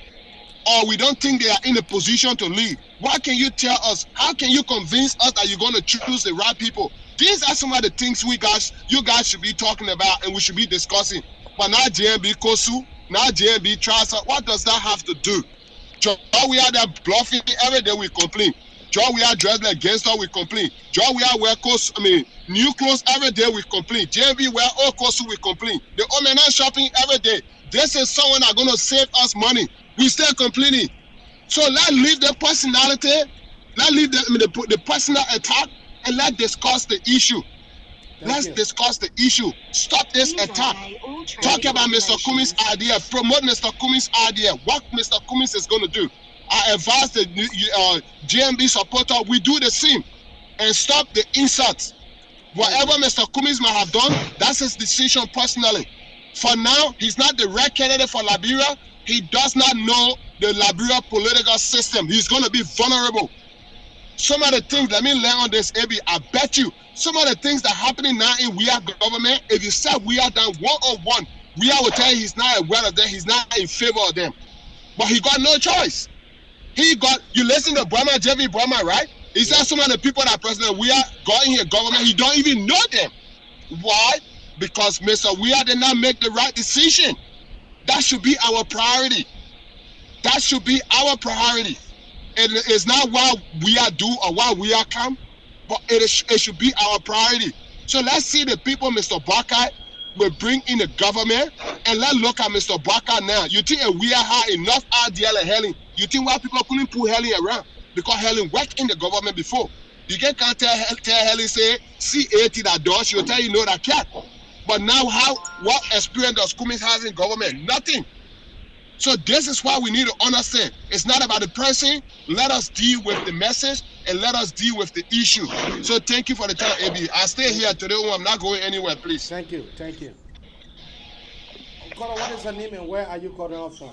Or we don't think they are in a position to lead. What can you tell us? How can you convince us that you're going to choose the right people? These are some of the things you guys should be talking about and we should be discussing. But now JMB Kosu, now JMB Trasa, what does that have to do? We are there bluffing every day, we complain. We are dressed against us, we complain. We are wear clothes, new clothes every day, we complain. JMB wear old Kosu, we complain. The Omena shopping every day. This is someone that's going to save us money. We still complaining. So let's leave the personality, let's leave the personal attack, and let's discuss the issue. Let's discuss the issue. Stop this attack. Talk about Mr. Cummings' idea. Promote Mr. Cummings' idea. What Mr. Cummings is going to do. I advise the JMB supporter, we do the same. And stop the insults. Whatever Mr. Cummings might have done, that's his decision personally. For now, he's not the right candidate for Liberia. He does not know the Liberia political system. He's going to be vulnerable. Some of the things, let me learn on this, AB, I bet you, some of the things that are happening now in We Are government, if you said We Are down one-on-one, We Are will tell you he's not aware of them, he's not in favor of them. But he got no choice. You listen to Brahma, JV Brahma, right? He said some of the people that are president, We Are got in here government, he don't even know them. Why? Because Mr. We Are did not make the right decision. That should be our priority. That should be our priority. It is not why We Are do or why We Are come, but it should be our priority. So let's see the people Mr. Bwaka will bring in the government, and let's look at Mr. Bwaka now. You think We Are had enough idea like Helen? You think why people couldn't put Helen around? Because Helen worked in the government before. You can't tell Helen, say, C80 that does, she'll tell you no that can't. But now what experience does Cummings has in government? Nothing. So this is why we need to understand. It's not about the person. Let us deal with the message and let us deal with the issue. So thank you for the time, AB. I stay here today. I'm not going anywhere, please. Thank you. Cora, what is your name and where are you calling out from?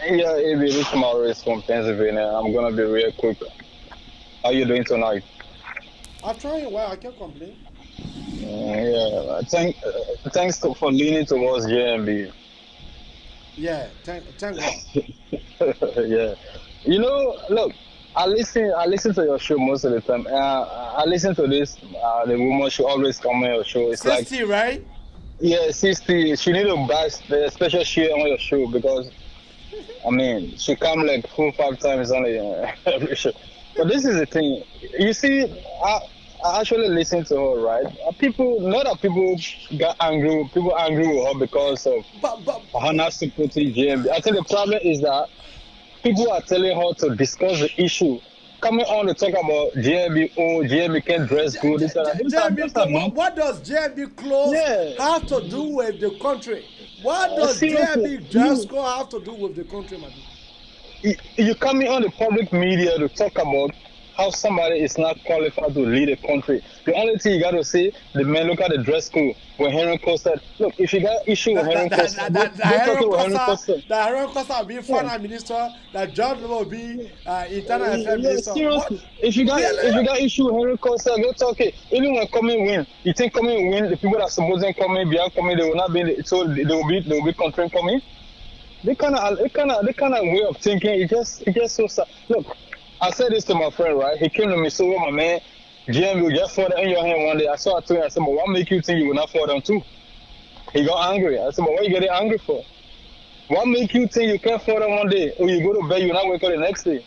Yeah, AB, this is Maurice from Pennsylvania. I'm gonna be real quick. How you doing tonight? I'm trying well. I can't complain. Yeah, thanks for leaning towards JMB. Yeah, thank God. Yeah, you know, look, I listen to your show most of the time. I listen to this. The woman she always come on your show. It's 60, like, right? yeah, 60. She need to buy the special share on your show because, I mean, she come like 4-5 times on every show. But this is the thing. You see, I actually listen to her, right? Not that people got angry. People angry with her because of her not supporting JMB. I think the problem is that people are telling her to discuss the issue. Coming on to talk about JMB, JMB can dress good. What does JMB clothes have to do with the country? What does JMB dress code have to do with the country, man? You coming on the public media to talk about how somebody is not qualified to lead a country. The only thing you got to say, the man look at the dress code. When Henry Costa, look, if you got issue with Henry Costa, the Henry Costa be finance minister, that John will be internal affairs minister. Seriously, if you got issue with Henry Costa, go talk it. Even when Cummings win, you think Cummings win? The people that supposing Cummings, beyond Cummings, they will not be. So they will be controlling Cummings. They kind of way of thinking. It just so sad. Look, I said this to my friend, right? He came to me, so my man, JMB will just fall down in your hand one day. I saw it to him. I said, but what make you think you will not fall down too? He got angry. I said, but what you getting angry for? What make you think you can't fall down one day? Or you go to bed, you not wake up the next day?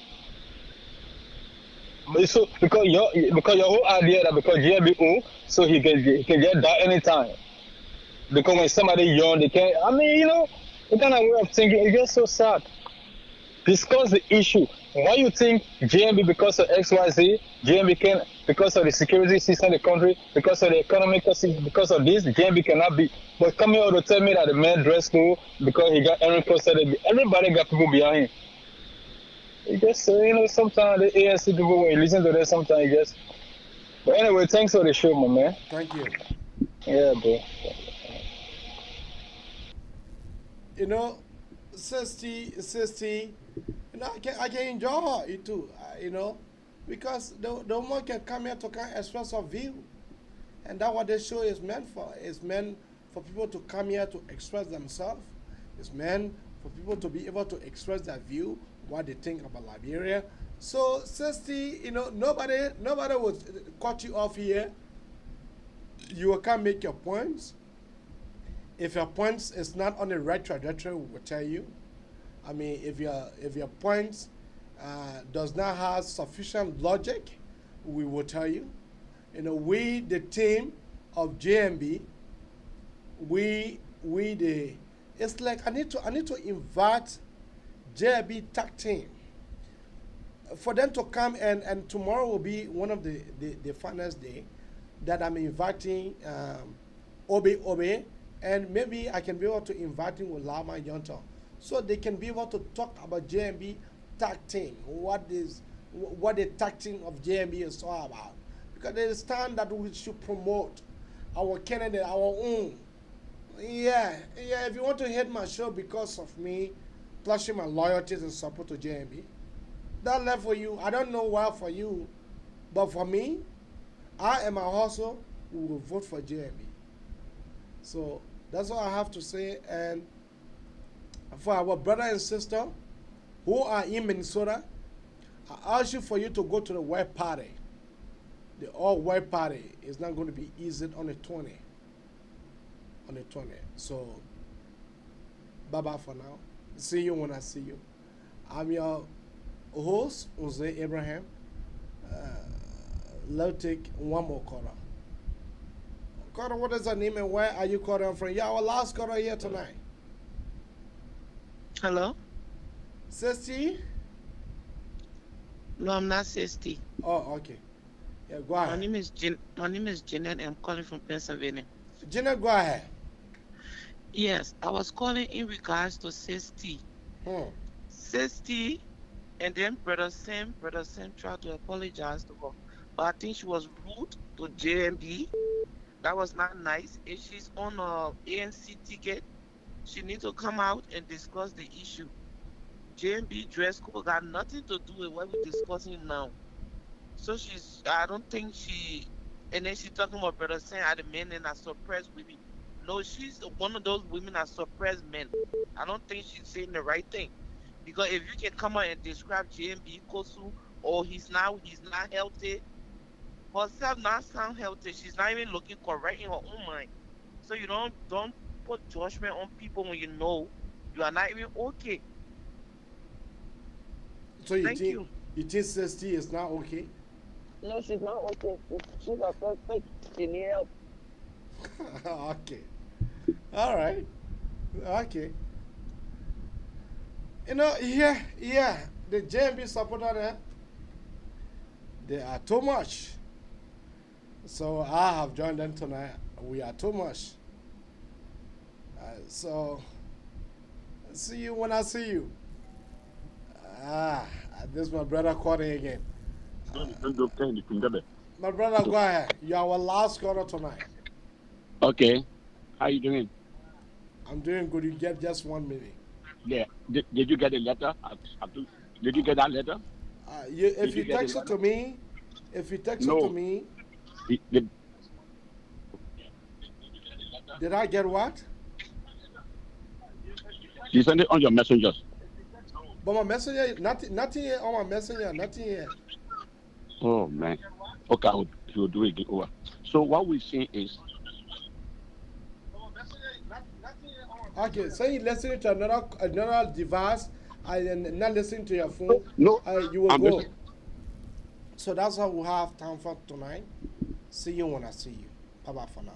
But so because your whole idea that because JMB old, so he can get die anytime. Because when somebody young, they can't. I mean, you know, the kind of way of thinking. It's just so sad. Discuss the issue. Why you think JMB because of XYZ, JMB can because of the security system in the country, because of the economic system, because of this, JMB cannot be. But coming out to tell me that the man dressed cool because he got Henry Costa, everybody got people behind him. It just you know, sometimes the ANC people when you listen to them, sometimes you just. But anyway, thanks for the show, my man. Thank you. Yeah, bro. You know, 60. You know, I can enjoy her too. You know, because the woman can come here to express her view, and that's what this show is meant for. It's meant for people to come here to express themselves. It's meant for people to be able to express their view, what they think about Liberia. So, 60, you know, nobody will cut you off here. You can make your points. If your points is not on the right trajectory, we will tell you. I mean, if your points does not have sufficient logic, we will tell you. You know, we the team of JMB, it's like I need to invite JMB tag team for them to come and tomorrow will be one of the finest day that I'm inviting Obe, and maybe I can be able to invite him with Lama Yonto, so they can be able to talk about JMB tag team, what the tag team of JMB is all about. Because they understand that we should promote our candidate, our own. Yeah, if you want to hate my show because of me flashing my loyalties and support to JMB, that left for you. I don't know why for you, but for me, I and my hustle, we will vote for JMB. So that's all I have to say. And for our brother and sister who are in Minnesota, I ask you for you to go to the white party. The all-white party is not going to be easy on the 20th. So, bye-bye for now. See you when I see you. I'm your host, Jose Abraham. Let's take one more caller. Caller, what is your name and where are you calling from? Yeah, our last caller here tonight. Hello? 60? No, I'm not 60. Oh, okay. Yeah, go ahead. My name is Jeanette. I'm calling from Pennsylvania. Jeanette, go ahead. Yes, I was calling in regards to 60. 60, and then Brother Sam tried to apologize to her. But I think she was rude to JMB. That was not nice. If she's on a ANC ticket, she needs to come out and discuss the issue. JMB dress code got nothing to do with what we're discussing now. So I don't think and then she's talking about Brother saying the men and suppressed women. No, she's one of those women that suppress men. I don't think she's saying the right thing. Because if you can come out and describe JMB Kosu, or he's not healthy, herself not sound healthy, she's not even looking correct in her own mind. So you don't put judgment on people when you know you are not even okay. So you think 60 is not okay? No, she's not okay. She's a suspect. She need help. Okay. All right. Okay. You know, yeah, the JMB supporter there, they are too much. So I have joined them tonight. We are too much. So, see you when I see you. This is my brother calling again. My brother, go ahead. You are our last caller tonight. Okay. How you doing? I'm doing good. You get just 1 minute. Yeah. Did you get a letter? Did you get that letter? If you text it to me, did I get what? You send it on your messengers. But my messenger, nothing here on my messenger, nothing here. Oh man. Okay, he'll do it over. So what we're seeing is. Okay, so you listening to another device and not listening to your phone. No, you will go. So that's all we have time for tonight. See you when I see you. Bye bye for now.